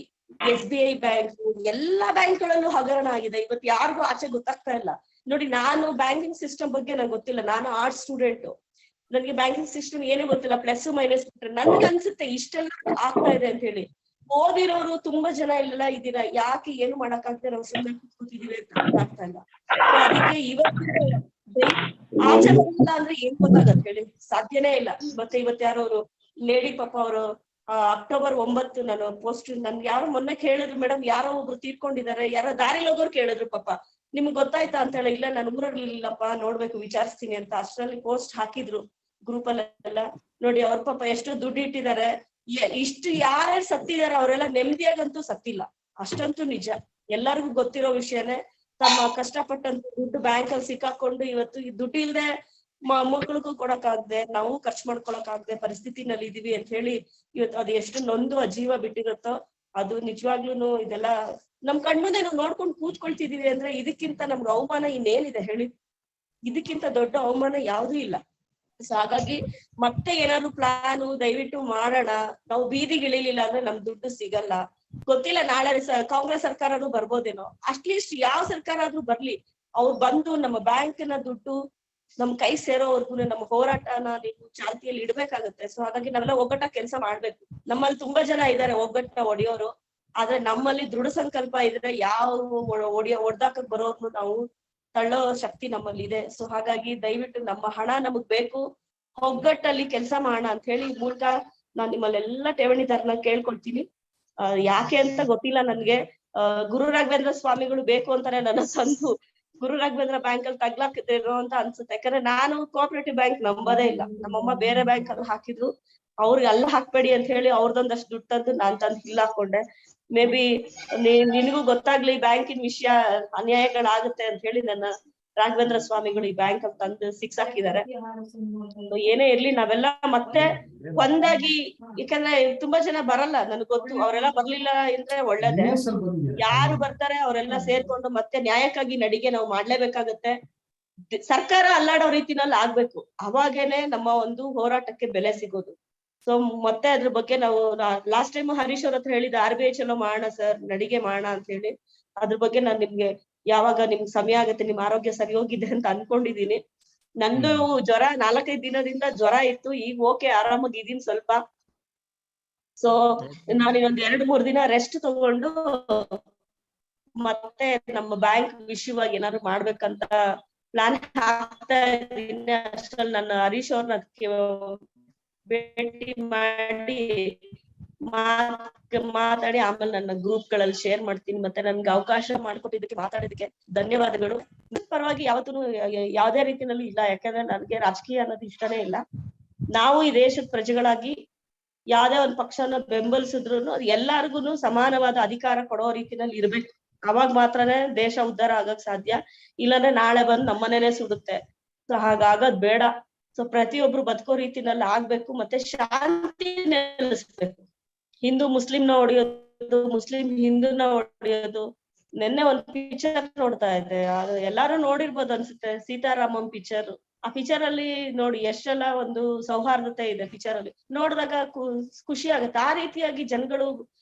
SBI ಬ್ಯಾಂಕ್ ಎಲ್ಲಾ ಬ್ಯಾಂಕ್ಗಳಲ್ಲೂ ಹಗರಣ ಆಗಿದೆ. ಇವತ್ತು ಯಾರಿಗೂ ಆಚೆ ಗೊತ್ತಾಗ್ತಾ ಇಲ್ಲ. ನೋಡಿ, ನಾನು ಬ್ಯಾಂಕಿಂಗ್ ಸಿಸ್ಟಮ್ ಬಗ್ಗೆ ನಂಗೆ ಗೊತ್ತಿಲ್ಲ, ನಾನು ಆರ್ಟ್ಸ್ ಸ್ಟೂಡೆಂಟ್, ನನ್ಗೆ ಬ್ಯಾಂಕಿಂಗ್ ಸಿಸ್ಟಮ್ ಏನೇ ಗೊತ್ತಿಲ್ಲ. ಪ್ಲಸ್ ಮೈನಸ್ ಬಿಟ್ರೆ ನನ್ಗೆ ಅನ್ಸುತ್ತೆ ಇಷ್ಟೆಲ್ಲ ಆಗ್ತಾ ಇದೆ ಅಂತ ಹೇಳಿ. ಓದಿರೋರು ತುಂಬಾ ಜನ ಇಲ್ಲೆಲ್ಲ ಇದ್ದೀರಾ, ಯಾಕೆ ಏನು ಮಾಡಕ್ ಆಗ್ತಾ ನಾವು ಸುಮ್ಮನೆ ಕೂತಿದೀವಿ ಅಂತ ಆಗ್ತಾ ಇಲ್ಲ. ಸೊ ಅದಕ್ಕೆ ಇವತ್ತು ಆಚೆ ಬರಲಿಲ್ಲ ಅಂದ್ರೆ ಏನ್ ಗೊತ್ತಾಗತ್ತೆ ಹೇಳಿ, ಸಾಧ್ಯನೇ ಇಲ್ಲ. ಮತ್ತೆ ಇವತ್ತು ಯಾರೋ ಅವರು ಲೇಡಿ ಪಾಪ ಅವರು ಅಕ್ಟೋಬರ್ 9 ನಾನು ಪೋಸ್ಟ್, ನನ್ಗೆ ಯಾರೋ ಮೊನ್ನೆ ಕೇಳಿದ್ರು, ಮೇಡಮ್ ಯಾರೋ ಒಬ್ರು ತೀರ್ಕೊಂಡಿದ್ದಾರೆ, ಯಾರೋ ದಾರಿಲಿ ಹೋಗೋರು ಕೇಳಿದ್ರು, ಪಾಪ ನಿಮ್ಗೆ ಗೊತ್ತಾಯ್ತಾ ಅಂತ ಹೇಳಿ. ಇಲ್ಲ ನಾನು ಊರಲ್ಲಿಲ್ಲಪ್ಪ, ನೋಡ್ಬೇಕು ವಿಚಾರಿಸ್ತೀನಿ ಅಂತ ಅಷ್ಟರಲ್ಲಿ ಪೋಸ್ಟ್ ಹಾಕಿದ್ರು ಗ್ರೂಪ್ ಅಲ್ಲೆಲ್ಲ. ನೋಡಿ ಅವ್ರ ಪಾಪ ಎಷ್ಟು ದುಡ್ಡು ಇಟ್ಟಿದ್ದಾರೆ, ಇಷ್ಟು ಯಾರ್ಯಾರು ಸತ್ತಿದಾರೆ ಅವರೆಲ್ಲ ನೆಮ್ಮದಿಯಾಗಂತೂ ಸತ್ತಿಲ್ಲ, ಅಷ್ಟಂತೂ ನಿಜ. ಎಲ್ಲರಿಗೂ ಗೊತ್ತಿರೋ ವಿಷಯನೇ. ತಮ್ಮ ಕಷ್ಟಪಟ್ಟಂತ ದುಡ್ಡು ಬ್ಯಾಂಕ್ ಅಲ್ಲಿ ಸಿಕ್ಕಾಕೊಂಡು ಇವತ್ತು ಈ ದುಡ್ಡು ಇಲ್ದೆ ಮಕ್ಕಳಿಗೂ ಕೊಡಕ್ಕಾಗ್ದೆ, ನಾವು ಖರ್ಚು ಮಾಡ್ಕೊಳಕ್ಕಾಗ್ದೆ ಪರಿಸ್ಥಿತಿನಲ್ಲಿ ಇದೀವಿ ಅಂತ ಹೇಳಿ ಇವತ್ತು ಅದು ಎಷ್ಟು ನೊಂದು ಜೀವ ಬಿಟ್ಟಿರುತ್ತೋ ಅದು ನಿಜವಾಗ್ಲೂ ಇದೆಲ್ಲ ನಮ್ ಕಣ್ಮುಂದೆ ನಾವು ನೋಡ್ಕೊಂಡು ಕೂತ್ಕೊಳ್ತಿದೀವಿ ಅಂದ್ರೆ ಇದಕ್ಕಿಂತ ನಮ್ಗೆ ಅವಮಾನ ಇನ್ನೇನಿದೆ ಹೇಳಿ? ಇದಕ್ಕಿಂತ ದೊಡ್ಡ ಅವಮಾನ ಯಾವ್ದೂ ಇಲ್ಲ. ಸೊ ಹಾಗಾಗಿ ಮತ್ತೆ ಏನಾದ್ರು ಪ್ಲಾನು ದಯವಿಟ್ಟು ಮಾಡೋಣ. ನಾವು ಬೀದಿಗೆ ಇಳಿಲಿಲ್ಲ ಅಂದ್ರೆ ನಮ್ ದುಡ್ಡು ಸಿಗಲ್ಲ. ಗೊತ್ತಿಲ್ಲ, ನಾಳೆ ಕಾಂಗ್ರೆಸ್ ಸರ್ಕಾರನೂ ಬರ್ಬೋದೇನೋ. ಅಟ್ಲೀಸ್ಟ್ ಯಾವ ಸರ್ಕಾರ ಆದ್ರೂ ಬರ್ಲಿ, ಅವ್ರು ಬಂದು ನಮ್ಮ ಬ್ಯಾಂಕ್ನ ದುಡ್ಡು ನಮ್ ಕೈ ಸೇರೋವರ್ಗು ನಮ್ಮ ಹೋರಾಟನ ನೀವು ಚಾಲ್ತಿಯಲ್ಲಿ ಇಡ್ಬೇಕಾಗತ್ತೆ. ಸೊ ಹಾಗಾಗಿ ನಾವೆಲ್ಲ ಒಗ್ಗಟ್ಟಾಗಿ ಕೆಲಸ ಮಾಡ್ಬೇಕು. ನಮ್ಮಲ್ಲಿ ತುಂಬಾ ಜನ ಇದ್ದಾರೆ ಒಗ್ಗಟ್ಟನ್ನ ಒಡೆಯೋರು, ಆದ್ರೆ ನಮ್ಮಲ್ಲಿ ದೃಢ ಸಂಕಲ್ಪ ಇದ್ರೆ ಯಾವ ಒಡ್ದಾಕಕ್ ಬರೋರ್ನು ನಾವು ತಳ್ಳೋ ಶಕ್ತಿ ನಮ್ಮಲ್ಲಿ ಇದೆ. ಸೊ ಹಾಗಾಗಿ ದಯವಿಟ್ಟು ನಮ್ಮ ಹಣ ನಮಗ್ ಬೇಕು, ಒಗ್ಗಟ್ಟಲ್ಲಿ ಕೆಲಸ ಮಾಡೋಣ ಅಂತ ಹೇಳಿ ಈ ಮೂಲಕ ನಾನ್ ನಿಮ್ಮಲ್ಲೆಲ್ಲ ಠೇವಣಿದಾರನ ಕೇಳ್ಕೊಳ್ತೀನಿ. ಯಾಕೆ ಅಂತ ಗೊತ್ತಿಲ್ಲ ನನ್ಗೆ. ಗುರು ರಾಘವೇಂದ್ರ ಸ್ವಾಮಿಗಳು ಬೇಕು ಅಂತಾನೆ ನನ್ನ ಸಂದು ಗುರು ರಾಘವೇಂದ್ರ ಬ್ಯಾಂಕ್ ಅಲ್ಲಿ ತಗ್ಲಾಕಿದ್ರು ಅಂತ ಅನ್ಸುತ್ತೆ. ಯಾಕಂದ್ರೆ ನಾನು ಕೋಆಪರೇಟಿವ್ ಬ್ಯಾಂಕ್ ನಂಬೋದೇ ಇಲ್ಲ. ನಮ್ಮಮ್ಮ ಬೇರೆ ಬ್ಯಾಂಕ್ ಅಲ್ಲಿ ಹಾಕಿದ್ರು, ಅವ್ರಿಗೆ ಅಲ್ಲ ಹಾಕ್ಬೇಡಿ ಅಂತ ಹೇಳಿ ಅವ್ರದೊಂದಷ್ಟು ದುಡ್ಡು ತಂದು ನಾನ್ ತಂದು ಇಲ್ಲ ಹಾಕೊಂಡೆ. ಮೇ ಬಿ ನಿನಗೂ ಗೊತ್ತಾಗ್ಲಿ ಬ್ಯಾಂಕಿನ ವಿಷಯ, ಅನ್ಯಾಯಗಳಾಗುತ್ತೆ ಅಂತ ಹೇಳಿ ನನ್ನ ರಾಘವೇಂದ್ರ ಸ್ವಾಮಿಗಳು ಈ ಬ್ಯಾಂಕ್ ಅಲ್ಲಿ ತಂದು ಹಾಕಿದ್ದಾರೆ. ಏನೇ ಇರ್ಲಿ, ನಾವೆಲ್ಲ ಮತ್ತೆ ಒಂದಾಗಿ, ಯಾಕಂದ್ರೆ ತುಂಬಾ ಜನ ಬರಲ್ಲ ನನಗ್ ಗೊತ್ತು, ಅವರೆಲ್ಲ ಬರ್ಲಿಲ್ಲ ಅಂದ್ರೆ ಒಳ್ಳೇದೇ. ಯಾರು ಬರ್ತಾರೆ ಅವರೆಲ್ಲ ಸೇರ್ಕೊಂಡು ಮತ್ತೆ ನ್ಯಾಯಕ್ಕಾಗಿ ನಡಿಗೆ ನಾವು ಮಾಡ್ಲೇಬೇಕಾಗತ್ತೆ. ಸರ್ಕಾರ ಅಲ್ಲಾಡೋ ರೀತಿನಲ್ಲಿ ಆಗ್ಬೇಕು, ಅವಾಗೇನೆ ನಮ್ಮ ಒಂದು ಹೋರಾಟಕ್ಕೆ ಬೆಲೆ ಸಿಗೋದು. ಸೊ ಮತ್ತೆ ಅದ್ರ ಬಗ್ಗೆ ನಾವು ಲಾಸ್ಟ್ ಟೈಮ್ ಹರೀಶ್ ಅವ್ರ ಹತ್ರ ಹೇಳಿದ RBI ಚಲೋ ಮಾಡೋಣ ಸರ್, ನಡಿಗೆ ಮಾಡೋಣ ಅಂತ ಹೇಳಿ, ಅದ್ರ ಬಗ್ಗೆ ನಾನು ನಿಮ್ಗೆ ಯಾವಾಗ ನಿಮ್ಗೆ ಸಮಯ ಆಗತ್ತೆ, ನಿಮ್ ಆರೋಗ್ಯ ಸರಿ ಹೋಗಿದೆ ಅಂತ ಅನ್ಕೊಂಡಿದೀನಿ. ನಂದು ಜ್ವರ 4-5 ದಿನದಿಂದ ಜ್ವರ ಇತ್ತು, ಈಗ ಓಕೆ ಆರಾಮಾಗಿ ಇದೀನಿ ಸ್ವಲ್ಪ. ಸೊ ನಾನು ಇನ್ನೊಂದ್ 2-3 ದಿನ ರೆಸ್ಟ್ ತಗೊಂಡು ಮತ್ತೆ ನಮ್ಮ ಬ್ಯಾಂಕ್ ವಿಷಯವಾಗಿ ಏನಾದ್ರು ಮಾಡ್ಬೇಕಂತ ಪ್ಲಾನ್ ಹಾಕ್ತಾ ಇದ್ದೀನಿ. ಅಷ್ಟ್ರಲ್ಲಿ ನನ್ನ ಹರೀಶ್ ಅವ್ರನ್ನ ಭೇಟಿ ಮಾಡಿ ಮಾತಾಡಿ ಆಮೇಲೆ ನನ್ನ ಗ್ರೂಪ್ ಗಳಲ್ಲಿ ಶೇರ್ ಮಾಡ್ತೀನಿ. ಮತ್ತೆ ನನ್ಗೆ ಅವಕಾಶ ಮಾಡ್ಕೊಟ್ಟಿದ್ದಕ್ಕೆ ಮಾತಾಡೋದಕ್ಕೆ ಧನ್ಯವಾದಗಳು. ಪರವಾಗಿ ಯಾವತ್ತೂ ಯಾವ್ದೇ ರೀತಿನಲ್ಲಿ ಇಲ್ಲ, ಯಾಕಂದ್ರೆ ನನ್ಗೆ ರಾಜಕೀಯ ಅನ್ನೋದು ಇಷ್ಟನೇ ಇಲ್ಲ. ನಾವು ಈ ದೇಶದ ಪ್ರಜೆಗಳಾಗಿ ಯಾವ್ದೇ ಒಂದ್ ಪಕ್ಷನ ಬೆಂಬಲಿಸಿದ್ರು ಅದು ಎಲ್ಲಾರ್ಗುನು ಸಮಾನವಾದ ಅಧಿಕಾರ ಕೊಡೋ ರೀತಿನಲ್ಲಿ ಇರ್ಬೇಕು. ಅವಾಗ ಮಾತ್ರನೇ ದೇಶ ಉದ್ಧಾರ ಆಗಕ್ ಸಾಧ್ಯ. ಇಲ್ಲಾಂದ್ರೆ ನಾಳೆ ಬಂದು ನಮ್ಮನೇನೆ ಸುಡುತ್ತೆ. ಸೊ ಹಾಗಾಗದ್ ಬೇಡ. ಸೊ ಪ್ರತಿಯೊಬ್ರು ಬದುಕೋ ರೀತಿನಲ್ಲಿ ಆಗ್ಬೇಕು. ಮತ್ತೆ ಶಾಂತಿ ನೆಲೆಸ್ಬೇಕು. ಹಿಂದೂ ಮುಸ್ಲಿಂನ ಹೊಡೆಯೋದು, ಮುಸ್ಲಿಂ ಹಿಂದೂನ ಹೊಡೆಯೋದು. ನಿನ್ನೆ ಒಂದ್ ಪಿಕ್ಚರ್ ನೋಡ್ತಾ ಇದ್ದೆ, ಅದು ಎಲ್ಲಾರು ನೋಡಿರ್ಬೋದು ಅನ್ಸುತ್ತೆ, ಸೀತಾರಾಮನ್ ಪಿಕ್ಚರ್. ಆ ಪಿಕ್ಚರ್ ಅಲ್ಲಿ ನೋಡಿ ಎಷ್ಟೆಲ್ಲ ಒಂದು ಸೌಹಾರ್ದತೆ ಇದೆ ಪಿಕ್ಚರ್ ಅಲ್ಲಿ. ನೋಡಿದಾಗ ಖುಷಿ ಆಗುತ್ತೆ. ಆ ರೀತಿಯಾಗಿ ಜನಗಳು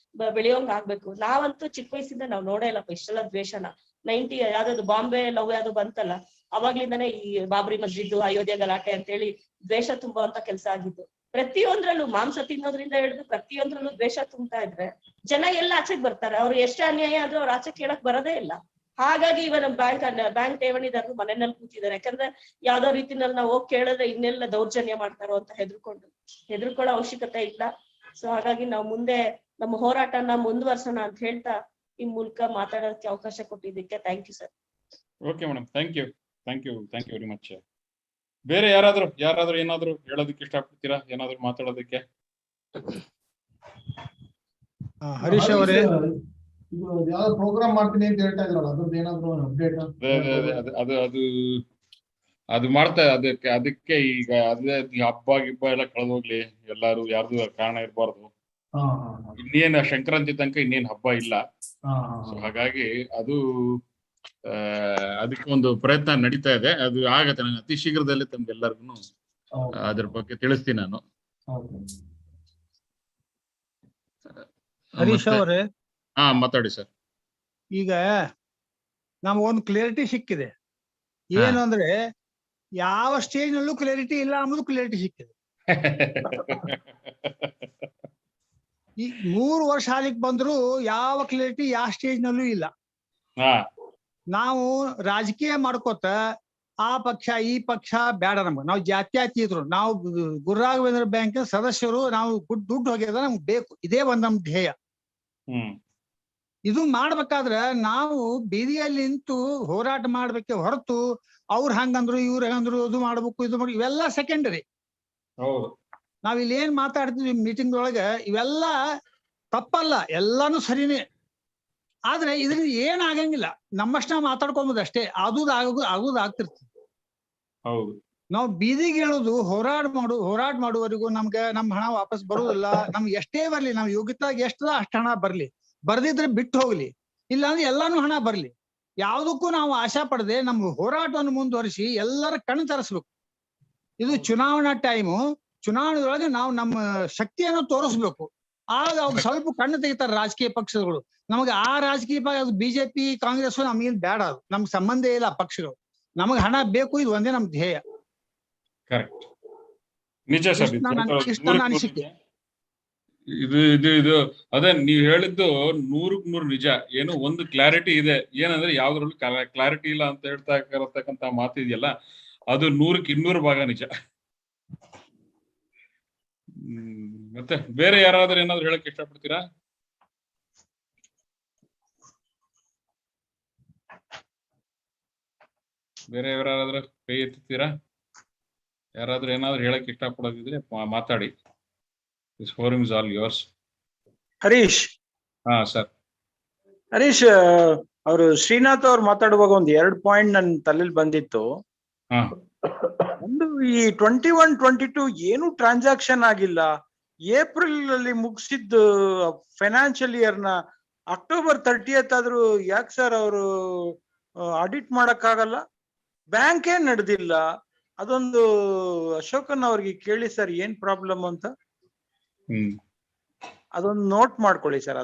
ಬೆಳೆಯೋಂಗ್ ಆಗ್ಬೇಕು. ನಾವಂತೂ ಚಿಕ್ಕ ವಯಸ್ಸಿಂದ ನಾವ್ ನೋಡೇ ಇಲ್ಲಪ್ಪ ಇಷ್ಟೆಲ್ಲ ದ್ವೇಷನ. 90 ಯಾವ್ದು ಬಾಂಬೆ ಲವ್ ಯಾವ್ದು ಬಂತಲ್ಲ, ಅವಾಗ್ಲಿಂದಾನೇ ಈ ಬಾಬ್ರಿ ಮಸ್ಜಿದ್, ಅಯೋಧ್ಯೆ ಗಲಾಟೆ ಅಂತೇಳಿ ದ್ವೇಷ ತುಂಬುವಂತ ಕೆಲಸ ಆಗಿದ್ದು. ಪ್ರತಿಯೊಂದ್ರಲ್ಲೂ ಮಾಂಸ ತಿನ್ನೋದ್ರಿಂದ ಹಿಡಿದು ಪ್ರತಿಯೊಂದ್ರಲ್ಲೂ ದ್ವೇಷ ತುಂಬ್ತಾ ಇದ್ರೆ ಜನ ಎಲ್ಲ ಆಚೆಗೆ ಬರ್ತಾರೆ. ಅವ್ರು ಎಷ್ಟೇ ಅನ್ಯಾಯ ಆದ್ರೂ ಅವ್ರ ಆಚೆ ಕೇಳಕ್ ಬರೋದೇ ಇಲ್ಲ. ಹಾಗಾಗಿ ಇವ ನಮ್ ಬ್ಯಾಂಕ್ ಠೇವಣಿದಾರರು ಮನೆಯಲ್ಲಿ ಕೂತಿದ್ದಾರೆ. ಯಾಕಂದ್ರೆ ಯಾವ್ದೋ ರೀತಿನಲ್ಲಿ ನಾವು ಹೋಗಿ ಕೇಳಿದ್ರೆ ಇನ್ನೆಲ್ಲ ದೌರ್ಜನ್ಯ ಮಾಡ್ತಾರೋ ಅಂತ ಹೆದರ್ಕೊಳ್ಳೋ ಅವಶ್ಯಕತೆ ಇಲ್ಲ. ಸೊ ಹಾಗಾಗಿ ನಾವು ಮುಂದೆ ನಮ್ಮ ಹೋರಾಟನ ಮುಂದುವರ್ಸೋಣ ಅಂತ ಹೇಳ್ತಾ ಈ ಮೂಲಕ ಮಾತಾಡೋದಕ್ಕೆ ಅವಕಾಶ ಕೊಟ್ಟಿದ್ದಕ್ಕೆ thank you sir. Okay madam, thank you very much. ಬೇರೆ ಯಾರಾದ್ರೂ ಏನಾದ್ರು ಹೇಳೋದಕ್ಕೆ ಇಷ್ಟಪಡ್ತೀರಾ? ಏನಾದ್ರು ಮಾತಾಡೋದಕ್ಕೆ? ಹರೀಶ್ ಅವರೇ, ಯಾವ ಪ್ರೋಗ್ರಾಮ್ ಮಾಡ್ತೀನಿ ಅಂತ ಹೇಳ್ತಾ ಇದ್ರಲ್ಲ, ಅದ್ರದ್ದು ಏನಾದ್ರು ಅಪ್ಡೇಟ್? ಅದು ಮಾಡ್ತಾ ಅದಕ್ಕೆ ಈಗ ಅದೇ ಹಬ್ಬ ಗಿಬ್ಬ ಎಲ್ಲ ಕಳೆದೋಗ್ಲಿ, ಎಲ್ಲಾರು ಯಾರ್ದು ಕಾರಣ ಇರಬಾರ್ದು. ಇನ್ನೇನ್ ಸಂಕ್ರಾಂತಿ ತನಕ ಇನ್ನೇನ್ ಹಬ್ಬ ಇಲ್ಲ. ಹಾಗಾಗಿ ಅದು ಅದಕ್ಕೆ ಒಂದು ಪ್ರಯತ್ನ ನಡೀತಾ ಇದೆ. ಅದು ಆಗತ್ತೆ. ನಾನು ಅತಿ ಶೀಘ್ರದಲ್ಲೇ ತಮ್ಗೆಲ್ಲರಿಗೂ ಅದ್ರ ಬಗ್ಗೆ ತಿಳಿಸ್ತೀನಿ ನಾನು. ಹರೀಶ್ ಅವರೇ, ಮಾತಾಡಿ ಸರ್. ಈಗ ನಮಗೊಂದು ಕ್ಲಿಯರಿಟಿ ಸಿಕ್ಕಿದೆ. ಏನು ಅಂದ್ರೆ ಯಾವ ಸ್ಟೇಜ್ ನಲ್ಲೂ ಕ್ಲಿಯರಿಟಿ ಇಲ್ಲ ಅನ್ನೋದು ಕ್ಲಿಯರಿಟಿ ಸಿಕ್ಕಿದೆ. ಈ 3 ವರ್ಷ ಹಾಲಿಗೆ ಬಂದ್ರು ಯಾವ ಕ್ಲಿಯರಿಟಿ ಯಾವ ಸ್ಟೇಜ್ ನಲ್ಲೂ ಇಲ್ಲ. ನಾವು ರಾಜಕೀಯ ಮಾಡ್ಕೋತ ಆ ಪಕ್ಷ ಈ ಪಕ್ಷ ಬೇಡ ನಮ್ಗೆ. ನಾವು ಜಾತ್ಯತೀತರು, ನಾವು ಗುರುರಾಘವೇಂದ್ರ ಬ್ಯಾಂಕ್ ಸದಸ್ಯರು, ನಾವು ದುಡ್ಡು ಹೋಗಿದ್ರೆ ನಮ್ಗೆ ಬೇಕು. ಇದೇ ಒಂದ್ ನಮ್ ಧ್ಯೇಯ. ಇದು ಮಾಡ್ಬೇಕಾದ್ರೆ ನಾವು ಬೀದಿಯಲ್ಲಿ ನಿಂತು ಹೋರಾಟ ಮಾಡ್ಬೇಕೆ ಹೊರತು ಅವ್ರು ಹಂಗಂದ್ರು ಇವ್ರು ಹಂಗಂದ್ರು ಇದು ಮಾಡ್ಬೇಕು ಇದು ಮಾಡಿ ಇವೆಲ್ಲ ಸೆಕೆಂಡರಿ. ನಾವ್ ಇಲ್ಲಿ ಏನ್ ಮಾತಾಡ್ತೀವಿ ಮೀಟಿಂಗ್ ಒಳಗೆ ಇವೆಲ್ಲ ತಪ್ಪಲ್ಲ, ಎಲ್ಲಾನು ಸರಿನೇ. ಆದ್ರೆ ಇದ್ರಿಂದ ಏನ್ ಆಗಂಗಿಲ್ಲ, ನಮ್ಮಷ್ಟ ನಾವು ಮಾತಾಡ್ಕೊಂಬೋದು ಅಷ್ಟೇ. ಆಗುದು ಆಗ್ತಿರ್ತದೆ. ನಾವು ಬೀದಿಗೆ ಹೇಳುದು ಹೋರಾಟ ಮಾಡುವವರೆಗೂ ನಮ್ಗೆ ನಮ್ ಹಣ ವಾಪಸ್ ಬರುದಿಲ್ಲ. ನಮ್ಗೆ ಎಷ್ಟೇ ಬರ್ಲಿ, ನಮ್ ಯೋಗ್ಯತಾಗ ಎಷ್ಟದ ಅಷ್ಟ ಹಣ ಬರ್ಲಿ, ಬರ್ದಿದ್ರೆ ಬಿಟ್ಟು ಹೋಗ್ಲಿ, ಇಲ್ಲ ಅಂದ್ರೆ ಎಲ್ಲಾನು ಹಣ ಬರ್ಲಿ. ಯಾವ್ದಕ್ಕೂ ನಾವು ಆಶಾ ಪಡದೆ ನಮ್ಮ ಹೋರಾಟವನ್ನು ಮುಂದುವರಿಸಿ ಎಲ್ಲರ ಕಣ್ಣು ತರಿಸ್ಬೇಕು. ಇದು ಚುನಾವಣಾ ಟೈಮು. ಚುನಾವಣೆಯೊಳಗೆ ನಾವು ನಮ್ಮ ಶಕ್ತಿಯನ್ನು ತೋರಿಸ್ಬೇಕು. ಆಗ ಅವ್ರು ಸ್ವಲ್ಪ ಕಣ್ಣು ತೆಗಿತಾರೆ ರಾಜಕೀಯ ಪಕ್ಷಗಳು. ನಮಗೆ ಆ ರಾಜಕೀಯ ಬಿಜೆಪಿ ಕಾಂಗ್ರೆಸ್ ನಮಗೇನ್ ಬೇಡ, ಅದು ನಮ್ಗೆ ಸಂಬಂಧ ಇಲ್ಲ ಪಕ್ಷಗಳು. ನಮಗ್ ಹಣ ಬೇಕು, ಇದು ಒಂದೇ ನಮ್ ಧ್ಯೇಯ. ನಿಜ ಸರ್, ಅನಿಸಿಕೆ. ಇದು ಅದೇ ನೀವ್ ಹೇಳಿದ್ದು 100ಕ್ಕೆ 100 ನಿಜ. ಏನು ಒಂದು ಕ್ಲಾರಿಟಿ ಇದೆ, ಏನಂದ್ರೆ ಯಾವ್ದ್ರಲ್ಲೂ ಕ್ಲಾರಿಟಿ ಇಲ್ಲ ಅಂತ ಹೇಳ್ತಾ ಇರತಕ್ಕಂತ ಮಾತಿದೆಯಲ್ಲ, ಅದು 100ಕ್ಕೆ 200 ಭಾಗ ನಿಜ. ಮತ್ತೆ ಬೇರೆ ಯಾರಾದ್ರೂ ಏನಾದ್ರು ಹೇಳಕ್ ಇಷ್ಟಪಡ್ತೀರಾ? ಬೇರೆ ಯಾರಾದ್ರೂ ಕೈ ಎತ್ತೀರಾ? ಯಾರಾದ್ರೂ ಏನಾದ್ರು ಹೇಳಕ್ ಇಷ್ಟಪಡೋದಿದ್ರೆ ಮಾತಾಡಿ. This forum is all yours. Harish. Sir. Harish, ಅವರು ಶ್ರೀನಾಥ್ ಅವ್ರು ಮಾತಾಡುವಾಗ ಒಂದ್ 2 ಪಾಯಿಂಟ್ ನನ್ ತಲೆಯಲ್ಲಿ ಬಂದಿತ್ತು. ಒಂದು, ಈ 21-22 ಏನು ಟ್ರಾನ್ಸಾಕ್ಷನ್ ಆಗಿಲ್ಲ. ಏಪ್ರಿಲ್ ಅಲ್ಲಿ ಮುಗಿಸಿದ್ದು ಫೈನಾನ್ಷಿಯಲ್ ಇಯರ್ ನ ಅಕ್ಟೋಬರ್ 30th ಆದ್ರೂ ಯಾಕೆ ಸರ್ ಅವರು ಆಡಿಟ್ ಮಾಡಕ್ಕಾಗಲ್ಲ? ಬ್ಯಾಂಕೇ ನಡೆದಿಲ್ಲ. ಅದೊಂದು ಅಶೋಕನ್ ಅವ್ರಿಗೆ ಕೇಳಿ ಸರ್ ಏನ್ ಪ್ರಾಬ್ಲಮ್ ಅಂತ. ಅದೊಂದು ನೋಟ್ ಮಾಡ್ಕೊಳ್ಳಿ ಸರ್,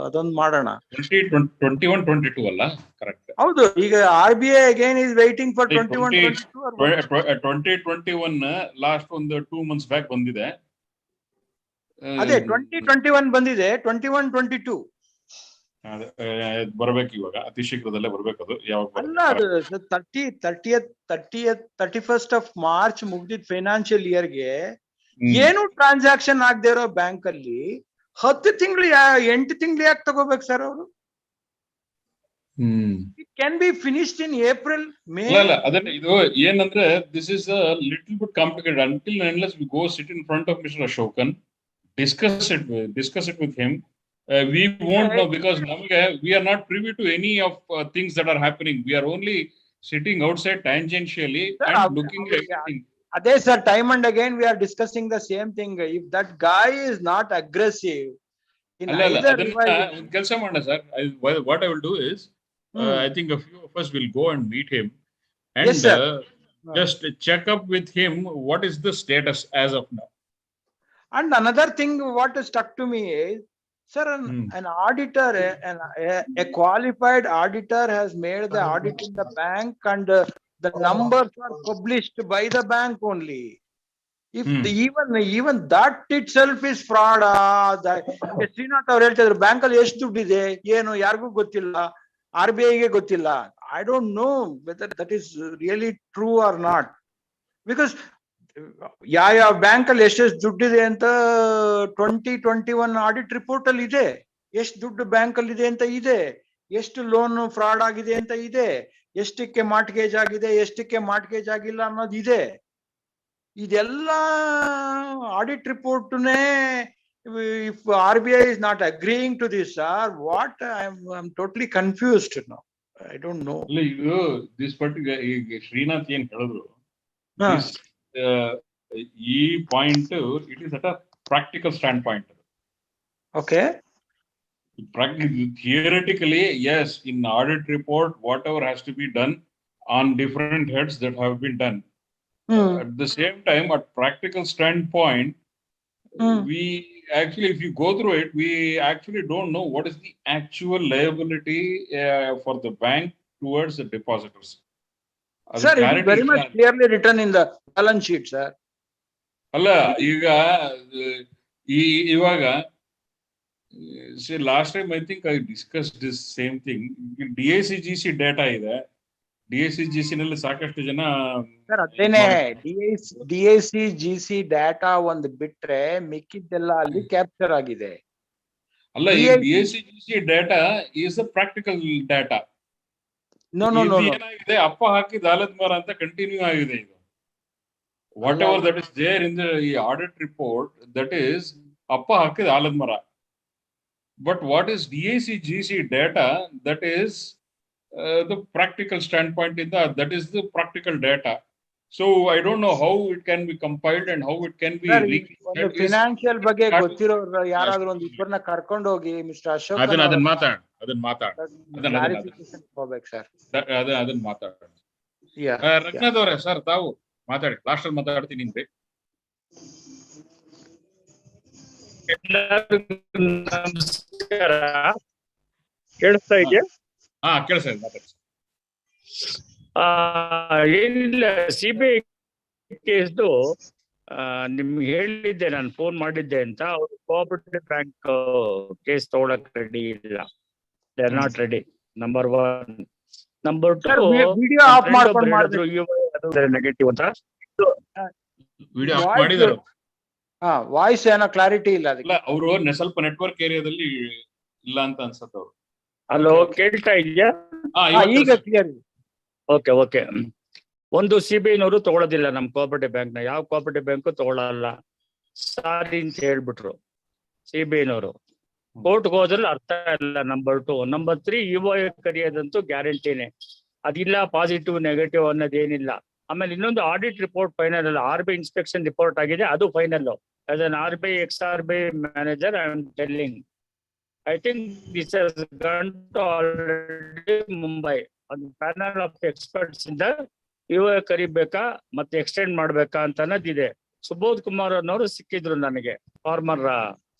ಅದೊಂದು ಮಾಡೋಣ. 21-22 ಅಲ್ಲ, ಕರೆಕ್ಟ್. ಹೌದು, ಈಗ RBI again is waiting for 2021 last ಒಂದು 2 months ಬ್ಯಾಕ್ ಬಂದಿದೆ. ಅದೇ 2021 ಬಂದಿದೆ, 21-22 ಬರ್ಬೇಕು ಇವಾಗ, ಅತಿ ಶೀಘ್ರದಲ್ಲೇ ಬರ್ಬೇಕು. ಅದು ಯಾವಾಗ ಅಲ್ಲ, ಅದು 31st of March ಮುಗ್ದಿದ್ ಫೈನಾನ್ಷಿಯಲ್ ಇಯರ್ಗೆ ಏನು ಟ್ರಾನ್ಸಾಕ್ಷನ್ ಆಗದೆ ಇರೋ ಬ್ಯಾಂಕ್ ಅಲ್ಲಿ 10 ತಿಂಗಳು 8 ತಿಂಗಳು ಯಾಕೆ ತಗೋಬೇಕು ಸರ್ ಅವರು? It can be finished in April, May. ಅಲ್ಲ, ಅದನ್ನ ಇದು ಏನಂದ್ರೆ, this is a little bit complicated until unless we go sit in front of Mr. Ashokan, discuss it with him. We won't know, because we are not privy to any of things that are happening. We are only sitting outside tangentially and looking at everything. Aదే sir, time and again we are discussing the same thing. If that guy is not aggressive in either kelsa madna sir, what I will do is I think a few of us will go and meet him and yes, sir. Just check up with him what is the status as of now. And another thing what stuck to me is, sir, an auditor, a qualified auditor has made the audit in the bank, and the numbers are published by the bank only. If even that itself is fraud, Srinath ಅವ್ರು ಹೇಳ್ತಿದ್ರು bank ಅಲ್ಲಿ ಎಷ್ಟು ದುಡ್ಡಿದೆ ಏನು ಯಾರಿಗೂ ಗೊತ್ತಿಲ್ಲ, RBI ಗೆ ಗೊತ್ತಿಲ್ಲ. I don't know whether that is really true or not, because ಯಾವ ಬ್ಯಾಂಕ್ ಅಲ್ಲಿ ಎಷ್ಟೆಷ್ಟು ದುಡ್ಡಿದೆ ಅಂತ 2021 ಆಡಿಟ್ ರಿಪೋರ್ಟ್ ಅಲ್ಲಿ ಇದೆ. ಎಷ್ಟು ದುಡ್ಡು ಬ್ಯಾಂಕ್ ಅಲ್ಲಿ ಇದೆ ಅಂತ ಇದೆ, ಎಷ್ಟು ಲೋನ್ ಫ್ರಾಡ್ ಆಗಿದೆ ಅಂತ ಇದೆ, ಎಷ್ಟಕ್ಕೆ ಮಾರ್ಟ್ಗೇಜ್ ಆಗಿದೆ, ಎಷ್ಟಕ್ಕೆ ಮಾರ್ಟ್ಗೇಜ್ ಆಗಿಲ್ಲ ಅನ್ನೋದು ಇದೆ. ಇದೆಲ್ಲ audit ರಿಪೋರ್ಟ್ನೇ if RBI is not agreeing to this, sir, what I'm totally confused now. I don't know. This particular Srinath ಏನ್ ಹೇಳಿದ್ರು, ಈ point it is at a practical standpoint. Okay. Theoretically, yes, in audit report, whatever has to be done on different heads that have been done. At the same time, at practical standpoint, we actually, if you go through it, we actually don't know what is the actual liability for the bank towards the depositors. Sir, it is very much clearly written in the balance sheet, sir. ಅಲ್ಲ, ಇವಾಗ see, last time I think I discussed this same thing. DACGC data ಇದೆ, DACGC ನಲ್ಲಿ ಸಾಕಷ್ಟು ಜನ sir ಅದೇನೆ DACGC data ಒಂದು ಬಿಟ್ರೆ ಮಿಕ್ಕಿದ್ದೆಲ್ಲ ಅಲ್ಲಿ ಕ್ಯಾಪ್ಚರ್ ಆಗಿದೆ. ಅಲ್ಲ, ಈ DACGC data is a practical data. No ಏನಾಗಿದೆ, ಅಪ್ಪ ಹಾಕಿದ ಆಲದ ಮರ ಅಂತ ಕಂಟಿನ್ಯೂ ಆಗಿದೆ ಇದು. Whatever that is there in the audit report, that is ಅಪ್ಪ ಹಾಕಿದ ಆಲದ ಮರ. But what is DACGC data? That is the practical standpoint in that is the practical data. So I don't know how it can be compiled and how it can be financial ಬಗ್ಗೆ ಗೊತ್ತಿರೋರು ಯಾರಾದ್ರೂ ಒಂದು ಇಬ್ಬರನ್ನ ಕರ್ಕೊಂಡು ಹೋಗಿ mister Ashok ಅದನ್ನ ಮಾತಾಡ ಹೋಗ್ಬೇಕು ಸರ್. ಅದನ್ನ ಮಾತಾಡ. ರಘುನಾಥ್ ಅವರೇ ಸರ್, ತಾವು ಮಾತಾಡಿ, ಲಾಸ್ಟ್ ಅಲ್ಲಿ ಮಾತಾಡ್ತೀನಿ ಅಂದ್ರೆ. ನಮಸ್ಕಾರ, ಕೇಳಿಸ್ತಾ ಇದೆಯಾ? ಕೇಳಿಸ್ತಾ ಇದೆ, ಮಾತಾಡಿ. ಏನಿಲ್ಲ, CBI ಕೇಸ್ದು ನಿಮ್ಗೆ ಹೇಳಿದ್ದೆ, ನಾನು ಫೋನ್ ಮಾಡಿದ್ದೆ ಅಂತ. ಅವರು ಕೋಆಪರೇಟಿವ್ ಬ್ಯಾಂಕ್ ಕೇಸ್ ತಗೊಳಕ್ ರೆಡಿ ಇಲ್ಲ, they are not ready. Number 1. Number 2, video of ಮಾಡ್ಕೊಂಡು ಮಾಡಿದ್ರು ನೆಗೆಟಿವ್ ಅಂತ ವಿಡಿಯೋ ಆಫ್ ಮಾಡಿದ್ರು. ವಾಯ್ಸ್ ಏನೋ ಕ್ಲಾರಿಟಿ ಇಲ್ಲ ಅದಕ್ಕೆ. ಅವರು ಸ್ವಲ್ಪ ನೆಟ್ವರ್ಕ್ ಏರಿಯಾದಲ್ಲಿ ಇಲ್ಲ ಅಂತ ಅನ್ಸುತ್ತೆ ಅವರು. ಹಲೋ, ಕೇಳ್ತಾ ಇದೆಯಾ? ಈಗ ಕ್ಲಿಯರ್ ಇದೆ. ಓಕೆ. ಒಂದು CBI ನವರು ತಗೊಳ್ಳೋದಿಲ್ಲ ನಮ್ ಕೋಆಪರೇಟಿವ್ ಬ್ಯಾಂಕ್ ನ, ಯಾವ ಕೋಆಪರೇಟಿವ್ ಬ್ಯಾಂಕು ತಗೊಳ್ಳಲ್ಲ ಸಾರಿ ಅಂತ ಹೇಳ್ಬಿಟ್ರು CBI ನವರು. ಕೋರ್ಟ್ಗೆ ಹೋದ್ರೆ ಅರ್ಥ ಇಲ್ಲ. ನಂಬರ್ 2. ನಂಬರ್ 3, EOI ಕರೆಯೋದಂತೂ ಗ್ಯಾರಂಟಿನೇ, ಅದಿಲ್ಲ ಪಾಸಿಟಿವ್ ನೆಗೆಟಿವ್ ಅನ್ನೋದೇನಿಲ್ಲ. ಆಮೇಲೆ ಇನ್ನೊಂದು ಆಡಿಟ್ ರಿಪೋರ್ಟ್ ಫೈನಲ್ ಅಲ್ಲ, RBI ಇನ್ಸ್ಪೆಕ್ಷನ್ ರಿಪೋರ್ಟ್ ಆಗಿದೆ, ಅದು final. As an RBI ex-RBI manager I am telling, I think this has gone to already Mumbai. ಒಂದು ಪ್ಯಾನಲ್ ಆಫ್ ಎಕ್ಸ್ಪರ್ಟ್ಸ್ ಇಂದ EOI ಕರಿಬೇಕಾ ಮತ್ತೆ ಎಕ್ಸ್ಟೆಂಡ್ ಮಾಡ್ಬೇಕಾ ಅಂತ ಅನ್ನೋದಿದೆ. ಸುಬೋಧ್ ಕುಮಾರ್ ಅನ್ನೋರು ಸಿಕ್ಕಿದ್ರು ನನಗೆ, ಫಾರ್ಮರ್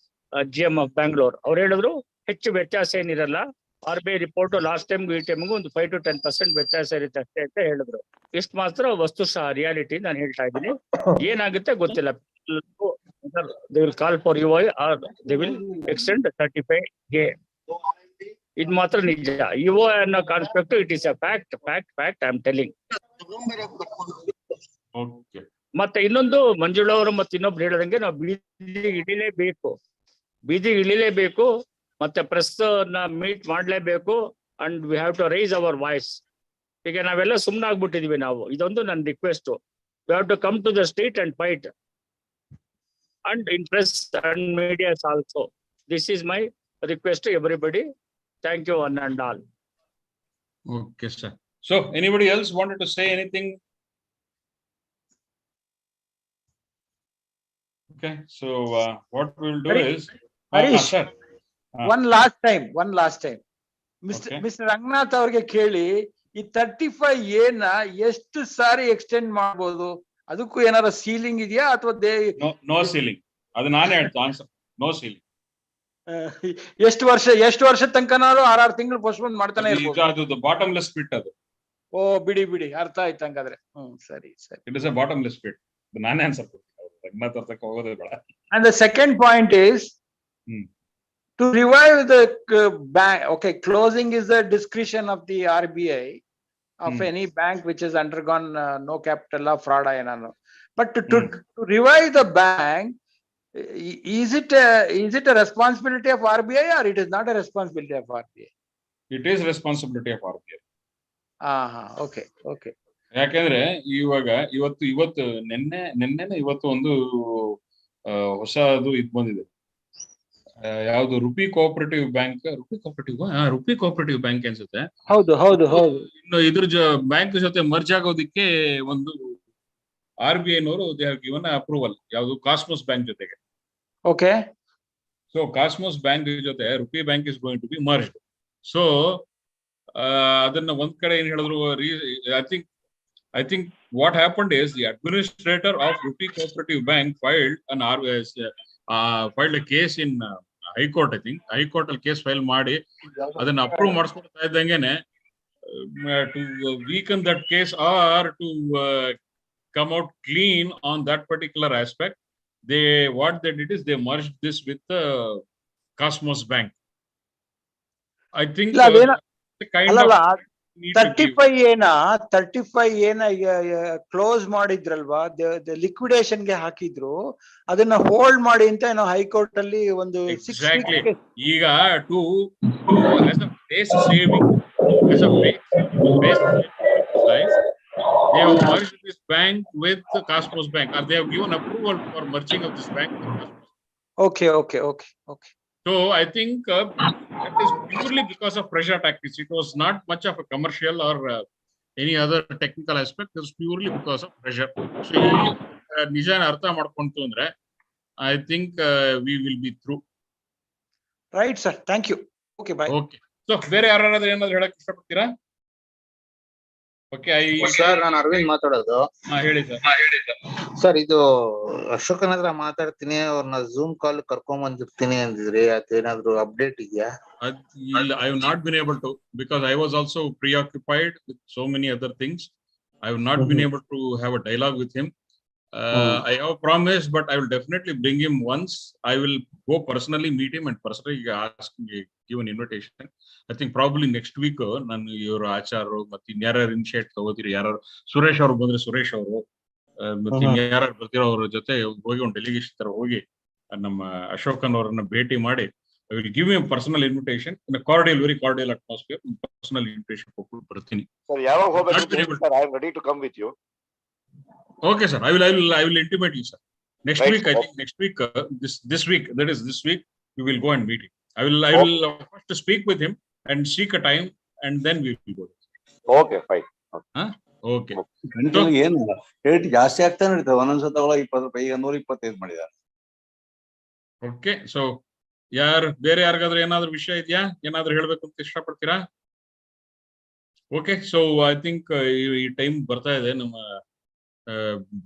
GM ಆಫ್ ಬ್ಯಾಂಗ್ಳೂರ್. ಅವ್ರು ಹೇಳಿದ್ರು ಹೆಚ್ಚು ವ್ಯತ್ಯಾಸ ಏನಿರಲ್ಲ, RBI ರಿಪೋರ್ಟ್ ಲಾಸ್ಟ್ ಟೈಮ್ಗೂ ಈ ಟೈಮ್ಗೂ ಒಂದು 5 to 10% ವ್ಯತ್ಯಾಸ ಇರುತ್ತೆ ಅಷ್ಟೇ ಅಂತ ಹೇಳಿದ್ರು. ಇಷ್ಟು ಮಾತ್ರ ವಸ್ತುಶಃ ರಿಯಾಲಿಟಿ ನಾನು ಹೇಳ್ತಾ ಇದ್ದೀನಿ. ಏನಾಗುತ್ತೆ ಗೊತ್ತಿಲ್ಲ. They will call for UI or they will extend 35 day. ಇದು ಮಾತ್ರ ನಿಜ. UI ಅನ್ನೋ concept it is a fact I am telling. ಮತ್ತೆ ಇನ್ನೊಂದು ಮಂಜುಳಾ ಅವರು ಮತ್ತೆ ಇನ್ನೊಬ್ರು ಹೇಳದಂಗೆ ನಾವು ಬೀದಿಗೆ ಇಳಿಲೇಬೇಕು ಮತ್ತೆ ಪ್ರೆಸ್ ಮೀಟ್ ಮಾಡ್ಲೇಬೇಕು and we have to raise our voice. ಈಗ ನಾವೆಲ್ಲ ಸುಮ್ಮನೆ ಆಗ್ಬಿಟ್ಟಿದೀವಿ ನಾವು. ಇದೊಂದು ನನ್ನ request. We have to come to the street and fight and in press and medias also. This is my request to everybody. Thank you one and all. Okay, sir. So anybody else wanted to say anything? Okay, so what we will do is Harish, sir. one last time Okay. Mr. Ranganath ಅವ್ರಿಗೆ ಕೇಳಿ, ಈ 35 ಏನ ಎಷ್ಟು ಸಾರಿ extend ಮಾಡಬಹುದು? ಅದಕ್ಕೂ ಏನಾರ ceiling ಇದೆಯಾ ಅಥವಾ No ceiling. ಅದು ನಾನೇ ಹೇಳ್ತಾ ಆನ್ಸರ್. No ceiling. ಎಷ್ಟು ವರ್ಷ ತನಕನಾರು 6 ತಿಂಗಳು ಪೋಸ್ಟ್ಪೋನ್ ಮಾಡ್ತಾನೆ ಇರ್ಬೋದು. ಅದು ಬಾಟಮ್ಲೆಸ್ ಪಿಟ್ ಅದು. ಓ ಬಿಡಿ ಅರ್ಥ ಆಯ್ತು ಹಂಗಾದ್ರೆ. ಸರಿ. It is a bottomless pit. ನಾನೇ ಆನ್ಸರ್ ಕೊಡ್ತೀನಿ. ರಂಗನಾಥ್ ಅರ್ಥಕ್ಕೆ ಹೋಗೋದೇ ಬೇಡ. And the second point is to revive the bank. Okay, closing is the discretion of the RBI of any bank which has undergone no capital or fraud ಏನano. But to revive the bank, is it a responsibility of RBI or it is not a responsibility of RBI? It is responsibility of RBI. Okay. ಯಾಕೆಂದ್ರೆ ಇವಾಗ ಇವತ್ತು ನಿನ್ನೆ ಇವತ್ತು ಒಂದು ಹೊಸದು ಇದು ಬಂದಿದೆ. ಯಾವ್ದು ರುಪಿ ಕೋಆಪರೇಟಿವ್ ಬ್ಯಾಂಕ್ ಅನ್ಸುತ್ತೆ. ಹೌದು. ಇನ್ನು ಇದ್ರ ಬ್ಯಾಂಕ್ ಜೊತೆ ಮರ್ಜ್ ಆಗೋದಿಕ್ಕೆ ಒಂದು RBI ನವರು ದೇ ಹ್ಯಾವ್ ಗಿವನ್ ಅಪ್ರೂವಲ್. ಯಾವುದು ಕಾಸ್ಮೋಸ್ ಬ್ಯಾಂಕ್ ಜೊತೆಗೆ. ಓಕೆ. ಸೊ ಕಾಸ್ಮೋಸ್ ಬ್ಯಾಂಕ್ ಜೊತೆ rupee bank is going to be merged. So ಅದನ್ನ ಒಂದ್ ಕಡೆ ಏನ್ ಹೇಳಿದ್ರು, I think what happened is the administrator of Rupee Cooperative Bank filed a case in High Court. I think High Court ಅಲ್ಲಿ case file ಮಾಡಿ ಅದನ್ನ approve ಮಾಡಿಸ್ಕೊಡ್ತಾ ಇದ್ದಂಗೆನೆ to weaken that case or to come out clean on that particular aspect, what they did is they merged this with the Cosmos Bank. I think kind of 35 ಏನ close ಮಾಡಿದ್ರಲ್ವಾ, liquidation ಗೆ ಹಾಕಿದ್ರು, ಅದನ್ನ hold ಮಾಡಿ ಅಂತ ಏನೋ high court ಅಲ್ಲಿ ಒಂದು ಈಗ to as a base saving, as a base they have merged this bank with the Cosmos Bank, or they have given approval for merging of this bank with Cosmos. Okay. So I think that is purely because of pressure tactics. It was not much of a commercial or any other technical aspect. It was purely because of pressure. So ನಿಜಾನ ಅರ್ಥ ಮಾಡ್ಕೊಂತು ಅಂದ್ರೆ I think we will be through. Right, sir. Thank you. Okay, bye. Okay. So ಬೇರೆ ಯಾರಾದ್ರೂ ಏನಾದ್ರು ಹೇಳಕ್ ಇಷ್ಟಪಡ್ತೀರಾ? Okay. Sir, ನಾನು ಅರವಿಂದ್ ಮಾತಾಡೋದು. ಹೇಳಿ ಸರ್. ಸರ್, ಇದು ಅಶೋಕನ ಹತ್ರ ಮಾತಾಡ್ತೀನಿ, ಅವ್ರನ್ನ ಝೂಮ್ ಕಾಲ್ ಕರ್ಕೊಂಡ್ ಬಂದಿರ್ತೀನಿ ಅಂದಿದ್ರಿ. ಅದೇನಾದ್ರು ಅಪ್ಡೇಟ್ ಇದೆಯಾ? I have not been able to, because I was also preoccupied with so many other things. I have not been able to have a dialogue with him. I have promised, but I will definitely bring him once. I will go personally meet him and personally ask, give an invitation. I think probably next week ನಾನು ಇವರು ಆಚಾರ್ರು ಮತ್ತೆ ಇನ್ಯಾರು initiate ತಗೋತೀರಿ, ಯಾರು ಸುರೇಶ್ ಅವ್ರು ಬಂದ್ರೆ ಸುರೇಶ್ ಅವರು ಮತ್ತೆ ಇನ್ಯಾರು ಬರ್ತಿರೋ ಅವ್ರ ಜೊತೆ ಹೋಗಿ ಒಂದು ಡೆಲಿಗೇಷನ್ ತರ ಹೋಗಿ ನಮ್ಮ ಅಶೋಕನ್ ಅವರನ್ನ ಭೇಟಿ ಮಾಡಿ I will give him a personal invitation in a very cordial atmosphere. Personal invitation ಕೊಟ್ಟು ಬರ್ತೀನಿ. Sir, ಯಾವಾಗ ಹೋಗಬೇಕು sir? I am ready to come with you. Okay, sir. I will intimate you, sir. Next week, I think next week, this week, that is this week, we will go and meet him. I will first speak with him and seek a time, and then we will go. Okay, fine. Okay. ಏನು rate ಜಾಸ್ತಿ ಆಗ್ತಾನೆ ಇರ್ತದೆ. ಒಂದೊಂದ್ಸತ 20 ರೂಪಾಯಿ, ಈಗ 125 ಮಾಡಿದ್ದಾರೆ. Okay, so ಬೇರೆ ಯಾರಿಗಾದ್ರೂ ಏನಾದ್ರು ವಿಷಯ ಇದೆಯಾ? ಏನಾದ್ರು ಹೇಳ್ಬೇಕು ಅಂತ ಇಷ್ಟಪಡ್ತೀರಾ? ಓಕೆ. ಸೊ ಐ ಥಿಂಕ್ ಈ ಟೈಮ್ ಬರ್ತಾ ಇದೆ, ನಮ್ಮ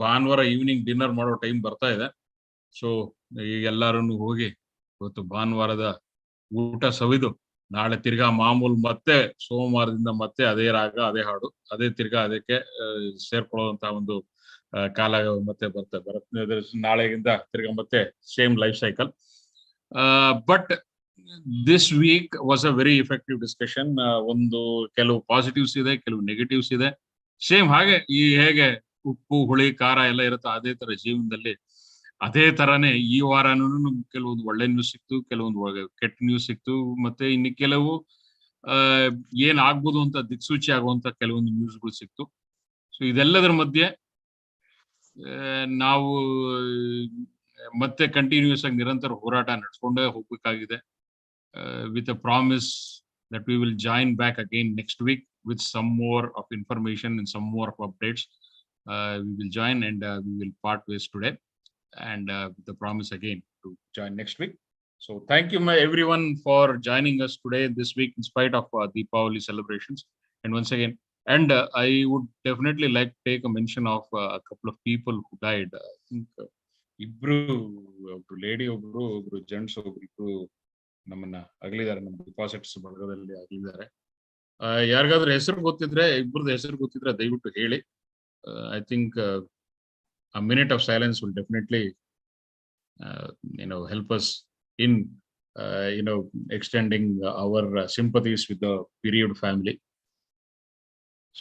ಭಾನುವಾರ ಈವ್ನಿಂಗ್ ಡಿನ್ನರ್ ಮಾಡೋ ಟೈಮ್ ಬರ್ತಾ ಇದೆ. ಸೊ ಎಲ್ಲಾರನ್ನು ಹೋಗಿ ಇವತ್ತು ಭಾನುವಾರದ ಊಟ ಸವಿದು ನಾಳೆ ತಿರ್ಗಾ ಮಾಮೂಲು ಮತ್ತೆ ಸೋಮವಾರದಿಂದ ಮತ್ತೆ ಅದೇ ರಾಗ, ಅದೇ ಹಾಡು, ಅದೇ ತಿರ್ಗಾ ಅದಕ್ಕೆ ಸೇರ್ಕೊಳ್ಳುವಂತಹ ಒಂದು ಕಾಲ ಮತ್ತೆ ಬರುತ್ತೆ. ನಾಳೆಗಿಂದ ತಿರ್ಗಾ ಮತ್ತೆ same life cycle. But this week was a very effective discussion. ಒಂದು ಕೆಲವು ಪಾಸಿಟಿವ್ಸ್ ಇದೆ, ಕೆಲವು ನೆಗೆಟಿವ್ಸ್ ಇದೆ. ಸೇಮ್ ಹಾಗೆ ಹೇಗೆ ಉಪ್ಪು ಹುಳಿ ಖಾರ ಎಲ್ಲ ಇರುತ್ತೆ ಅದೇ ತರ ಜೀವನದಲ್ಲಿ ಅದೇ ತರಾನೇ ಈ ವಾರನೂ ಕೆಲವೊಂದು ಒಳ್ಳೆ ನ್ಯೂಸ್ ಸಿಕ್ತು, ಕೆಲವೊಂದು ಕೆಟ್ಟ ನ್ಯೂಸ್ ಸಿಕ್ತು, ಮತ್ತೆ ಇನ್ನು ಕೆಲವು ಏನ್ ಆಗ್ಬೋದು ಅಂತ ದಿಕ್ಸೂಚಿ ಆಗುವಂತ ಕೆಲವೊಂದು ನ್ಯೂಸ್ಗಳು ಸಿಕ್ತು. ಸೊ ಇದೆಲ್ಲದರ ಮಧ್ಯೆ ನಾವು ಮತ್ತೆ ಕಂಟಿನ್ಯೂಸ್ ಆಗಿ ನಿರಂತರ ಹೋರಾಟ ನಡೆಸ್ಕೊಂಡೇ ಹೋಗ್ಬೇಕಾಗಿದೆ. with a promise that we will join back again next week with some more of information and some more of updates. We will join and we will part ways today, and with the promise again to join next week. So thank you everyone for joining us today this week in spite of Deepavali celebrations. And once again, and I would definitely like to take a mention of a couple of people who died. I think ibru lady obru gents obru ನಮ್ಮನ್ನ ಅಗಲಿದ್ದಾರೆ, ನಮ್ಮ deposits ಬಳಗದಲ್ಲಿ ಅಗಲಿದ್ದಾರೆ. ಯಾರಿಗಾದ್ರೂ ಹೆಸರು ಗೊತ್ತಿದ್ರೆ, ಇಬ್ಬರದ್ದು ಹೆಸರು ಗೊತ್ತಿದ್ರೆ ದಯವಿಟ್ಟು ಹೇಳಿ. I think a minute of silence will definitely help us in extending our sympathies with the bereaved family.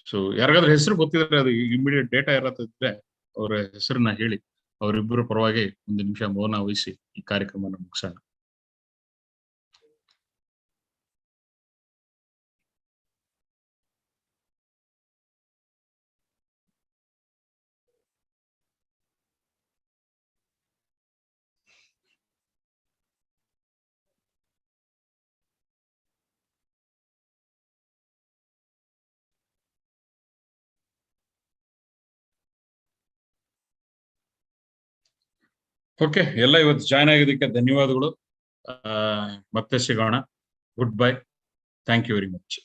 So ಯಾರಿಗಾದ್ರೂ ಹೆಸರು ಗೊತ್ತಿದ್ರೆ, ಅದು ಇಮಿಡಿಯೇಟ್ ಡೇಟಾ ಇರತ್ತಿದ್ರೆ ಅವರ ಹೆಸರನ್ನ ಹೇಳಿ. ಅವರಿಬ್ಬರ ಪರವಾಗಿ ಒಂದು ನಿಮಿಷ ಮೌನ ವಹಿಸಿ ಈ ಕಾರ್ಯಕ್ರಮನ ಮುಗಿಸೋಣ. ಓಕೆ, ಎಲ್ಲ ಇವತ್ತು ಜಾಯ್ನ್ ಆಗಿದ್ದಕ್ಕೆ ಧನ್ಯವಾದಗಳು. ಮತ್ತೆ ಸಿಗೋಣ. Good bye. Thank you very much.